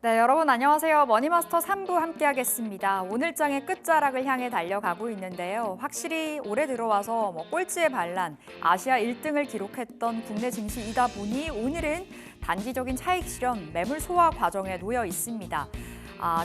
네, 여러분 안녕하세요. 머니마스터 3부 함께하겠습니다. 오늘 장의 끝자락을 향해 달려가고 있는데요. 확실히 올해 들어와서 꼴찌의 반란, 아시아 1등을 기록했던 국내 증시이다 보니 오늘은 단기적인 차익 실현, 매물 소화 과정에 놓여 있습니다.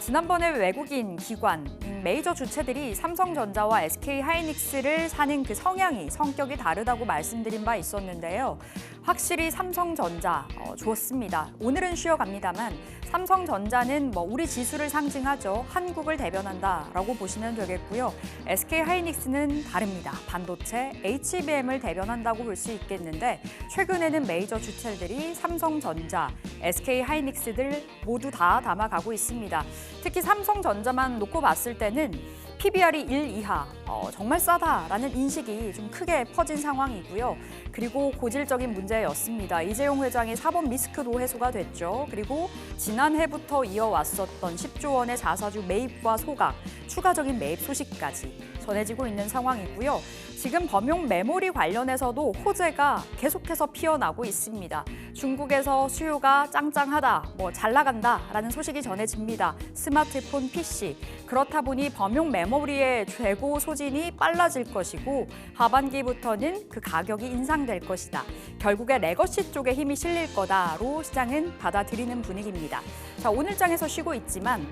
지난번에 외국인 기관, 메이저 주체들이 삼성전자와 SK하이닉스를 사는 그 성격이 다르다고 말씀드린 바 있었는데요. 확실히 삼성전자 좋습니다. 오늘은 쉬어갑니다만 삼성전자는 우리 지수를 상징하죠. 한국을 대변한다라고 보시면 되겠고요. SK하이닉스는 다릅니다. 반도체, HBM을 대변한다고 볼 수 있겠는데 최근에는 메이저 주체들이 삼성전자, SK하이닉스들 모두 다 담아가고 있습니다. 특히 삼성전자만 놓고 봤을 때는 PBR이 1 이하, 정말 싸다라는 인식이 좀 크게 퍼진 상황이고요. 그리고 고질적인 문제였습니다. 이재용 회장의 사법 리스크도 해소가 됐죠. 그리고 지난해부터 이어왔었던 10조 원의 자사주 매입과 소각, 추가적인 매입 소식까지 전해지고 있는 상황이고요. 지금 범용 메모리 관련해서도 호재가 계속해서 피어나고 있습니다. 중국에서 수요가 짱짱하다, 잘 나간다라는 소식이 전해집니다. 스마트폰, PC. 그렇다 보니 범용 메모리의 재고 소진이 빨라질 것이고 하반기부터는 그 가격이 인상될 것이다. 결국에 레거시 쪽에 힘이 실릴 거다로 시장은 받아들이는 분위기입니다. 자, 오늘 장에서 쉬고 있지만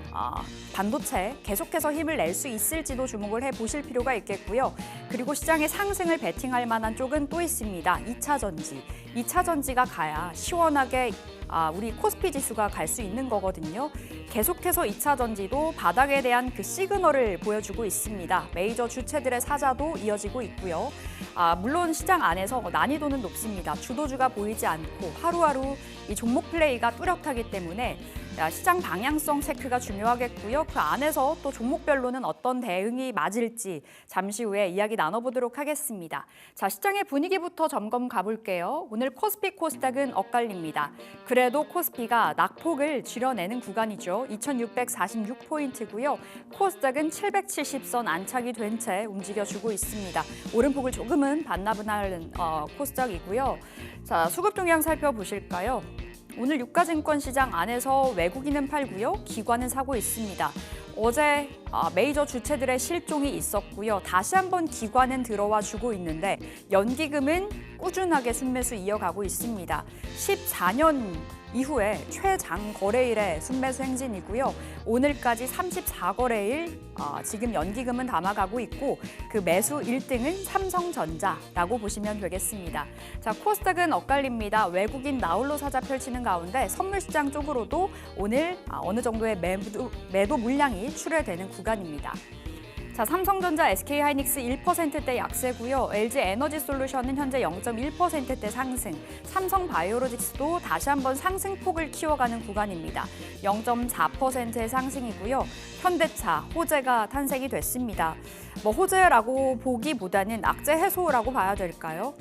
반도체 계속해서 힘을 낼 수 있을지도 주목을 해보실 필요가 있겠고요. 그리고 시장의 상승을 베팅할 만한 쪽은 또 있습니다. 2차 전지. 2차 전지가 가야 시원하게 우리 코스피 지수가 갈 수 있는 거거든요. 계속해서 2차 전지도 바닥에 대한 그 시그널을 보여주고 있습니다. 메이저 주체들의 사자도 이어지고 있고요. 물론 시장 안에서 난이도는 높습니다. 주도주가 보이지 않고 하루하루 이 종목 플레이가 뚜렷하기 때문에 시장 방향성 체크가 중요하겠고요. 그 안에서 또 종목별로는 어떤 대응이 맞을지 잠시 후에 이야기 나눠보도록 하겠습니다. 자, 시장의 분위기부터 점검 가볼게요. 오늘 코스피 코스닥은 엇갈립니다. 그래도 코스피가 낙폭을 줄여내는 구간이죠. 2646포인트고요. 코스닥은 770선 안착이 된 채 움직여주고 있습니다. 오름폭을 조금은 반납은 코스닥이고요. 자, 수급 동향 살펴보실까요? 오늘 유가증권 시장 안에서 외국인은 팔고요. 기관은 사고 있습니다. 어제 메이저 주체들의 실종이 있었고요. 다시 한번 기관은 들어와 주고 있는데 연기금은 꾸준하게 순매수 이어가고 있습니다. 14년 이후에 최장 거래일의 순매수 행진이고요. 오늘까지 34거래일 지금 연기금은 담아가고 있고 그 매수 1등은 삼성전자라고 보시면 되겠습니다. 자, 코스닥은 엇갈립니다. 외국인 나홀로 사자 펼치는 가운데 선물시장 쪽으로도 오늘 어느 정도의 매도 물량이 출회되는 구간입니다. 자, 삼성전자, SK하이닉스 1%대 약세고요. LG에너지솔루션은 현재 0.1%대 상승, 삼성바이오로직스도 다시 한번 상승폭을 키워가는 구간입니다. 0.4%의 상승이고요. 현대차, 호재가 탄생이 됐습니다. 호재라고 보기보다는 악재 해소라고 봐야 될까요?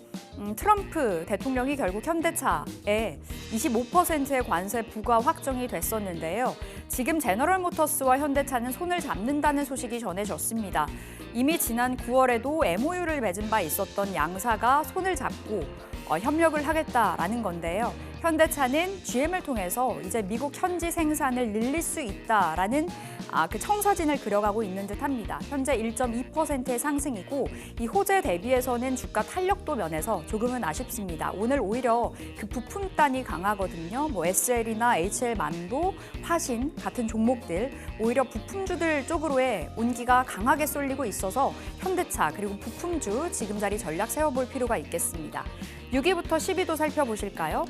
트럼프 대통령이 결국 현대차에 25%의 관세 부과 확정이 됐었는데요. 지금 제너럴모터스와 현대차는 손을 잡는다는 소식이 전해졌습니다. 이미 지난 9월에도 MOU를 맺은 바 있었던 양사가 손을 잡고 협력을 하겠다라는 건데요. 현대차는 GM을 통해서 이제 미국 현지 생산을 늘릴 수 있다라는 그 청사진을 그려가고 있는 듯합니다. 현재 1.2%의 상승이고 이 호재 대비해서는 주가 탄력도 면에서 조금은 아쉽습니다. 오늘 오히려 그 부품단이 강하거든요. SL이나 HL만도, 화신 같은 종목들 오히려 부품주들 쪽으로의 온기가 강하게 쏠리고 있어서 현대차 그리고 부품주 지금 자리 전략 세워볼 필요가 있겠습니다. 6위부터 10위도 살펴보실까요?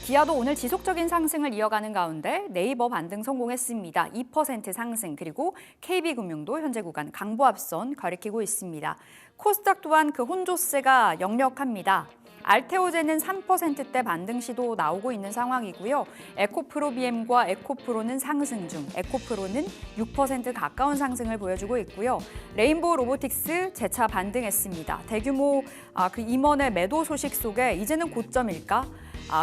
기아도 오늘 지속적인 상승을 이어가는 가운데 네이버 반등 성공했습니다. 2% 상승, 그리고 KB금융도 현재 구간 강보합선 가리키고 있습니다. 코스닥 또한 그 혼조세가 역력합니다. 알테오제는 3%대 반등 시도 나오고 있는 상황이고요. 에코프로비엠과 에코프로는 상승 중, 에코프로는 6% 가까운 상승을 보여주고 있고요. 레인보우 로보틱스 재차 반등했습니다. 대규모 그 임원의 매도 소식 속에 이제는 고점일까?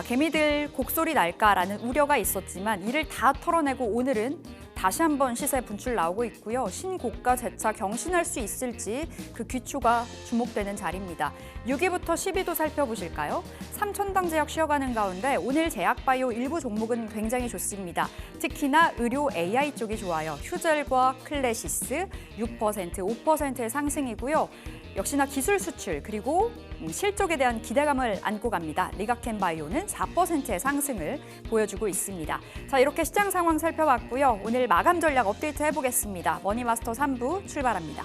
개미들 곡소리 날까라는 우려가 있었지만 이를 다 털어내고 오늘은 다시 한번 시세 분출 나오고 있고요. 신고가 재차 경신할 수 있을지 그 귀추가 주목되는 자리입니다. 6위부터 10위도 살펴보실까요? 삼천당 제약 쉬어가는 가운데 오늘 제약바이오 일부 종목은 굉장히 좋습니다. 특히나 의료 AI 쪽이 좋아요. 휴젤과 클래시스 6%, 5%의 상승이고요. 역시나 기술 수출 그리고 실적에 대한 기대감을 안고 갑니다. 리가켄바이오는 4%의 상승을 보여주고 있습니다. 자, 이렇게 시장 상황 살펴봤고요. 오늘 마감 전략 업데이트 해보겠습니다. 머니마스터 3부 출발합니다.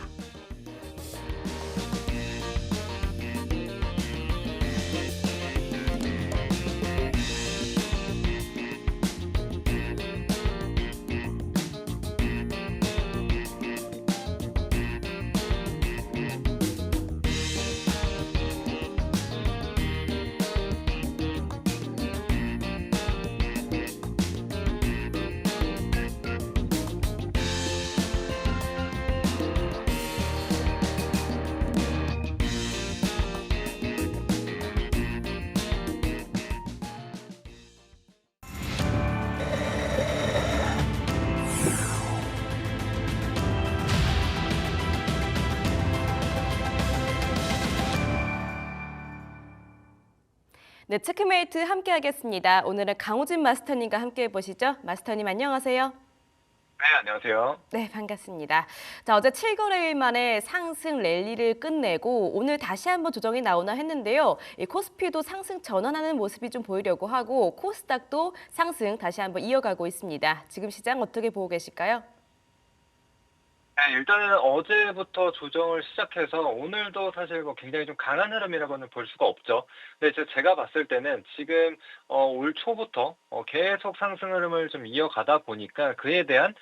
네, 체크메이트 함께하겠습니다. 오늘은 강호진 마스터님과 함께해 보시죠. 마스터님 안녕하세요. 네, 안녕하세요. 네, 반갑습니다. 자, 어제 7거래일 만에 상승 랠리를 끝내고 오늘 다시 한번 조정이 나오나 했는데요. 이 코스피도 상승 전환하는 모습이 좀 보이려고 하고 코스닥도 상승 다시 한번 이어가고 있습니다. 지금 시장 어떻게 보고 계실까요? 네, 일단은 어제부터 조정을 시작해서 오늘도 사실 굉장히 좀 강한 흐름이라고는 볼 수가 없죠. 근데 제가 봤을 때는 지금 올 초부터 계속 상승 흐름을 좀 이어가다 보니까 그에 대한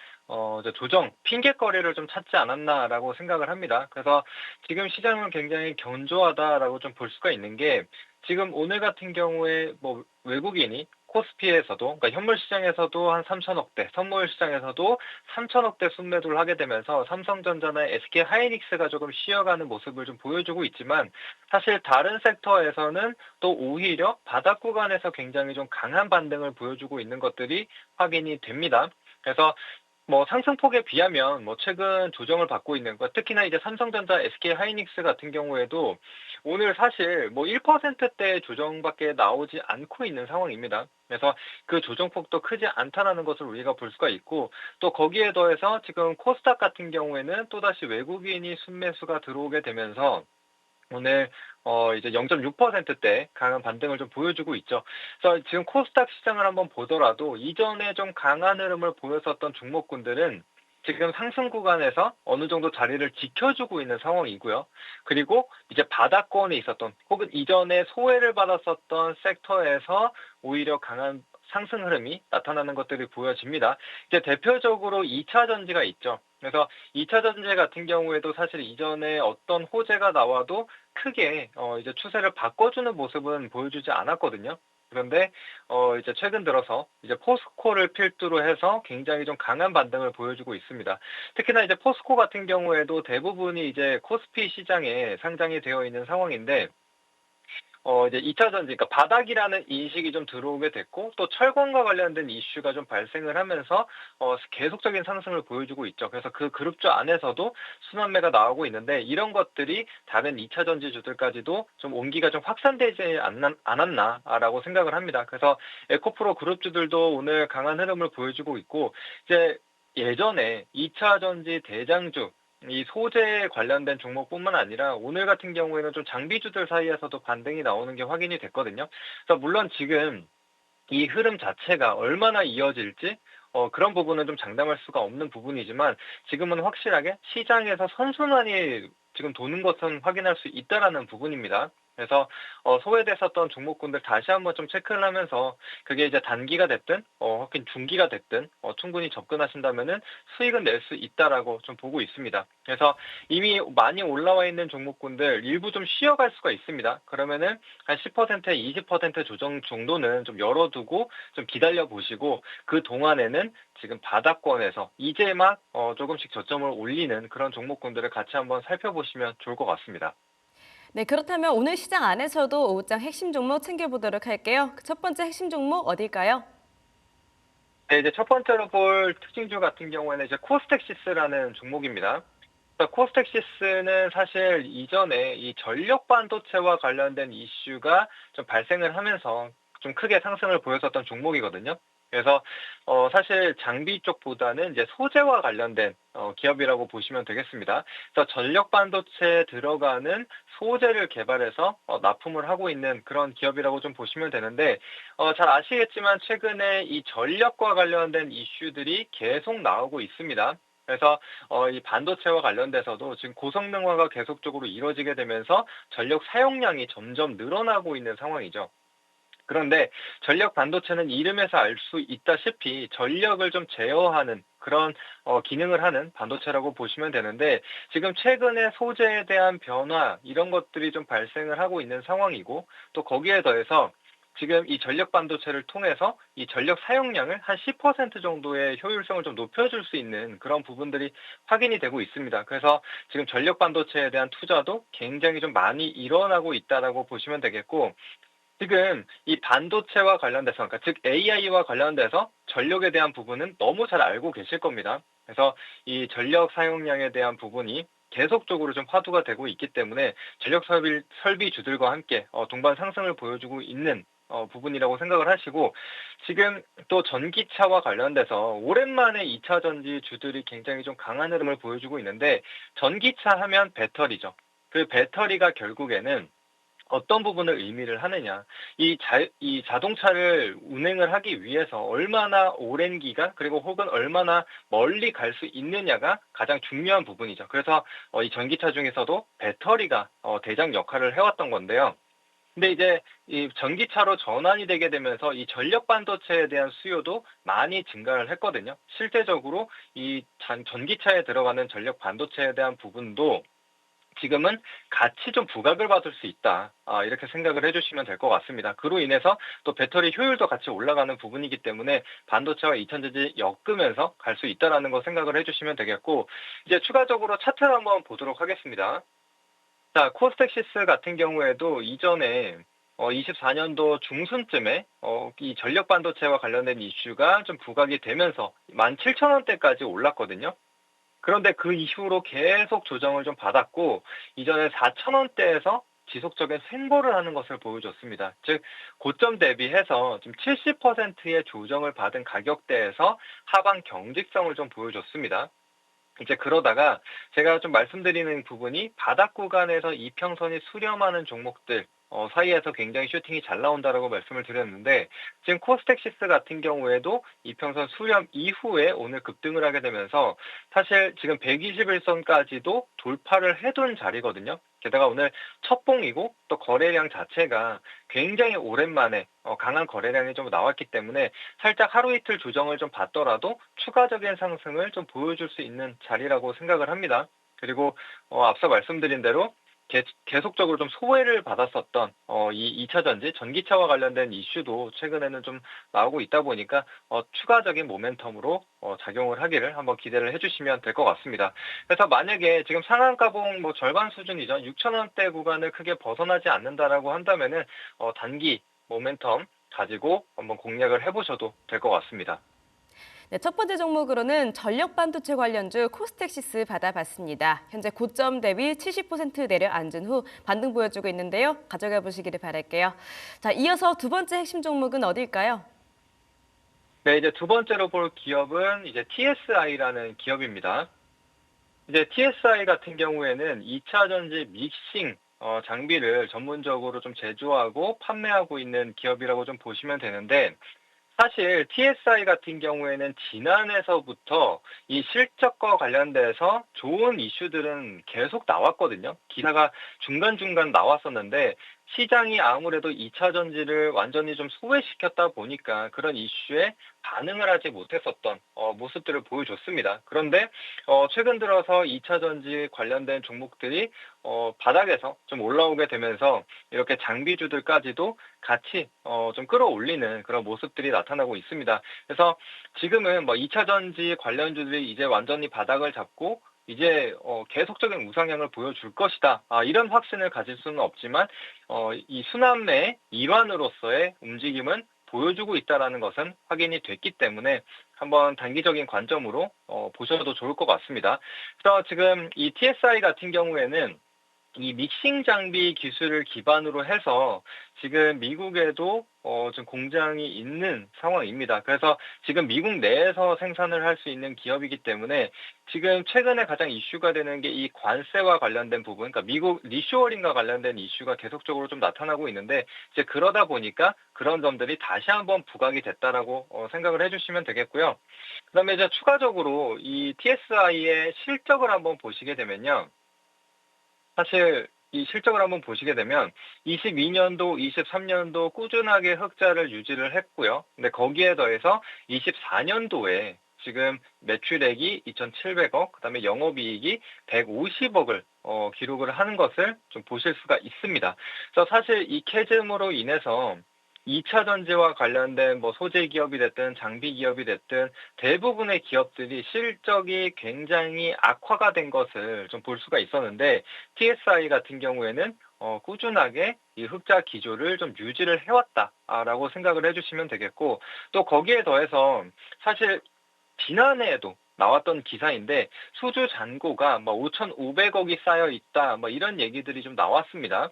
이제 조정, 핑곗거리를 좀 찾지 않았나라고 생각을 합니다. 그래서 지금 시장은 굉장히 견조하다라고 좀 볼 수가 있는 게 지금 오늘 같은 경우에 뭐 외국인이 코스피에서도, 그러니까 현물 시장에서도 한 3천억대, 선물 시장에서도 3천억대 순매도를 하게 되면서 삼성전자나 SK 하이닉스가 조금 쉬어가는 모습을 좀 보여주고 있지만 사실 다른 섹터에서는 또 오히려 바닥 구간에서 굉장히 좀 강한 반등을 보여주고 있는 것들이 확인이 됩니다. 그래서 뭐 상승폭에 비하면 뭐 최근 조정을 받고 있는 것, 특히나 이제 삼성전자, SK 하이닉스 같은 경우에도 오늘 사실 뭐 1%대 조정밖에 나오지 않고 있는 상황입니다. 그래서 그 조정폭도 크지 않다라는 것을 우리가 볼 수가 있고 또 거기에 더해서 지금 코스닥 같은 경우에는 또다시 외국인이 순매수가 들어오게 되면서 오늘 이제 0.6%대 강한 반등을 좀 보여주고 있죠. 그래서 지금 코스닥 시장을 한번 보더라도 이전에 좀 강한 흐름을 보였었던 종목군들은 지금 상승 구간에서 어느 정도 자리를 지켜주고 있는 상황이고요. 그리고 이제 바닥권에 있었던 혹은 이전에 소외를 받았었던 섹터에서 오히려 강한 상승 흐름이 나타나는 것들이 보여집니다. 이제 대표적으로 2차 전지가 있죠. 그래서 2차 전지 같은 경우에도 사실 이전에 어떤 호재가 나와도 크게 이제 추세를 바꿔주는 모습은 보여주지 않았거든요. 그런데 이제 최근 들어서 이제 포스코를 필두로 해서 굉장히 좀 강한 반등을 보여주고 있습니다. 특히나 이제 포스코 같은 경우에도 대부분이 이제 코스피 시장에 상장이 되어 있는 상황인데 이제 2차 전지, 그러니까 바닥이라는 인식이 좀 들어오게 됐고, 또 철강과 관련된 이슈가 좀 발생을 하면서, 계속적인 상승을 보여주고 있죠. 그래서 그 그룹주 안에서도 순환매가 나오고 있는데, 이런 것들이 다른 2차 전지주들까지도 좀 온기가 좀 확산되지 않았나라고 생각을 합니다. 그래서 에코프로 그룹주들도 오늘 강한 흐름을 보여주고 있고, 이제 예전에 2차 전지 대장주, 이 소재에 관련된 종목뿐만 아니라 오늘 같은 경우에는 좀 장비주들 사이에서도 반등이 나오는 게 확인이 됐거든요. 그래서 물론 지금 이 흐름 자체가 얼마나 이어질지 그런 부분은 좀 장담할 수가 없는 부분이지만 지금은 확실하게 시장에서 선순환이 지금 도는 것은 확인할 수 있다라는 부분입니다. 그래서 소외됐었던 종목군들 다시 한번 좀 체크를 하면서 그게 이제 단기가 됐든 혹은 중기가 됐든 충분히 접근하신다면은 수익은 낼 수 있다라고 좀 보고 있습니다. 그래서 이미 많이 올라와 있는 종목군들 일부 좀 쉬어갈 수가 있습니다. 그러면은 한 10%에 20% 조정 정도는 좀 열어두고 좀 기다려 보시고 그 동안에는 지금 바닥권에서 이제 막 조금씩 저점을 올리는 그런 종목군들을 같이 한번 살펴보시면 좋을 것 같습니다. 네, 그렇다면 오늘 시장 안에서도 오후장 핵심 종목 챙겨보도록 할게요. 첫 번째 핵심 종목 어딜까요? 네, 이제 첫 번째로 볼 특징주 같은 경우에는 이제 코스텍시스라는 종목입니다. 코스텍시스는 사실 이전에 이 전력 반도체와 관련된 이슈가 좀 발생을 하면서 좀 크게 상승을 보였었던 종목이거든요. 그래서 사실 장비 쪽보다는 이제 소재와 관련된 기업이라고 보시면 되겠습니다. 그래서 전력 반도체에 들어가는 소재를 개발해서 납품을 하고 있는 그런 기업이라고 좀 보시면 되는데, 잘 아시겠지만 최근에 이 전력과 관련된 이슈들이 계속 나오고 있습니다. 그래서 이 반도체와 관련돼서도 지금 고성능화가 계속적으로 이루어지게 되면서 전력 사용량이 점점 늘어나고 있는 상황이죠. 그런데 전력 반도체는 이름에서 알 수 있다시피 전력을 좀 제어하는 그런 기능을 하는 반도체라고 보시면 되는데, 지금 최근에 소재에 대한 변화 이런 것들이 좀 발생을 하고 있는 상황이고, 또 거기에 더해서 지금 이 전력 반도체를 통해서 이 전력 사용량을 한 10% 정도의 효율성을 좀 높여줄 수 있는 그런 부분들이 확인이 되고 있습니다. 그래서 지금 전력 반도체에 대한 투자도 굉장히 좀 많이 일어나고 있다라고 보시면 되겠고, 지금 이 반도체와 관련돼서, 그러니까 즉 AI와 관련돼서 전력에 대한 부분은 너무 잘 알고 계실 겁니다. 그래서 이 전력 사용량에 대한 부분이 계속적으로 좀 화두가 되고 있기 때문에 전력 설비주들과 함께 동반 상승을 보여주고 있는 부분이라고 생각을 하시고, 지금 또 전기차와 관련돼서 오랜만에 2차 전지 주들이 굉장히 좀 강한 흐름을 보여주고 있는데, 전기차 하면 배터리죠. 그 배터리가 결국에는 어떤 부분을 의미를 하느냐. 이 자동차를 운행을 하기 위해서 얼마나 오랜 기간, 그리고 혹은 얼마나 멀리 갈 수 있느냐가 가장 중요한 부분이죠. 그래서 이 전기차 중에서도 배터리가 대장 역할을 해왔던 건데요. 근데 이제 이 전기차로 전환이 되게 되면서 이 전력 반도체에 대한 수요도 많이 증가를 했거든요. 실제적으로 이 전기차에 들어가는 전력 반도체에 대한 부분도 지금은 같이 좀 부각을 받을 수 있다. 이렇게 생각을 해주시면 될 것 같습니다. 그로 인해서 또 배터리 효율도 같이 올라가는 부분이기 때문에 반도체와 2차전지 엮으면서 갈 수 있다라는 거 생각을 해주시면 되겠고, 이제 추가적으로 차트를 한번 보도록 하겠습니다. 자, 코스텍시스 같은 경우에도 이전에 24년도 중순쯤에 이 전력 반도체와 관련된 이슈가 좀 부각이 되면서 17,000원대까지 올랐거든요. 그런데 그 이후로 계속 조정을 좀 받았고, 이전에 4,000원대에서 지속적인 횡보를 하는 것을 보여줬습니다. 즉, 고점 대비해서 좀 70%의 조정을 받은 가격대에서 하방 경직성을 좀 보여줬습니다. 이제 그러다가 제가 좀 말씀드리는 부분이 바닥 구간에서 이평선이 수렴하는 종목들 사이에서 굉장히 슈팅이 잘 나온다라고 말씀을 드렸는데, 지금 코스텍시스 같은 경우에도 이평선 수렴 이후에 오늘 급등을 하게 되면서 사실 지금 121선까지도 돌파를 해둔 자리거든요. 게다가 오늘 첫 봉이고 또 거래량 자체가 굉장히 오랜만에 강한 거래량이 좀 나왔기 때문에 살짝 하루 이틀 조정을 좀 받더라도 추가적인 상승을 좀 보여줄 수 있는 자리라고 생각을 합니다. 그리고 앞서 말씀드린 대로 계속적으로 좀 소외를 받았었던 이 2차 전지, 전기차와 관련된 이슈도 최근에는 좀 나오고 있다 보니까 추가적인 모멘텀으로 작용을 하기를 한번 기대를 해주시면 될 것 같습니다. 그래서 만약에 지금 상한가봉 뭐 절반 수준이죠. 6,000원대 구간을 크게 벗어나지 않는다라고 한다면은 단기 모멘텀 가지고 한번 공략을 해보셔도 될 것 같습니다. 네, 첫 번째 종목으로는 전력 반도체 관련주 코스텍시스 받아봤습니다. 현재 고점 대비 70% 내려앉은 후 반등 보여주고 있는데요. 가져가 보시기를 바랄게요. 자, 이어서 두 번째 핵심 종목은 어딜까요? 네, 이제 두 번째로 볼 기업은 이제 TSI라는 기업입니다. 이제 TSI 같은 경우에는 2차 전지 믹싱 장비를 전문적으로 좀 제조하고 판매하고 있는 기업이라고 좀 보시면 되는데, 사실 TSI 같은 경우에는 지난해서부터 이 실적과 관련돼서 좋은 이슈들은 계속 나왔거든요. 기사가 중간중간 나왔었는데, 시장이 아무래도 2차 전지를 완전히 좀 소외시켰다 보니까 그런 이슈에 반응을 하지 못했었던 모습들을 보여줬습니다. 그런데 최근 들어서 2차 전지 관련된 종목들이 바닥에서 좀 올라오게 되면서 이렇게 장비주들까지도 같이 좀 끌어올리는 그런 모습들이 나타나고 있습니다. 그래서 지금은 뭐 2차 전지 관련주들이 이제 완전히 바닥을 잡고 이제 계속적인 우상향을 보여줄 것이다. 이런 확신을 가질 수는 없지만 이 순환매의 일환으로서의 움직임은 보여주고 있다라는 것은 확인이 됐기 때문에 한번 단기적인 관점으로 보셔도 좋을 것 같습니다. 그래서 지금 이 TSI 같은 경우에는 이 믹싱 장비 기술을 기반으로 해서 지금 미국에도 좀 공장이 있는 상황입니다. 그래서 지금 미국 내에서 생산을 할 수 있는 기업이기 때문에 지금 최근에 가장 이슈가 되는 게 이 관세와 관련된 부분, 그러니까 미국 리쇼어링과 관련된 이슈가 계속적으로 좀 나타나고 있는데 이제 그러다 보니까 그런 점들이 다시 한번 부각이 됐다라고 생각을 해주시면 되겠고요. 그다음에 이제 추가적으로 이 TSI의 실적을 한번 보시게 되면요. 사실 이 실적을 한번 보시게 되면 22년도, 23년도 꾸준하게 흑자를 유지를 했고요. 근데 거기에 더해서 24년도에 지금 매출액이 2,700억, 그다음에 영업이익이 150억을 기록을 하는 것을 좀 보실 수가 있습니다. 그래서 사실 이 캐즘으로 인해서 2차 전지와 관련된 뭐 소재 기업이 됐든 장비 기업이 됐든 대부분의 기업들이 실적이 굉장히 악화가 된 것을 좀 볼 수가 있었는데 TSI 같은 경우에는 꾸준하게 이 흑자 기조를 좀 유지를 해왔다라고 생각을 해주시면 되겠고 또 거기에 더해서 사실 지난해에도 나왔던 기사인데 수주 잔고가 뭐 5,500억이 쌓여 있다 뭐 이런 얘기들이 좀 나왔습니다.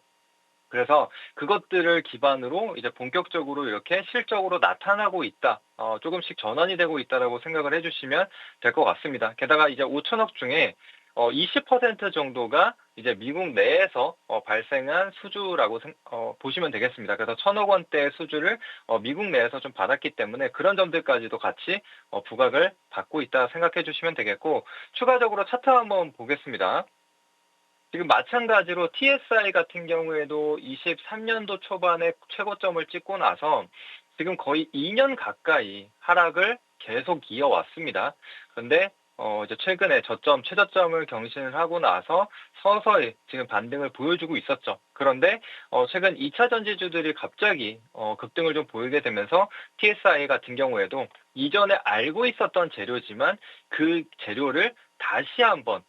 그래서 그것들을 기반으로 이제 본격적으로 이렇게 실적으로 나타나고 있다. 조금씩 전환이 되고 있다라고 생각을 해주시면 될 것 같습니다. 게다가 이제 5천억 중에 20% 정도가 이제 미국 내에서 발생한 수주라고 보시면 되겠습니다. 그래서 1,000억 원대의 수주를 미국 내에서 좀 받았기 때문에 그런 점들까지도 같이 부각을 받고 있다 생각해 주시면 되겠고 추가적으로 차트 한번 보겠습니다. 지금 마찬가지로 TSI 같은 경우에도 23년도 초반에 최고점을 찍고 나서 지금 거의 2년 가까이 하락을 계속 이어왔습니다. 그런데 이제 최근에 최저점을 경신을 하고 나서 서서히 지금 반등을 보여주고 있었죠. 그런데 최근 2차 전지주들이 갑자기 급등을 좀 보이게 되면서 TSI 같은 경우에도 이전에 알고 있었던 재료지만 그 재료를 다시 한번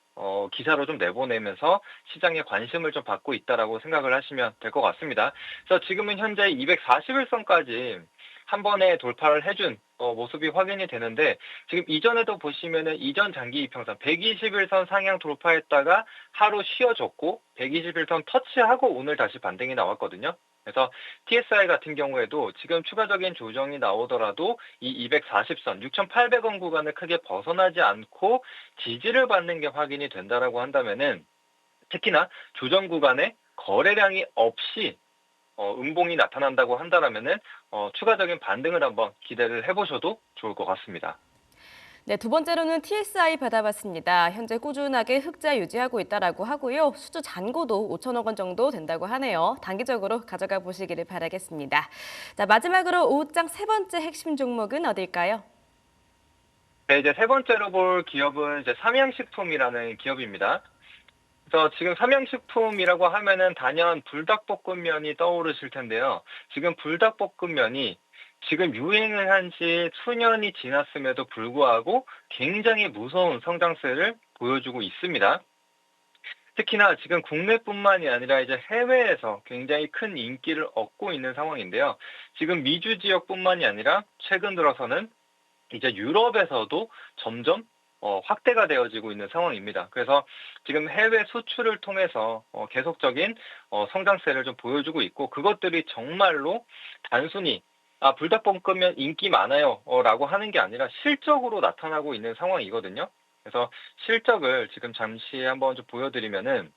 기사로 좀 내보내면서 시장의 관심을 좀 받고 있다라고 생각을 하시면 될 것 같습니다. 그래서 지금은 현재 241선까지 한 번에 돌파를 해준 모습이 확인이 되는데 지금 이전에도 보시면은 이전 장기 이평선 121선 상향 돌파했다가 하루 쉬어줬고 121선 터치하고 오늘 다시 반등이 나왔거든요. 그래서 TSI 같은 경우에도 지금 추가적인 조정이 나오더라도 이 240선 6,800원 구간을 크게 벗어나지 않고 지지를 받는 게 확인이 된다라고 한다면은 특히나 조정 구간에 거래량이 없이 음봉이 나타난다고 한다면은 추가적인 반등을 한번 기대를 해보셔도 좋을 것 같습니다. 네, 두 번째로는 TSI 받아봤습니다. 현재 꾸준하게 흑자 유지하고 있다라고 하고요. 수주 잔고도 5천억 원 정도 된다고 하네요. 단기적으로 가져가 보시기를 바라겠습니다. 자, 마지막으로 오후장 세 번째 핵심 종목은 어딜까요? 네, 이제 세 번째로 볼 기업은 이제 삼양식품이라는 기업입니다. 그래서 지금 삼양식품이라고 하면은 단연 불닭볶음면이 떠오르실 텐데요. 지금 불닭볶음면이 지금 유행을 한 지 수년이 지났음에도 불구하고 굉장히 무서운 성장세를 보여주고 있습니다. 특히나 지금 국내뿐만이 아니라 이제 해외에서 굉장히 큰 인기를 얻고 있는 상황인데요. 지금 미주 지역뿐만이 아니라 최근 들어서는 이제 유럽에서도 점점 확대가 되어지고 있는 상황입니다. 그래서 지금 해외 수출을 통해서 계속적인 성장세를 좀 보여주고 있고 그것들이 정말로 단순히 불닭볶음면 인기 많아요 라고 하는 게 아니라 실적으로 나타나고 있는 상황이거든요. 그래서 실적을 지금 잠시 한번 좀 보여드리면은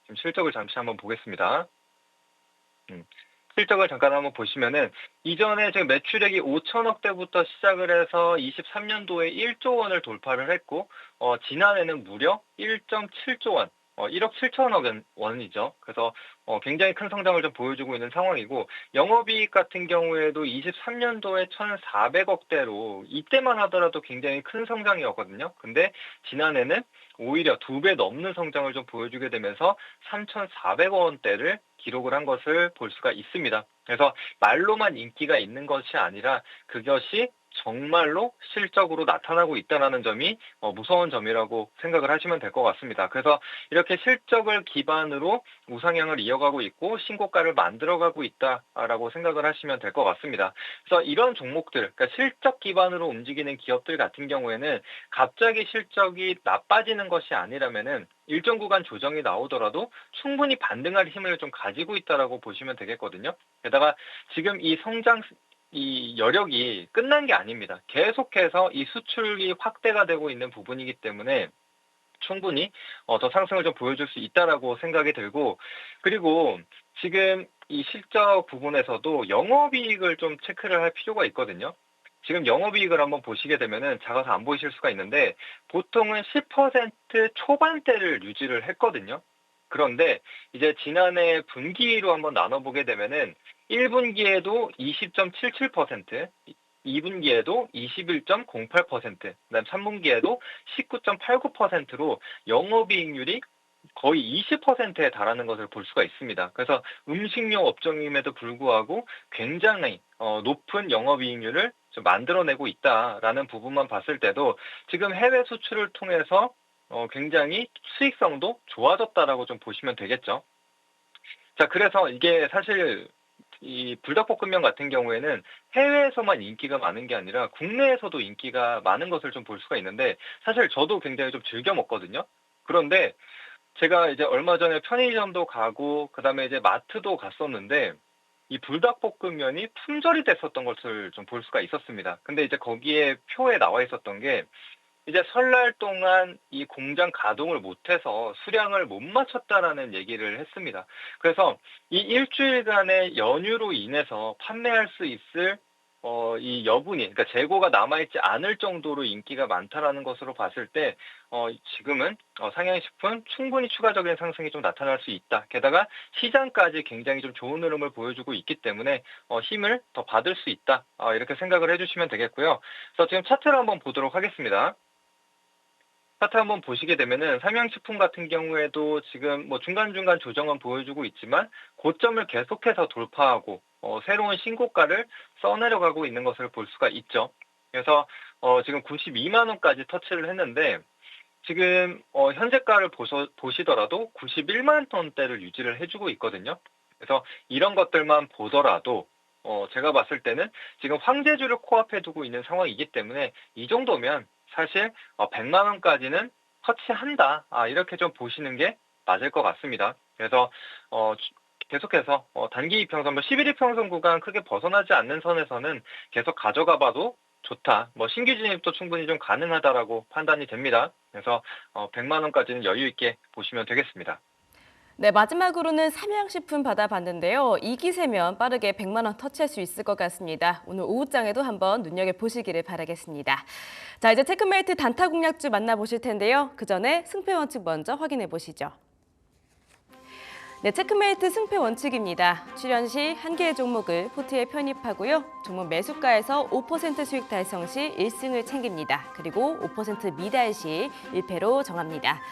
지금 실적을 잠시 한번 보겠습니다. 실적을 잠깐 한번 보시면은 이전에 지금 매출액이 5천억대부터 시작을 해서 23년도에 1조 원을 돌파를 했고 지난해는 무려 1.7조 원, 1억 7천억 원이죠. 그래서 굉장히 큰 성장을 좀 보여주고 있는 상황이고 영업이익 같은 경우에도 23년도에 1,400억대로 이때만 하더라도 굉장히 큰 성장이었거든요. 근데 지난해는 오히려 2배 넘는 성장을 좀 보여주게 되면서 3,400원대를 기록을 한 것을 볼 수가 있습니다. 그래서 말로만 인기가 있는 것이 아니라 그것이 정말로 실적으로 나타나고 있다는 점이 무서운 점이라고 생각을 하시면 될 것 같습니다. 그래서 이렇게 실적을 기반으로 우상향을 이어가고 있고 신고가를 만들어가고 있다라고 생각을 하시면 될 것 같습니다. 그래서 이런 종목들, 그러니까 실적 기반으로 움직이는 기업들 같은 경우에는 갑자기 실적이 나빠지는 것이 아니라면은 일정 구간 조정이 나오더라도 충분히 반등할 힘을 좀 가지고 있다라고 보시면 되겠거든요. 게다가 지금 이 여력이 끝난 게 아닙니다. 계속해서 이 수출이 확대가 되고 있는 부분이기 때문에 충분히 더 상승을 좀 보여줄 수 있다라고 생각이 들고, 그리고 지금 이 실적 부분에서도 영업이익을 좀 체크를 할 필요가 있거든요. 지금 영업이익을 한번 보시게 되면은 작아서 안 보이실 수가 있는데 보통은 10% 초반대를 유지를 했거든요. 그런데 이제 지난해 분기로 한번 나눠보게 되면은 1분기에도 20.77%, 2분기에도 21.08%, 그다음 3분기에도 19.89%로 영업이익률이 거의 20%에 달하는 것을 볼 수가 있습니다. 그래서 음식료 업종임에도 불구하고 굉장히 높은 영업이익률을 좀 만들어내고 있다라는 부분만 봤을 때도 지금 해외 수출을 통해서 굉장히 수익성도 좋아졌다라고 좀 보시면 되겠죠. 자, 그래서 이게 사실 이 불닭볶음면 같은 경우에는 해외에서만 인기가 많은 게 아니라 국내에서도 인기가 많은 것을 좀 볼 수가 있는데 사실 저도 굉장히 좀 즐겨 먹거든요. 그런데 제가 이제 얼마 전에 편의점도 가고 그다음에 이제 마트도 갔었는데 이 불닭볶음면이 품절이 됐었던 것을 좀 볼 수가 있었습니다. 근데 이제 거기에 표에 나와 있었던 게 이제 설날 동안 이 공장 가동을 못해서 수량을 못 맞췄다라는 얘기를 했습니다. 그래서 이 일주일간의 연휴로 인해서 판매할 수 있을 이 여분이, 그러니까 재고가 남아있지 않을 정도로 인기가 많다라는 것으로 봤을 때, 지금은 상향식품 충분히 추가적인 상승이 좀 나타날 수 있다. 게다가 시장까지 굉장히 좀 좋은 흐름을 보여주고 있기 때문에 힘을 더 받을 수 있다. 이렇게 생각을 해주시면 되겠고요. 그래서 지금 차트를 한번 보도록 하겠습니다. 차트 한번 보시게 되면은 삼양식품 같은 경우에도 지금 뭐 중간중간 조정은 보여주고 있지만 고점을 계속해서 돌파하고 새로운 신고가를 써내려가고 있는 것을 볼 수가 있죠. 그래서 지금 92만 원까지 터치를 했는데 지금 현재가를 보시더라도 91만 원대를 유지를 해주고 있거든요. 그래서 이런 것들만 보더라도 제가 봤을 때는 지금 황제주를 코앞에 두고 있는 상황이기 때문에 이 정도면 사실 100만 원까지는 터치한다. 이렇게 좀 보시는 게 맞을 것 같습니다. 그래서 계속해서 단기 이평선, 11 이평선 구간 크게 벗어나지 않는 선에서는 계속 가져가 봐도 좋다. 신규 진입도 충분히 좀 가능하다라고 판단이 됩니다. 그래서 100만 원까지는 여유 있게 보시면 되겠습니다. 네, 마지막으로는 삼양식품 받아봤는데요. 이 기세면 빠르게 100만 원 터치할 수 있을 것 같습니다. 오늘 오후장에도 한번 눈여겨보시기를 바라겠습니다. 자, 이제 체크메이트 단타 공략주 만나보실 텐데요. 그 전에 승패 원칙 먼저 확인해 보시죠. 네, 체크메이트 승패 원칙입니다. 출연 시 한 개의 종목을 포트에 편입하고요. 종목 매수가에서 5% 수익 달성 시 1승을 챙깁니다. 그리고 5% 미달 시 1패로 정합니다.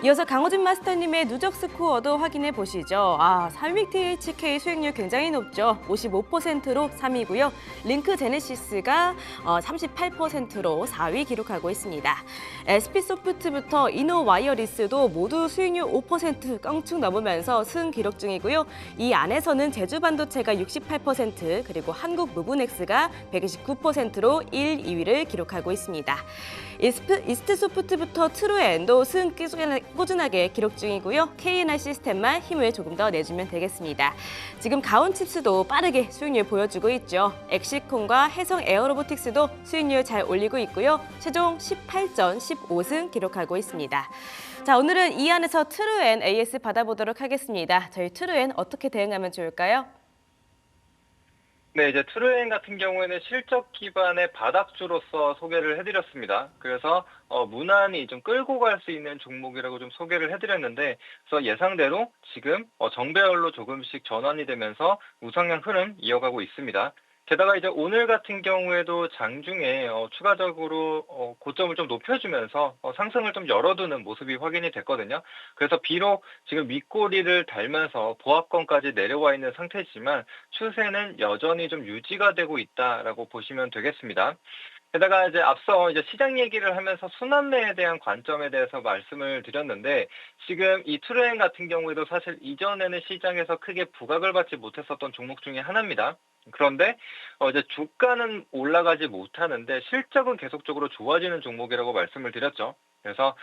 이어서 강호준 마스터님의 누적 스코어도 확인해 보시죠. 3위 THK 수익률 굉장히 높죠. 55%로 3위고요. 링크 제네시스가 38%로 4위 기록하고 있습니다. SP소프트부터 이노와이어리스도 모두 수익률 5% 껑충 넘으면서 승 기록 중이고요. 이 안에서는 제주반도체가 68%, 그리고 한국무브넥스가 129%로 1, 2위를 기록하고 있습니다. 이스트소프트부터 트루엔도 승 꾸준하게 기록 중이고요. KNR 시스템만 힘을 조금 더 내주면 되겠습니다. 지금 가온칩스도 빠르게 수익률 보여주고 있죠. 엑시콘과 해성 에어로보틱스도 수익률 잘 올리고 있고요. 최종 18전 15승 기록하고 있습니다. 자, 오늘은 이 안에서 트루엔 AS 받아보도록 하겠습니다. 저희 트루엔 어떻게 대응하면 좋을까요? 네, 이제 트루엔 같은 경우에는 실적 기반의 바닥주로서 소개를 해드렸습니다. 그래서 무난히 좀 끌고 갈 수 있는 종목이라고 좀 소개를 해드렸는데, 그래서 예상대로 지금 정배열로 조금씩 전환이 되면서 우상향 흐름 이어가고 있습니다. 게다가 이제 오늘 같은 경우에도 장중에 추가적으로 고점을 좀 높여주면서 상승을 좀 열어두는 모습이 확인이 됐거든요. 그래서 비록 지금 윗꼬리를 달면서 보합권까지 내려와 있는 상태지만 추세는 여전히 좀 유지가 되고 있다라고 보시면 되겠습니다. 게다가 이제 앞서 이제 시장 얘기를 하면서 순환매에 대한 관점에 대해서 말씀을 드렸는데 지금 이 트루엔 같은 경우에도 사실 이전에는 시장에서 크게 부각을 받지 못했었던 종목 중에 하나입니다. 그런데 이제 주가는 올라가지 못하는데 실적은 계속적으로 좋아지는 종목이라고 말씀을 드렸죠. 그래서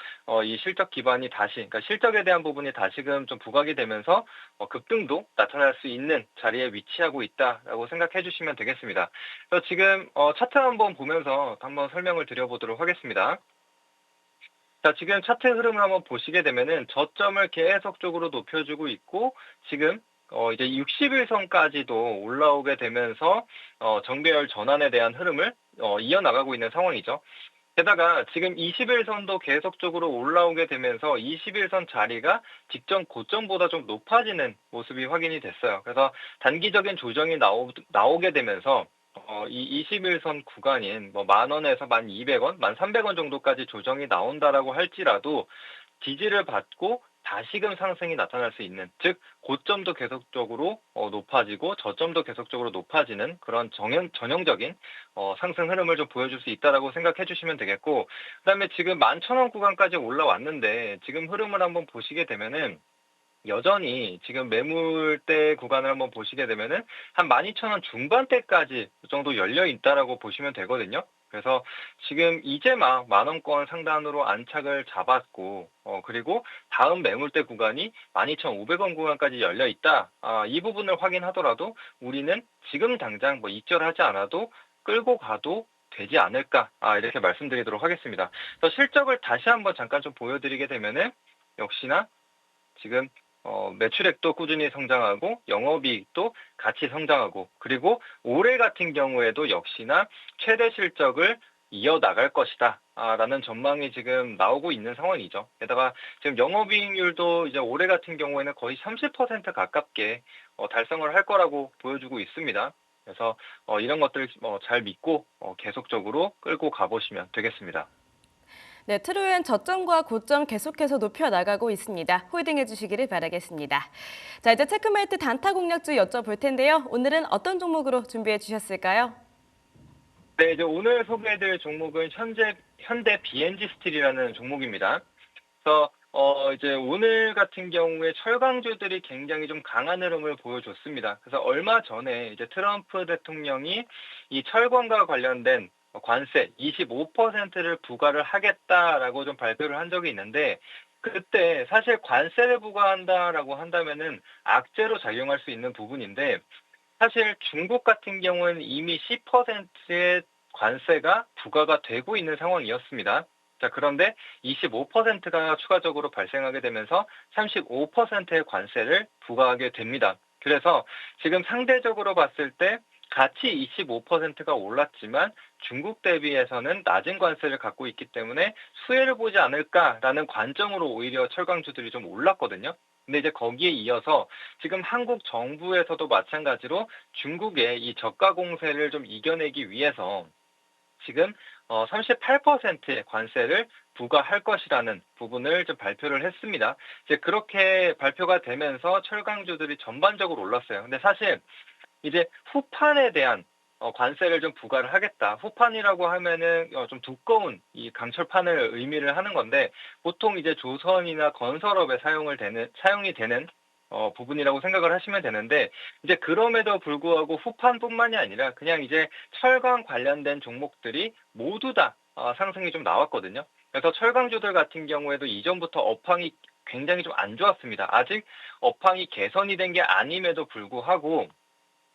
이 실적 기반이 다시, 그러니까 실적에 대한 부분이 다시금 좀 부각이 되면서 급등도 나타날 수 있는 자리에 위치하고 있다라고 생각해 주시면 되겠습니다. 그래서 지금 차트 한번 보면서 한번 설명을 드려보도록 하겠습니다. 자, 지금 차트 흐름을 한번 보시게 되면은 저점을 계속적으로 높여주고 있고 지금 이제 60일선까지도 올라오게 되면서 정배열 전환에 대한 흐름을 이어나가고 있는 상황이죠. 게다가 지금 21선도 계속적으로 올라오게 되면서 21선 자리가 직전 고점보다 좀 높아지는 모습이 확인이 됐어요. 그래서 단기적인 조정이 나오게 되면서 이 21선 구간인 뭐 10,000원에서 1,200원, 1,300원 정도까지 조정이 나온다라고 할지라도 지지를 받고 다시금 상승이 나타날 수 있는, 즉 고점도 계속적으로 높아지고 저점도 계속적으로 높아지는 그런 전형적인 상승 흐름을 좀 보여줄 수 있다라고 생각해 주시면 되겠고, 그다음에 지금 11,000원 구간까지 올라왔는데 지금 흐름을 한번 보시게 되면은 여전히 지금 매물대 구간을 한번 보시게 되면은 한 12,000원 중반대까지 그 정도 열려 있다라고 보시면 되거든요. 그래서 지금 이제 막 10,000원권 상단으로 안착을 잡았고, 그리고 다음 매물대 구간이 12,500원 구간까지 열려 있다. 이 부분을 확인하더라도 우리는 지금 당장 뭐 익절하지 않아도 끌고 가도 되지 않을까. 이렇게 말씀드리도록 하겠습니다. 그래서 실적을 다시 한번 잠깐 좀 보여드리게 되면은 역시나 지금 매출액도 꾸준히 성장하고 영업이익도 같이 성장하고, 그리고 올해 같은 경우에도 역시나 최대 실적을 이어나갈 것이다 라는 전망이 지금 나오고 있는 상황이죠. 게다가 지금 영업이익률도 이제 올해 같은 경우에는 거의 30% 가깝게 달성을 할 거라고 보여주고 있습니다. 그래서 이런 것들 잘 믿고 계속적으로 끌고 가보시면 되겠습니다. 네, 트루엔 저점과 고점 계속해서 높여 나가고 있습니다. 홀딩해 주시기를 바라겠습니다. 자, 이제 체크메이트 단타 공략주 여쭤볼 텐데요. 오늘은 어떤 종목으로 준비해 주셨을까요? 네, 이제 오늘 소개해드릴 종목은 현대 BNG 스틸이라는 종목입니다. 그래서 이제 오늘 같은 경우에 철강주들이 굉장히 좀 강한 흐름을 보여줬습니다. 그래서 얼마 전에 이제 트럼프 대통령이 이 철강과 관련된 관세 25%를 부과를 하겠다라고 좀 발표를 한 적이 있는데, 그때 사실 관세를 부과한다라고 한다면은 악재로 작용할 수 있는 부분인데, 사실 중국 같은 경우는 이미 10%의 관세가 부과가 되고 있는 상황이었습니다. 자, 그런데 25%가 추가적으로 발생하게 되면서 35%의 관세를 부과하게 됩니다. 그래서 지금 상대적으로 봤을 때 같이 25%가 올랐지만 중국 대비해서는 낮은 관세를 갖고 있기 때문에 수혜를 보지 않을까라는 관점으로 오히려 철강주들이 좀 올랐거든요. 근데 이제 거기에 이어서 지금 한국 정부에서도 마찬가지로 중국의 이 저가 공세를 좀 이겨내기 위해서 지금 38%의 관세를 부과할 것이라는 부분을 좀 발표를 했습니다. 이제 그렇게 발표가 되면서 철강주들이 전반적으로 올랐어요. 근데 사실 이제 후판에 대한 관세를 좀 부과를 하겠다. 후판이라고 하면은 좀 두꺼운 이 강철판을 의미를 하는 건데, 보통 이제 조선이나 건설업에 사용이 되는 부분이라고 생각을 하시면 되는데, 이제 그럼에도 불구하고 후판뿐만이 아니라 그냥 이제 철강 관련된 종목들이 모두 다 상승이 좀 나왔거든요. 그래서 철강주들 같은 경우에도 이전부터 업황이 굉장히 좀 안 좋았습니다. 아직 업황이 개선이 된 게 아님에도 불구하고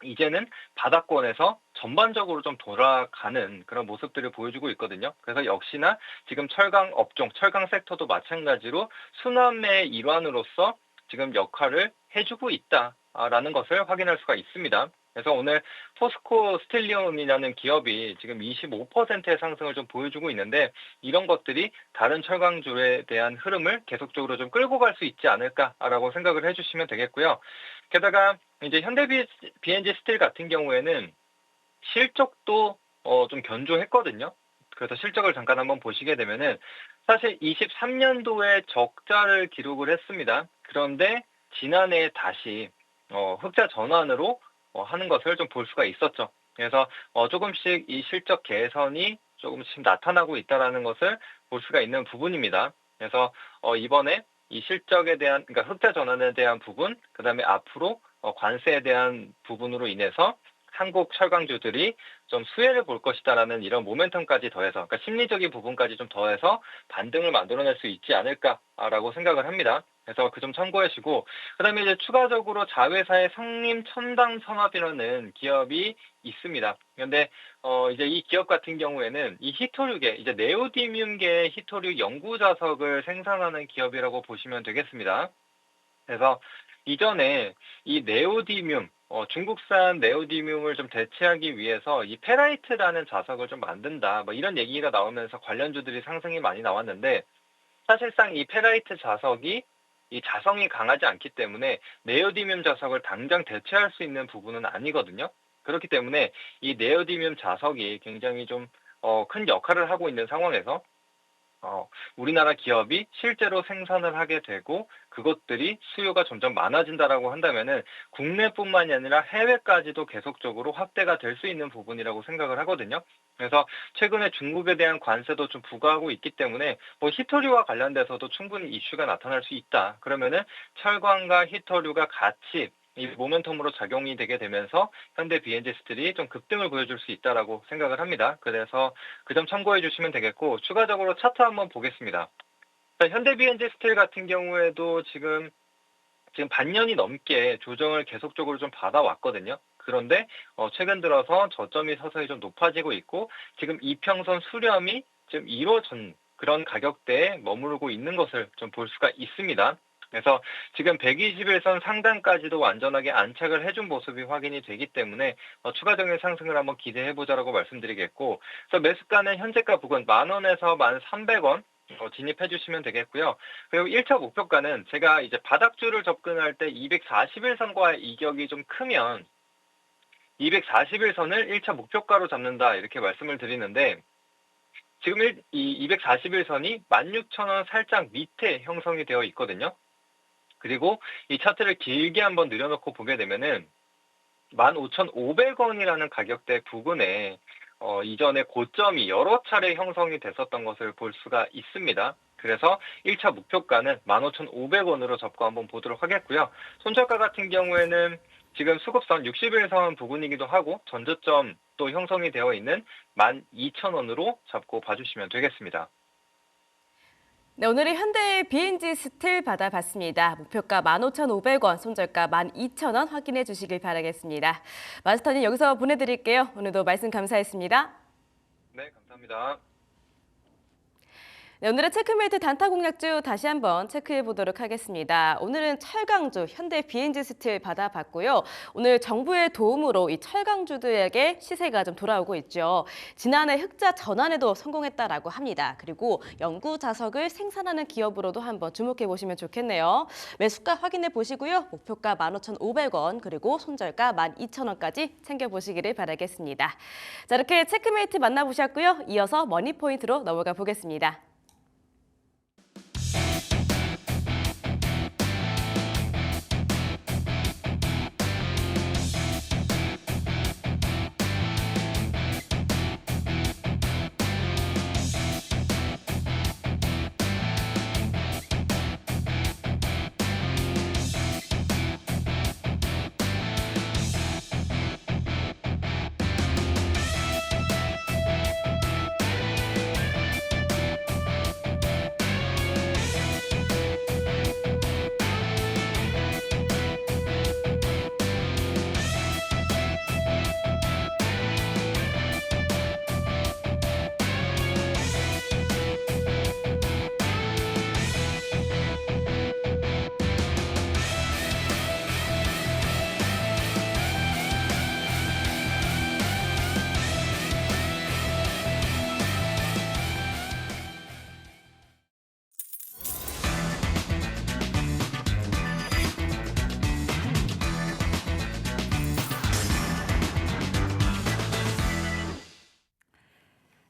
이제는 바닥권에서 전반적으로 좀 돌아가는 그런 모습들을 보여주고 있거든요. 그래서 역시나 지금 철강 업종, 철강 섹터도 마찬가지로 순환매의 일환으로서 지금 역할을 해주고 있다라는 것을 확인할 수가 있습니다. 그래서 오늘 포스코 스틸리온이라는 기업이 지금 25%의 상승을 좀 보여주고 있는데, 이런 것들이 다른 철강주에 대한 흐름을 계속적으로 좀 끌고 갈 수 있지 않을까라고 생각을 해주시면 되겠고요. 게다가 이제 현대 BNG 스틸 같은 경우에는 실적도 좀 견조했거든요. 그래서 실적을 잠깐 한번 보시게 되면은 사실 23년도에 적자를 기록을 했습니다. 그런데 지난해에 다시 흑자 전환으로 하는 것을 좀 볼 수가 있었죠. 그래서 조금씩 이 실적 개선이 조금씩 나타나고 있다라는 것을 볼 수가 있는 부분입니다. 그래서 이번에 이 실적에 대한, 그러니까 흑자 전환에 대한 부분, 그다음에 앞으로 관세에 대한 부분으로 인해서 한국 철강주들이 좀 수혜를 볼 것이다라는 이런 모멘텀까지 더해서, 그러니까 심리적인 부분까지 좀 더해서 반등을 만들어낼 수 있지 않을까라고 생각을 합니다. 그래서 그 점 참고하시고, 그다음에 이제 추가적으로 자회사의 성림 첨단 산업이라는 기업이 있습니다. 그런데 이제 이 기업 같은 경우에는 이 히토류계, 이제 네오디뮴계 히토류 연구 자석을 생산하는 기업이라고 보시면 되겠습니다. 그래서 이전에 이 네오디뮴, 중국산 네오디뮴을 좀 대체하기 위해서 이 페라이트라는 자석을 좀 만든다, 뭐 이런 얘기가 나오면서 관련주들이 상승이 많이 나왔는데, 사실상 이 페라이트 자석이 이 자성이 강하지 않기 때문에 네오디뮴 자석을 당장 대체할 수 있는 부분은 아니거든요. 그렇기 때문에 이 네오디뮴 자석이 굉장히 좀 큰 역할을 하고 있는 상황에서 우리나라 기업이 실제로 생산을 하게 되고 그것들이 수요가 점점 많아진다라고 한다면은 국내뿐만이 아니라 해외까지도 계속적으로 확대가 될 수 있는 부분이라고 생각을 하거든요. 그래서 최근에 중국에 대한 관세도 좀 부과하고 있기 때문에 뭐 히토류와 관련돼서도 충분히 이슈가 나타날 수 있다. 그러면은 철강과 히토류가 같이 이 모멘텀으로 작용이 되게 되면서 현대 비엔지 스틸이 좀 급등을 보여줄 수 있다라고 생각을 합니다. 그래서 그 점 참고해 주시면 되겠고, 추가적으로 차트 한번 보겠습니다. 현대 비엔지 스틸 같은 경우에도 지금 반년이 넘게 조정을 계속적으로 좀 받아왔거든요. 그런데 최근 들어서 저점이 서서히 좀 높아지고 있고, 지금 이평선 수렴이 좀 이루어진 그런 가격대에 머무르고 있는 것을 좀 볼 수가 있습니다. 그래서 지금 121선 상단까지도 완전하게 안착을 해준 모습이 확인이 되기 때문에 추가적인 상승을 한번 기대해보자라고 말씀드리겠고, 그래서 매수가는 현재가 부근 10,000원에서 1,300원 진입해 주시면 되겠고요. 그리고 1차 목표가는 제가 이제 바닥줄을 접근할 때 241선과의 이격이 좀 크면 241선을 1차 목표가로 잡는다, 이렇게 말씀을 드리는데, 지금 이 241선이 16,000원 살짝 밑에 형성이 되어 있거든요. 그리고 이 차트를 길게 한번 늘여놓고 보게 되면은 15,500원이라는 가격대 부근에 이전에 고점이 여러 차례 형성이 됐었던 것을 볼 수가 있습니다. 그래서 1차 목표가는 15,500원으로 잡고 한번 보도록 하겠고요. 손절가 같은 경우에는 지금 수급선 61선 부근이기도 하고 전저점 또 형성이 되어 있는 12,000원으로 잡고 봐주시면 되겠습니다. 네, 오늘의 현대 비엔지 스틸 받아봤습니다. 목표가 15,500원, 손절가 12,000원 확인해 주시길 바라겠습니다. 마스터님 여기서 보내드릴게요. 오늘도 말씀 감사했습니다. 네, 감사합니다. 네, 오늘의 체크메이트 단타 공략주 다시 한번 체크해 보도록 하겠습니다. 오늘은 철강주 현대 비엔지 스틸 받아봤고요. 오늘 정부의 도움으로 이 철강주들에게 시세가 좀 돌아오고 있죠. 지난해 흑자 전환에도 성공했다라고 합니다. 그리고 연구 자석을 생산하는 기업으로도 한번 주목해 보시면 좋겠네요. 매수가 확인해 보시고요. 목표가 15,500원 그리고 손절가 12,000원까지 챙겨보시기를 바라겠습니다. 자, 이렇게 체크메이트 만나보셨고요. 이어서 머니포인트로 넘어가 보겠습니다.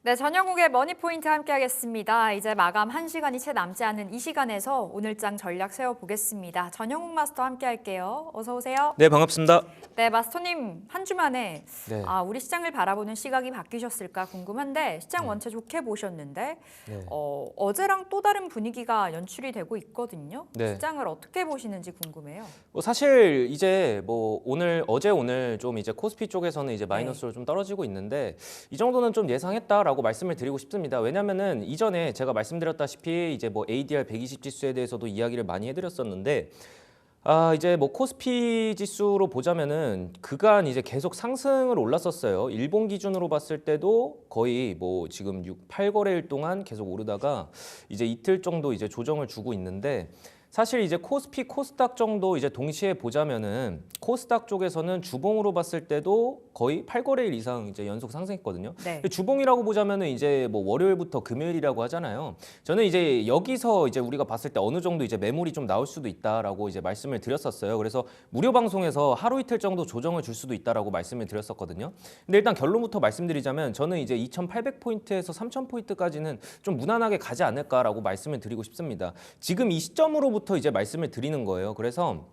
네, 전영욱의 머니포인트 함께하겠습니다. 이제 마감 1시간이 채 남지 않은 이 시간에서 오늘장 전략 세워보겠습니다. 전영욱 마스터 함께할게요. 어서 오세요. 네, 반갑습니다. 네, 마스터님 한 주 만에 네. 우리 시장을 바라보는 시각이 바뀌셨을까 궁금한데 시장 네. 원체 좋게 보셨는데 네. 어제랑 또 다른 분위기가 연출이 되고 있거든요. 네. 시장을 어떻게 보시는지 궁금해요. 사실 이제 오늘 좀 이제 코스피 쪽에서는 이제 마이너스로 좀 떨어지고 있는데 이 정도는 좀 예상했다라고 말씀을 드리고 싶습니다. 왜냐면은 이전에 제가 말씀드렸다시피 이제 ADR 120 지수에 대해서도 이야기를 많이 해드렸었는데 이제 코스피 지수로 보자면은 그간 이제 계속 상승을 올랐었어요. 일본 기준으로 봤을 때도 거의 지금 8거래일 동안 계속 오르다가 이제 이틀 정도 이제 조정을 주고 있는데 사실 이제 코스피, 코스닥 정도 이제 동시에 보자면은 코스닥 쪽에서는 주봉으로 봤을 때도 거의 8거래일 이상 이제 연속 상승했거든요. 네. 주봉이라고 보자면은 이제 월요일부터 금요일이라고 하잖아요. 저는 이제 여기서 이제 우리가 봤을 때 어느 정도 이제 매물이 좀 나올 수도 있다라고 이제 말씀을 드렸었어요. 그래서 무료 방송에서 하루 이틀 정도 조정을 줄 수도 있다라고 말씀을 드렸었거든요. 근데 일단 결론부터 말씀드리자면 저는 이제 2,800포인트에서 3,000포인트까지는 좀 무난하게 가지 않을까라고 말씀을 드리고 싶습니다. 지금 이 시점으로부터 이제 말씀을 드리는 거예요. 그래서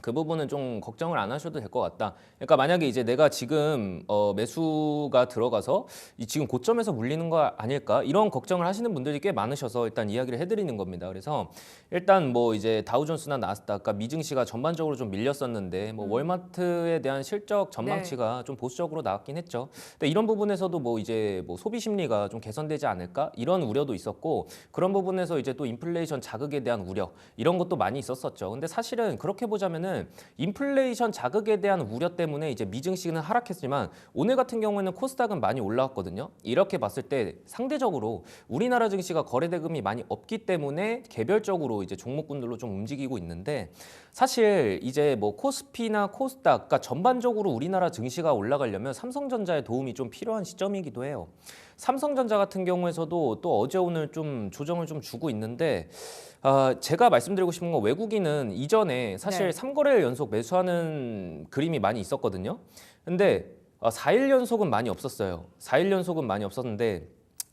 그 부분은 좀 걱정을 안 하셔도 될 것 같다. 그러니까 만약에 이제 내가 지금 매수가 들어가서 지금 고점에서 물리는 거 아닐까 이런 걱정을 하시는 분들이 꽤 많으셔서 일단 이야기를 해드리는 겁니다. 그래서 일단 이제 다우존스나 나스닥, 그러니까 미증시가 전반적으로 좀 밀렸었는데 월마트에 대한 실적 전망치가 좀 보수적으로 나왔긴 했죠. 근데 이런 부분에서도 이제 소비 심리가 좀 개선되지 않을까 이런 우려도 있었고 그런 부분에서 이제 또 인플레이션 자극에 대한 우려 이런 것도 많이 있었었죠. 근데 사실은 그렇게 보자면은 인플레이션 자극에 대한 우려 때문에 이제 미증시는 하락했지만 오늘 같은 경우에는 코스닥은 많이 올라왔거든요. 이렇게 봤을 때 상대적으로 우리나라 증시가 거래 대금이 많이 없기 때문에 개별적으로 이제 종목군들로 좀 움직이고 있는데 사실 이제 코스피나 코스닥, 그러니까 전반적으로 우리나라 증시가 올라가려면 삼성전자의 도움이 좀 필요한 시점이기도 해요. 삼성전자 같은 경우에서도 또 어제 오늘 좀 조정을 좀 주고 있는데 제가 말씀드리고 싶은 건 외국인은 이전에 사실 3거래일 연속 매수하는 그림이 많이 있었거든요. 근데 4일 연속은 많이 없었어요. 4일 연속은 많이 없었는데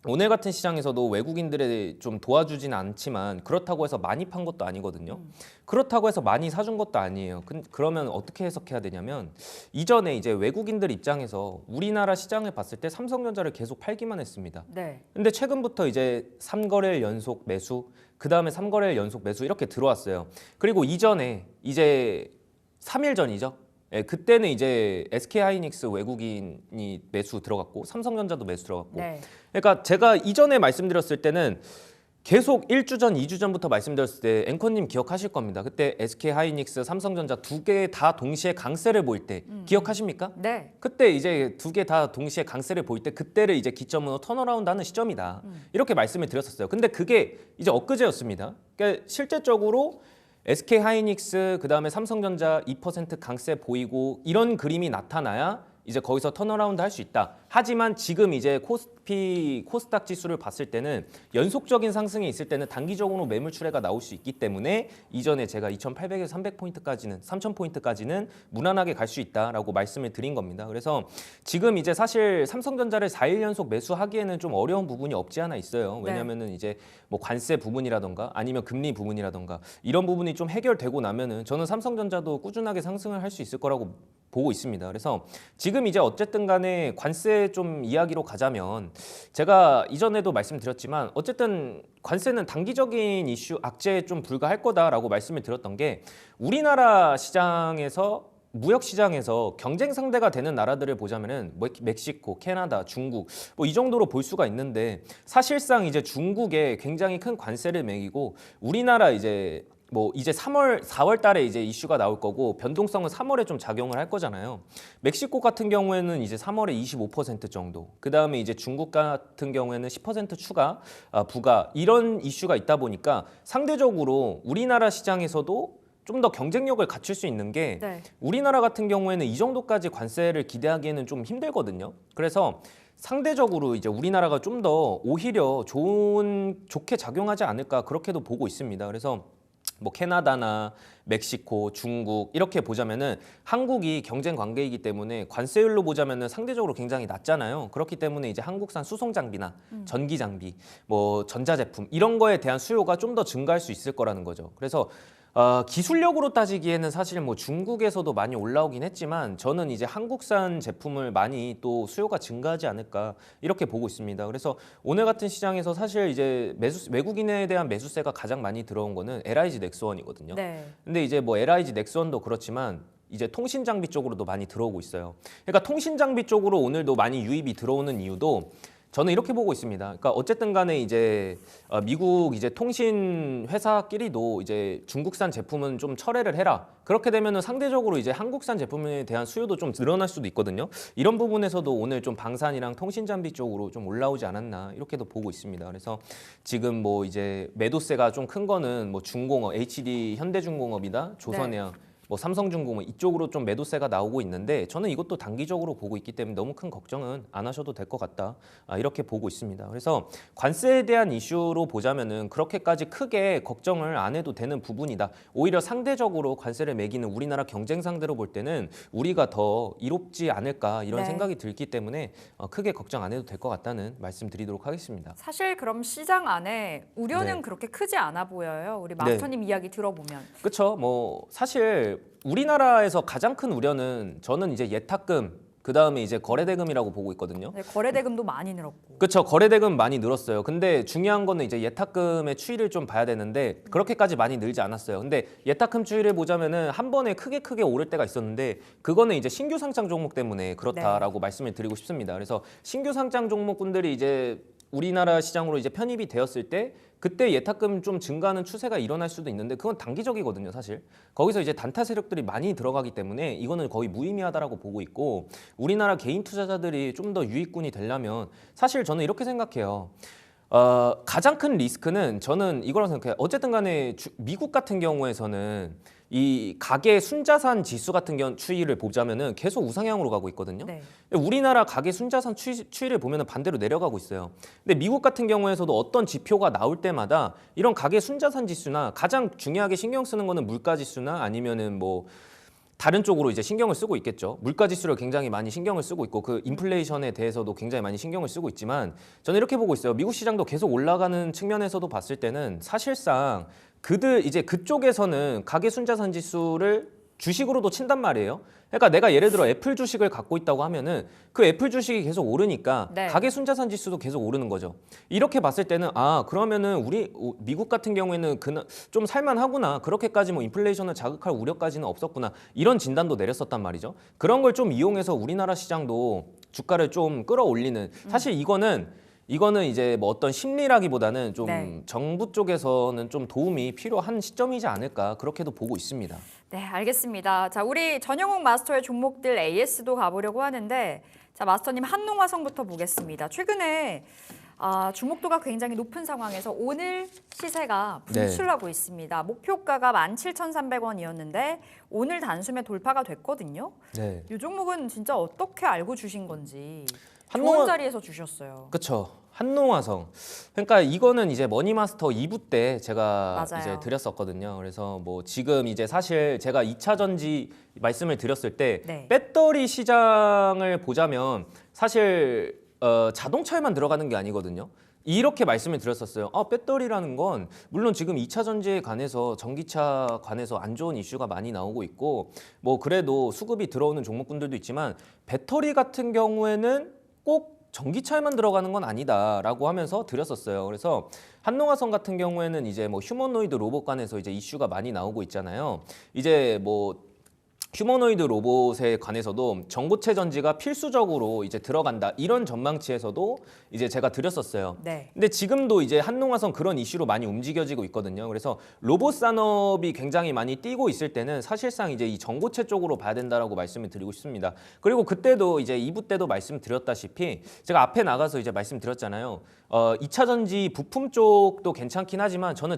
오늘 같은 시장에서도 외국인들에 좀 도와주진 않지만 그렇다고 해서 많이 판 것도 아니거든요. 그렇다고 해서 많이 사준 것도 아니에요. 그러면 어떻게 해석해야 되냐면 이전에 이제 외국인들 입장에서 우리나라 시장을 봤을 때 삼성전자를 계속 팔기만 했습니다. 네. 근데 최근부터 이제 3거래일 연속 매수, 그 다음에 3거래일 연속 매수 이렇게 들어왔어요. 그리고 이전에 이제 3일 전이죠. 예, 그때는 이제 SK하이닉스 외국인이 매수 들어갔고 삼성전자도 매수 들어갔고 네. 그러니까 제가 이전에 말씀드렸을 때는 계속 1주 전, 2주 전부터 말씀드렸을 때 앵커님 기억하실 겁니다. 그때 SK하이닉스, 삼성전자 두 개 다 동시에 강세를 보일 때 기억하십니까? 네. 그때 이제 두 개 다 동시에 강세를 보일 때 그때를 이제 기점으로 턴어라운드하는 시점이다. 이렇게 말씀을 드렸었어요. 근데 그게 이제 엊그제였습니다. 그러니까 실제적으로 SK하이닉스 그다음에 삼성전자 2% 강세 보이고 이런 그림이 나타나야 이제 거기서 턴어라운드 할 수 있다. 하지만 지금 이제 코스피, 코스닥 지수를 봤을 때는 연속적인 상승이 있을 때는 단기적으로 매물 출회가 나올 수 있기 때문에 이전에 제가 2,800에서 300포인트까지는 3,000포인트까지는 무난하게 갈 수 있다라고 말씀을 드린 겁니다. 그래서 지금 이제 사실 삼성전자를 4일 연속 매수하기에는 좀 어려운 부분이 없지 않아 있어요. 왜냐면은 이제 관세 부분이라던가 아니면 금리 부분이라던가 이런 부분이 좀 해결되고 나면은 저는 삼성전자도 꾸준하게 상승을 할 수 있을 거라고 보고 있습니다. 그래서 지금 이제 어쨌든 간에 관세 좀 이야기로 가자면 제가 이전에도 말씀드렸지만 어쨌든 관세는 단기적인 이슈 악재에 좀 불과할 거다라고 말씀을 드렸던 게 우리나라 시장에서 무역 시장에서 경쟁 상대가 되는 나라들을 보자면은 멕시코, 캐나다, 중국 이 정도로 볼 수가 있는데 사실상 이제 중국에 굉장히 큰 관세를 매기고 우리나라 이제 4월 달에 이제 이슈가 나올 거고 변동성은 3월에 좀 작용을 할 거잖아요. 멕시코 같은 경우에는 이제 3월에 25% 정도. 그다음에 이제 중국 같은 경우에는 10% 추가 부과 이런 이슈가 있다 보니까 상대적으로 우리나라 시장에서도 좀 더 경쟁력을 갖출 수 있는 게 우리나라 같은 경우에는 이 정도까지 관세를 기대하기에는 좀 힘들거든요. 그래서 상대적으로 이제 우리나라가 좀 더 오히려 좋게 작용하지 않을까 그렇게도 보고 있습니다. 그래서 뭐 캐나다나 멕시코, 중국 이렇게 보자면은 한국이 경쟁 관계이기 때문에 관세율로 보자면은 상대적으로 굉장히 낮잖아요. 그렇기 때문에 이제 한국산 수송 장비나 전기 장비, 뭐 전자제품 이런 거에 대한 수요가 좀 더 증가할 수 있을 거라는 거죠. 그래서 기술력으로 따지기에는 사실 뭐 중국에서도 많이 올라오긴 했지만 저는 이제 한국산 제품을 많이 또 수요가 증가하지 않을까 이렇게 보고 있습니다. 그래서 오늘 같은 시장에서 사실 이제 외국인에 대한 매수세가 가장 많이 들어온 거는 LIG 넥스원이거든요. 네. 근데 이제 뭐 LIG 넥스원도 그렇지만 이제 통신 장비 쪽으로도 많이 들어오고 있어요. 그러니까 통신 장비 쪽으로 오늘도 많이 유입이 들어오는 이유도 저는 이렇게 보고 있습니다. 그러니까 어쨌든 간에 이제 미국 이제 통신 회사끼리도 이제 중국산 제품은 좀 철회를 해라. 그렇게 되면은 상대적으로 이제 한국산 제품에 대한 수요도 좀 늘어날 수도 있거든요. 이런 부분에서도 오늘 좀 방산이랑 통신 장비 쪽으로 좀 올라오지 않았나 이렇게도 보고 있습니다. 그래서 지금 뭐 이제 매도세가 좀 큰 거는 뭐 중공업, HD 현대중공업이다, 조선해양 뭐 삼성중공업 이쪽으로 좀 매도세가 나오고 있는데 저는 이것도 단기적으로 보고 있기 때문에 너무 큰 걱정은 안 하셔도 될 것 같다 이렇게 보고 있습니다. 그래서 관세에 대한 이슈로 보자면은 그렇게까지 크게 걱정을 안 해도 되는 부분이다. 오히려 상대적으로 관세를 매기는 우리나라 경쟁 상대로 볼 때는 우리가 더 이롭지 않을까 이런 네. 생각이 들기 때문에 크게 걱정 안 해도 될 것 같다는 말씀드리도록 하겠습니다. 사실 그럼 시장 안에 우려는 네. 그렇게 크지 않아 보여요. 우리 마스터님 이야기 들어보면. 그렇죠. 뭐 사실 우리나라에서 가장 큰 우려는 저는 이제 예탁금 그다음에 이제 거래대금이라고 보고 있거든요. 네, 거래대금도 많이 늘었고. 그렇죠. 거래대금 많이 늘었어요. 근데 중요한 거는 이제 예탁금의 추이를 좀 봐야 되는데 그렇게까지 많이 늘지 않았어요. 근데 예탁금 추이를 보자면은 한 번에 크게 오를 때가 있었는데 그거는 이제 신규 상장 종목 때문에 그렇다라고 말씀을 드리고 싶습니다. 그래서 신규 상장 종목군들이 이제 우리나라 시장으로 이제 편입이 되었을 때 그때 예탁금 좀 증가하는 추세가 일어날 수도 있는데 그건 단기적이거든요, 사실. 거기서 이제 단타 세력들이 많이 들어가기 때문에 이거는 거의 무의미하다라고 보고 있고 우리나라 개인 투자자들이 좀 더 유익군이 되려면 사실 저는 이렇게 생각해요. 가장 큰 리스크는 저는 이거라고 생각해요. 어쨌든 간에 미국 같은 경우에서는 이 가계 순자산 지수 같은 추이를 보자면은 계속 우상향으로 가고 있거든요. 네. 근데 우리나라 가계 순자산 추이를 보면은 반대로 내려가고 있어요. 근데 미국 같은 경우에서도 어떤 지표가 나올 때마다 이런 가계 순자산 지수나 가장 중요하게 신경 쓰는 거는 물가 지수나 아니면은 뭐 다른 쪽으로 이제 신경을 쓰고 있겠죠. 물가 지수를 굉장히 많이 신경을 쓰고 있고 그 인플레이션에 대해서도 굉장히 많이 신경을 쓰고 있지만 저는 이렇게 보고 있어요. 미국 시장도 계속 올라가는 측면에서도 봤을 때는 사실상 이제 그쪽에서는 가계 순자산 지수를 주식으로도 친단 말이에요. 그러니까 내가 예를 들어 애플 주식을 갖고 있다고 하면은 그 애플 주식이 계속 오르니까 네. 가계 순자산 지수도 계속 오르는 거죠. 이렇게 봤을 때는 그러면은 미국 같은 경우에는 좀 살만하구나. 그렇게까지 뭐 인플레이션을 자극할 우려까지는 없었구나. 이런 진단도 내렸었단 말이죠. 그런 걸 좀 이용해서 우리나라 시장도 주가를 좀 끌어올리는 사실 이거는 이제 뭐 어떤 심리라기보다는 좀 네. 정부 쪽에서는 좀 도움이 필요한 시점이지 않을까 그렇게도 보고 있습니다. 네, 알겠습니다. 자, 우리 전영욱 마스터의 종목들 AS도 가보려고 하는데 자, 마스터님 한농화성부터 보겠습니다. 최근에 주목도가 굉장히 높은 상황에서 오늘 시세가 분출하고 있습니다. 목표가가 17,300원이었는데 오늘 단숨에 돌파가 됐거든요. 네. 이 종목은 진짜 어떻게 알고 주신 건지 좋은 한농화- 자리에서 주셨어요. 그렇죠. 한농화성. 그러니까 이거는 이제 머니마스터 2부 때 제가 맞아요. 이제 드렸었거든요. 그래서 뭐 지금 이제 사실 제가 2차 전지 말씀을 드렸을 때 네. 배터리 시장을 보자면 사실 자동차에만 들어가는 게 아니거든요. 이렇게 말씀을 드렸었어요. 배터리라는 건 물론 지금 2차 전지에 관해서 전기차 관해서 안 좋은 이슈가 많이 나오고 있고 뭐 그래도 수급이 들어오는 종목군들도 있지만 배터리 같은 경우에는 꼭 전기차에만 들어가는 건 아니다라고 하면서 드렸었어요. 그래서 한농화성 같은 경우에는 이제 뭐 휴머노이드 로봇 관해서 이제 이슈가 많이 나오고 있잖아요. 이제 뭐 휴머노이드 로봇에 관해서도 전고체 전지가 필수적으로 이제 들어간다 이런 전망치에서도 이제 제가 드렸었어요. 네. 근데 지금도 이제 한농화성 그런 이슈로 많이 움직여지고 있거든요. 그래서 로봇 산업이 굉장히 많이 뛰고 있을 때는 사실상 이제 이 전고체 쪽으로 봐야 된다라고 말씀을 드리고 싶습니다. 그리고 그때도 이제 2부 때도 말씀드렸다시피 제가 앞에 나가서 이제 말씀드렸잖아요. 2차 전지 부품 쪽도 괜찮긴 하지만 저는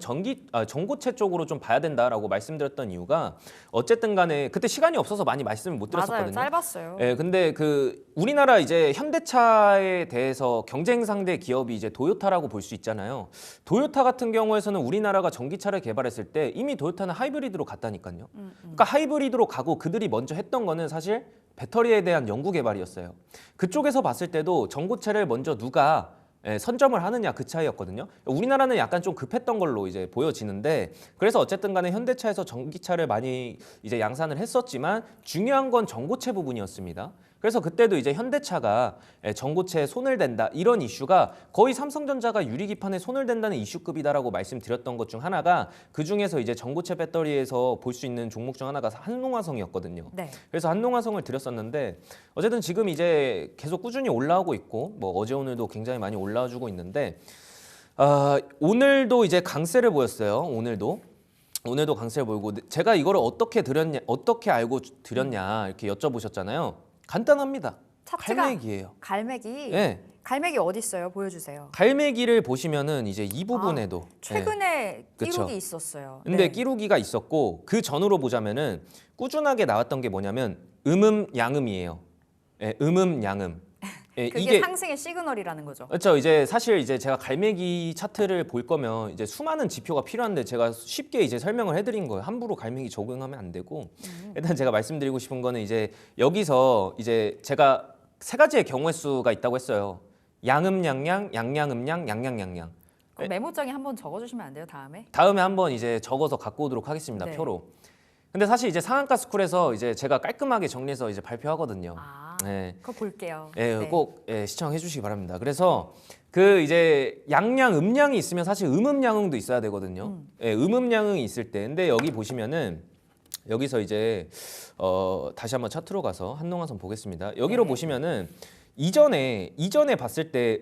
전고체 쪽으로 좀 봐야 된다라고 말씀드렸던 이유가 어쨌든 간에 그때 시간이 없어서 많이 말씀을 못 맞아요. 드렸었거든요. 짧았어요. 예, 근데 그 우리나라 이제 현대차에 대해서 경쟁 상대 기업이 이제 도요타라고 볼 수 있잖아요. 도요타 같은 경우에서는 우리나라가 전기차를 개발했을 때 이미 도요타는 하이브리드로 갔다니까요. 그러니까 하이브리드로 가고 그들이 먼저 했던 거는 사실 배터리에 대한 연구 개발이었어요. 그쪽에서 봤을 때도 전고체를 먼저 누가 선점을 하느냐 그 차이였거든요. 우리나라는 약간 좀 급했던 걸로 이제 보여지는데 그래서 어쨌든 간에 현대차에서 전기차를 많이 이제 양산을 했었지만 중요한 건 전고체 부분이었습니다. 그래서 그때도 이제 현대차가 전고체에 손을 댄다 이런 이슈가 거의 삼성전자가 유리기판에 손을 댄다는 이슈급이다라고 말씀드렸던 것 중 하나가 그 중에서 이제 전고체 배터리에서 볼 수 있는 종목 중 하나가 한농화성이었거든요. 네. 그래서 한농화성을 드렸었는데 어쨌든 지금 이제 계속 꾸준히 올라오고 있고 뭐 어제 오늘도 굉장히 많이 올라와주고 있는데 오늘도 이제 강세를 보였어요. 오늘도 강세를 보이고 제가 이거를 어떻게 알고 드렸냐 이렇게 여쭤보셨잖아요. 간단합니다. 차트가 갈매기예요. 갈매기. 네. 갈매기 어디 있어요? 보여주세요. 갈매기를 보시면은 이제 이 부분에도 최근에 그쵸. 끼룩이 있었어요. 근데 네. 끼루기가 있었고 그 전으로 보자면은 꾸준하게 나왔던 게 뭐냐면 양음이에요. 양음. 그게 이게 상승의 시그널이라는 거죠. 그렇죠. 이제 사실 이제 제가 갈매기 차트를 볼 거면 이제 수많은 지표가 필요한데 제가 쉽게 이제 설명을 해드린 거예요. 함부로 갈매기 적용하면 안 되고 일단 제가 말씀드리고 싶은 거는 이제 여기서 이제 제가 세 가지의 경우의 수가 있다고 했어요. 양음양양, 양양음양, 양양양양. 그럼 메모장에 한번 적어주시면 안 돼요? 다음에? 다음에 한번 이제 적어서 갖고 오도록 하겠습니다. 네. 표로. 근데 사실 이제 상한가 스쿨에서 이제 제가 깔끔하게 정리해서 이제 발표하거든요. 네. 그거 볼게요. 예, 네. 꼭 시청해 주시기 바랍니다. 그래서 그 이제 음량이 있으면 사실 음음양응도 있어야 되거든요. 음음양응이 있을 때. 근데 여기 보시면은 여기서 이제 다시 한번 차트로 가서 한농화선 보겠습니다. 여기로 네. 보시면은 이전에 봤을 때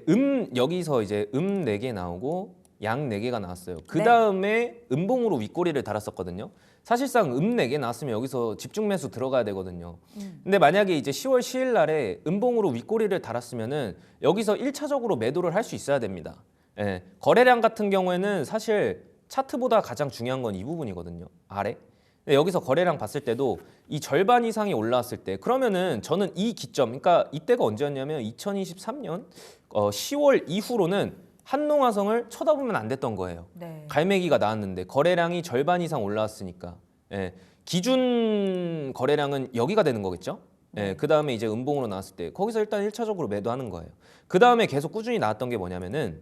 여기서 이제 4개 나오고 양 4개가 나왔어요. 그 다음에 음봉으로 윗꼬리를 달았었거든요. 사실상 4개 나왔으면 여기서 집중 매수 들어가야 되거든요. 근데 만약에 이제 10월 10일 날에 음봉으로 윗꼬리를 달았으면은 여기서 1차적으로 매도를 할 수 있어야 됩니다. 예, 거래량 같은 경우에는 사실 차트보다 가장 중요한 건 이 부분이거든요. 아래. 근데 여기서 거래량 봤을 때도 이 절반 이상이 올라왔을 때 그러면은 저는 이 기점, 그러니까 이때가 언제였냐면 2023년 10월 이후로는 한농화성을 쳐다보면 안 됐던 거예요. 네. 갈매기가 나왔는데 거래량이 절반 이상 올라왔으니까 기준 거래량은 여기가 되는 거겠죠. 그 다음에 이제 음봉으로 나왔을 때 거기서 일단 1차적으로 매도하는 거예요. 그 다음에 계속 꾸준히 나왔던 게 뭐냐면은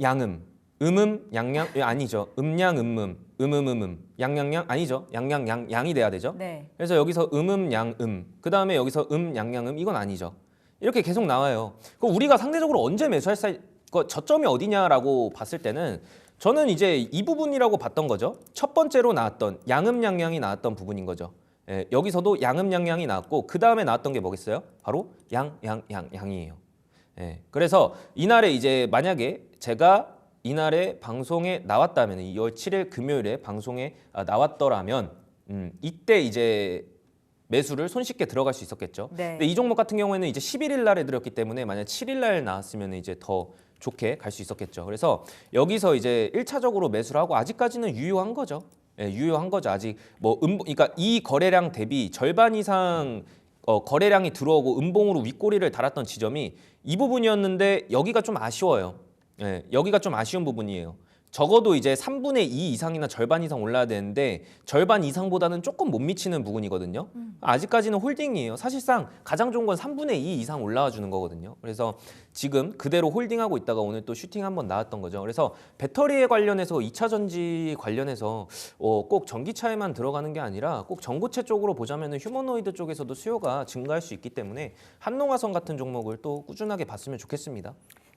양양 아니죠. 음음음음 양양양 아니죠. 양양양이 돼야 되죠. 네. 그래서 여기서 양음 그 다음에 여기서 양양음 이건 아니죠. 이렇게 계속 나와요. 그럼 우리가 상대적으로 언제 매수할 저점이 어디냐라고 봤을 때는 저는 이제 이 부분이라고 봤던 거죠. 첫 번째로 나왔던 양음양양이 나왔던 부분인 거죠. 여기서도 양음양양이 나왔고 그 다음에 나왔던 게 뭐겠어요? 바로 양이에요. 그래서 이날에 이제 만약에 제가 이날에 방송에 나왔다면 2월 7일 금요일에 방송에 나왔더라면 이때 이제 매수를 손쉽게 들어갈 수 있었겠죠. 네. 근데 이 종목 같은 경우에는 이제 11일 날에 들었기 때문에 만약 7일 날 나왔으면 이제 더 좋게 갈 수 있었겠죠. 그래서 여기서 이제 1차적으로 매수를 하고 아직까지는 유효한 거죠. 유효한 거죠. 아직 뭐 그러니까 이 거래량 대비 절반 이상 거래량이 들어오고 음봉으로 윗꼬리를 달았던 지점이 이 부분이었는데 여기가 좀 아쉬워요. 여기가 좀 아쉬운 부분이에요. 적어도 이제 3분의 2 이상이나 절반 이상 올라야 되는데 절반 이상보다는 조금 못 미치는 부분이거든요. 아직까지는 홀딩이에요. 사실상 가장 좋은 건 3분의 2 이상 올라와 주는 거거든요. 그래서 지금 그대로 홀딩하고 있다가 오늘 또 슈팅 한번 나왔던 거죠. 그래서 배터리에 관련해서 2차 전지 관련해서 꼭 전기차에만 들어가는 게 아니라 꼭 전고체 쪽으로 보자면 휴머노이드 쪽에서도 수요가 증가할 수 있기 때문에 한농화성 같은 종목을 또 꾸준하게 봤으면 좋겠습니다.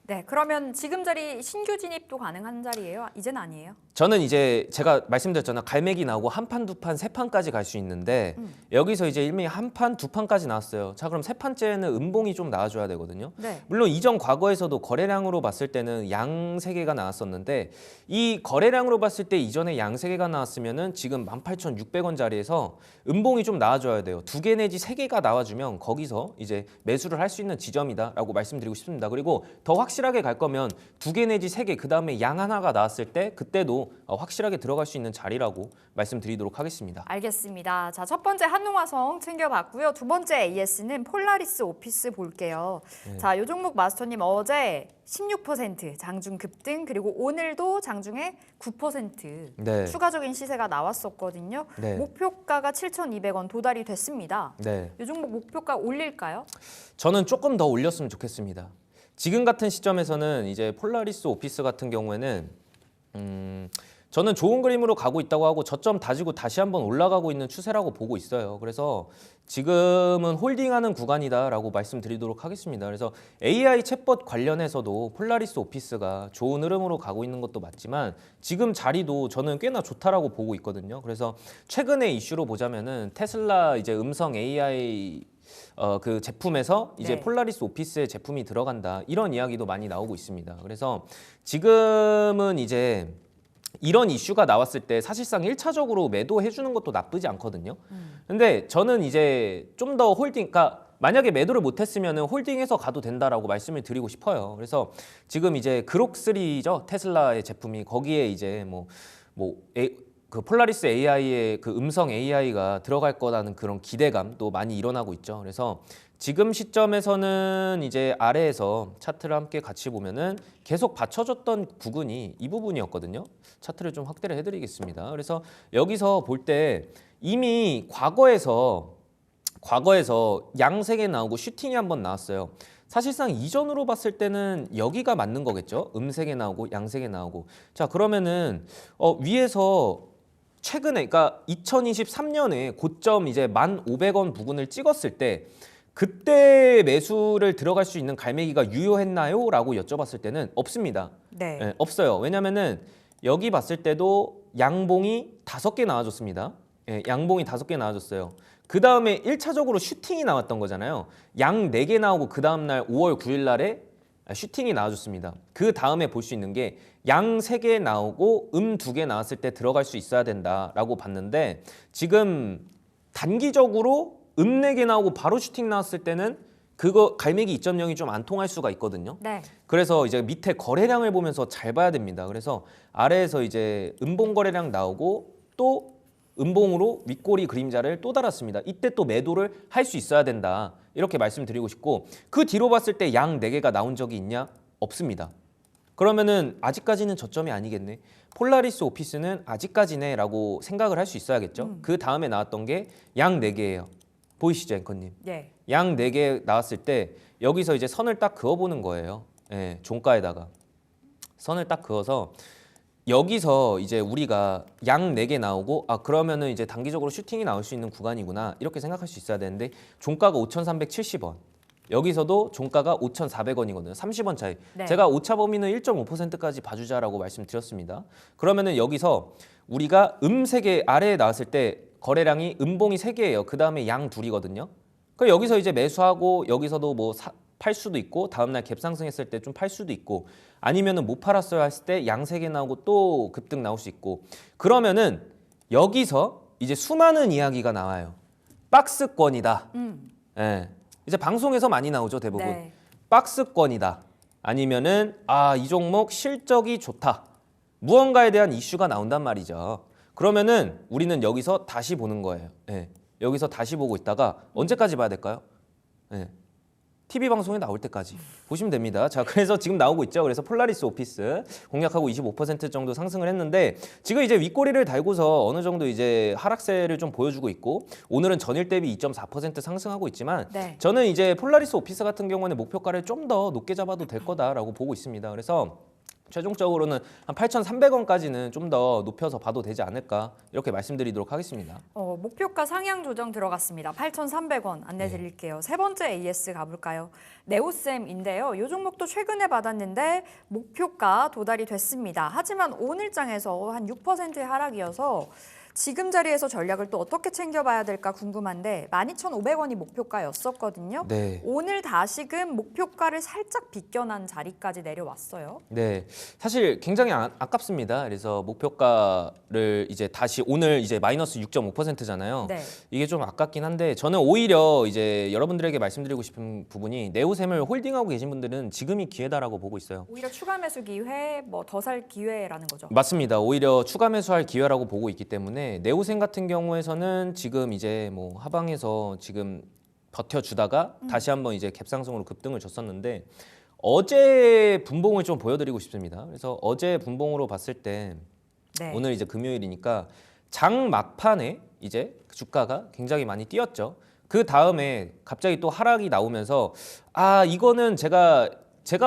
네, 그러면 지금 자리 신규 진입도 가능한 자리예요? 이제는 아니에요? 저는 이제 제가 말씀드렸잖아요. 갈매기 나오고 한 판, 두 판, 세 판까지 갈 수 있는데 여기서 이제 이미 한 판, 두 판까지 나왔어요. 자, 그럼 세 판째는 음봉이 좀 나와줘야 되거든요. 네. 물론 이전 과거에서도 거래량으로 봤을 때는 양 세 개가 나왔었는데 이 거래량으로 봤을 때 이전에 양 세 개가 나왔으면은 지금 18,600원 자리에서 음봉이 좀 나와줘야 돼요. 2개 내지 3개가 나와주면 거기서 이제 매수를 할 수 있는 지점이다라고 말씀드리고 싶습니다. 그리고 더 확실히 확실하게 갈 거면 2개 내지 3개, 그 다음에 양 하나가 나왔을 때 그때도 확실하게 들어갈 수 있는 자리라고 말씀드리도록 하겠습니다. 알겠습니다. 자, 첫 번째 한농화성 챙겨봤고요. 두 번째 AS는 폴라리스 오피스 볼게요. 자, 요 종목 마스터님 어제 16% 장중 급등, 그리고 오늘도 장중에 9% 네. 추가적인 시세가 나왔었거든요. 네. 목표가가 7,200원 도달이 됐습니다. 네. 요 종목 목표가 올릴까요? 저는 조금 더 올렸으면 좋겠습니다. 지금 같은 시점에서는 이제 폴라리스 오피스 같은 경우에는 저는 좋은 그림으로 가고 있다고 하고 저점 다지고 다시 한번 올라가고 있는 추세라고 보고 있어요. 그래서 지금은 홀딩하는 구간이다라고 말씀드리도록 하겠습니다. 그래서 AI 챗봇 관련해서도 폴라리스 오피스가 좋은 흐름으로 가고 있는 것도 맞지만 지금 자리도 저는 꽤나 좋다라고 보고 있거든요. 그래서 최근의 이슈로 보자면은 테슬라 이제 음성 AI 그 제품에서 이제 네. 폴라리스 오피스의 제품이 들어간다, 이런 이야기도 많이 나오고 있습니다. 그래서 지금은 이제 이런 이슈가 나왔을 때 사실상 1차적으로 매도해 주는 것도 나쁘지 않거든요. 근데 저는 이제 좀 더 홀딩, 그러니까 만약에 매도를 못했으면 홀딩해서 가도 된다라고 말씀을 드리고 싶어요. 그래서 지금 이제 그록3죠, 테슬라의 제품이. 거기에 이제 그 폴라리스 AI의 그 음성 AI가 들어갈 거라는 그런 기대감도 많이 일어나고 있죠. 그래서 지금 시점에서는 이제 아래에서 차트를 함께 같이 보면은 계속 받쳐줬던 부분이 이 부분이었거든요. 차트를 좀 확대를 해드리겠습니다. 그래서 여기서 볼 때 이미 과거에서 양색에 나오고 슈팅이 한번 나왔어요. 사실상 이전으로 봤을 때는 여기가 맞는 거겠죠. 음색에 나오고 양색에 나오고. 자, 그러면은 위에서 최근에, 그러니까 2023년에 고점 이제 1,500원 부근을 찍었을 때 그때 매수를 들어갈 수 있는 갈매기가 유효했나요? 라고 여쭤봤을 때는 없습니다. 네. 네, 없어요. 왜냐면은 여기 봤을 때도 양봉이 5개 나와줬습니다. 예, 양봉이 5개 나와줬어요. 그 다음에 1차적으로 슈팅이 나왔던 거잖아요. 양 4개 나오고 그 다음날 5월 9일 날에 슈팅이 나와줬습니다. 그 다음에 볼 수 있는 게 양 3개 나오고 2개 나왔을 때 들어갈 수 있어야 된다라고 봤는데 지금 단기적으로 4개 나오고 바로 슈팅 나왔을 때는 그거 갈매기 2.0이 좀 안 통할 수가 있거든요. 네. 그래서 이제 밑에 거래량을 보면서 잘 봐야 됩니다. 그래서 아래에서 이제 음봉 거래량 나오고 또 음봉으로 윗꼬리 그림자를 또 달았습니다. 이때 또 매도를 할 수 있어야 된다, 이렇게 말씀드리고 싶고, 그 뒤로 봤을 때 양 4개가 나온 적이 있냐? 없습니다. 그러면은 아직까지는 저점이 아니겠네. 폴라리스 오피스는 아직까지네 라고 생각을 할 수 있어야겠죠. 그 다음에 나왔던 게 양 4개예요. 보이시죠, 앵커님? 네. 양 4개 나왔을 때 여기서 이제 선을 딱 그어보는 거예요. 예, 종가에다가 선을 딱 그어서 여기서 이제 우리가 양 4개 나오고 그러면은 이제 단기적으로 슈팅이 나올 수 있는 구간이구나, 이렇게 생각할 수 있어야 되는데 종가가 5,370원, 여기서도 종가가 5,400원이거든요. 30원 차이. 네. 제가 오차 범위는 1.5%까지 봐주자라고 말씀드렸습니다. 그러면은 여기서 우리가 3개 아래에 나왔을 때 거래량이 음봉이 3개예요. 그 다음에 양 2이거든요. 그럼 여기서 이제 매수하고 여기서도 팔 수도 있고 다음날 갭 상승했을 때 좀 팔 수도 있고, 아니면은 못 팔았어요 했을 때 양 3개 나오고 또 급등 나올 수 있고, 그러면은 여기서 이제 수많은 이야기가 나와요. 박스권이다. 예. 이제 방송에서 많이 나오죠, 대부분. 네. 박스권이다. 아니면은 이 종목 실적이 좋다. 무언가에 대한 이슈가 나온단 말이죠. 그러면은 우리는 여기서 다시 보는 거예요. 예. 여기서 다시 보고 있다가 언제까지 봐야 될까요? 예. TV 방송에 나올 때까지 보시면 됩니다. 자, 그래서 지금 나오고 있죠. 그래서 폴라리스 오피스 공략하고 25% 정도 상승을 했는데 지금 이제 윗꼬리를 달고서 어느 정도 이제 하락세를 좀 보여주고 있고, 오늘은 전일 대비 2.4% 상승하고 있지만 네. 저는 이제 폴라리스 오피스 같은 경우는 목표가를 좀 더 높게 잡아도 될 거다라고 보고 있습니다. 그래서 최종적으로는 한 8,300원까지는 좀 더 높여서 봐도 되지 않을까, 이렇게 말씀드리도록 하겠습니다. 목표가 상향 조정 들어갔습니다. 8,300원 안내 드릴게요. 세 번째 AS 가볼까요? 네오셈인데요. 이 종목도 최근에 받았는데 목표가 도달이 됐습니다. 하지만 오늘장에서 한 6%의 하락이어서 지금 자리에서 전략을 또 어떻게 챙겨봐야 될까 궁금한데 12,500원이 목표가였었거든요. 네. 오늘 다시금 목표가를 살짝 비껴난 자리까지 내려왔어요. 네, 사실 굉장히 아깝습니다. 그래서 목표가를 이제 다시 오늘 이제 마이너스 6.5%잖아요. 네. 이게 좀 아깝긴 한데 저는 오히려 이제 여러분들에게 말씀드리고 싶은 부분이 네오셈을 홀딩하고 계신 분들은 지금이 기회다라고 보고 있어요. 오히려 추가 매수 기회, 뭐 더 살 기회라는 거죠. 맞습니다. 오히려 추가 매수할 기회라고 보고 있기 때문에 네오셈 같은 경우에서는 지금 이제 뭐 하방에서 지금 버텨주다가 다시 한번 이제 갭상승으로 급등을 줬었는데 어제 분봉을 좀 보여드리고 싶습니다. 그래서 어제 분봉으로 봤을 때 네. 오늘 이제 금요일이니까 장 막판에 이제 주가가 굉장히 많이 뛰었죠. 그 다음에 갑자기 또 하락이 나오면서 아 이거는 제가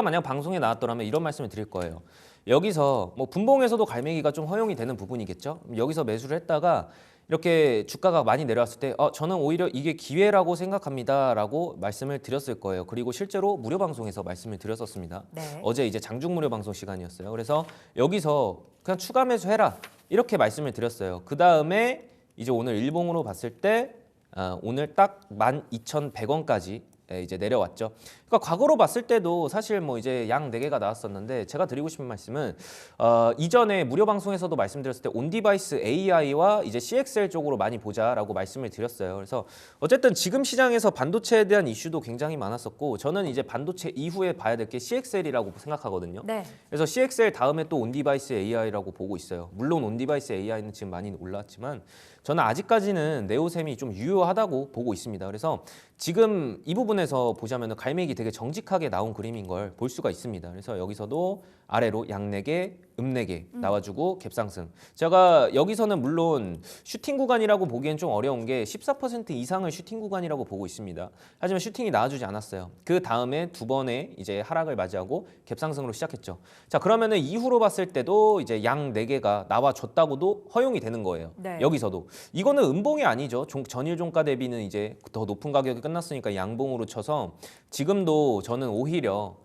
만약 방송에 나왔더라면 이런 말씀을 드릴 거예요. 여기서 뭐 분봉에서도 갈매기가 좀 허용이 되는 부분이겠죠. 여기서 매수를 했다가 이렇게 주가가 많이 내려왔을 때 저는 오히려 이게 기회라고 생각합니다라고 말씀을 드렸을 거예요. 그리고 실제로 무료 방송에서 말씀을 드렸었습니다. 네. 어제 이제 장중 무료 방송 시간이었어요. 그래서 여기서 그냥 추가 매수해라 이렇게 말씀을 드렸어요. 그 다음에 이제 오늘 일봉으로 봤을 때 오늘 딱 12,100원까지 이제 내려왔죠. 그러니까 과거로 봤을 때도 사실 뭐 이제 양 4개가 나왔었는데 제가 드리고 싶은 말씀은 이전에 무료 방송에서도 말씀드렸을 때 온디바이스 AI와 이제 CXL 쪽으로 많이 보자라고 말씀을 드렸어요. 그래서 어쨌든 지금 시장에서 반도체에 대한 이슈도 굉장히 많았었고 저는 이제 반도체 이후에 봐야 될 게 CXL이라고 생각하거든요. 네. 그래서 CXL 다음에 또 온디바이스 AI라고 보고 있어요. 물론 온디바이스 AI는 지금 많이 올랐지만 저는 아직까지는 네오셈이 좀 유효하다고 보고 있습니다. 그래서 지금 이 부분에서 보자면 갈매기 되게 정직하게 나온 그림인 걸 볼 수가 있습니다. 그래서 여기서도 아래로 양 4개, 음 4개 나와주고 갭상승. 제가 여기서는 물론 슈팅 구간이라고 보기엔 좀 어려운 게 14% 이상을 슈팅 구간이라고 보고 있습니다. 하지만 슈팅이 나와주지 않았어요. 그 다음에 두 번의 이제 하락을 맞이하고 갭상승으로 시작했죠. 자 그러면은 이후로 봤을 때도 이제 양 4개가 나와줬다고도 허용이 되는 거예요. 네. 여기서도 이거는 음봉이 아니죠. 전일 종가 대비는 이제 더 높은 가격이 끝났으니까 양봉으로 쳐서 지금도 저는 오히려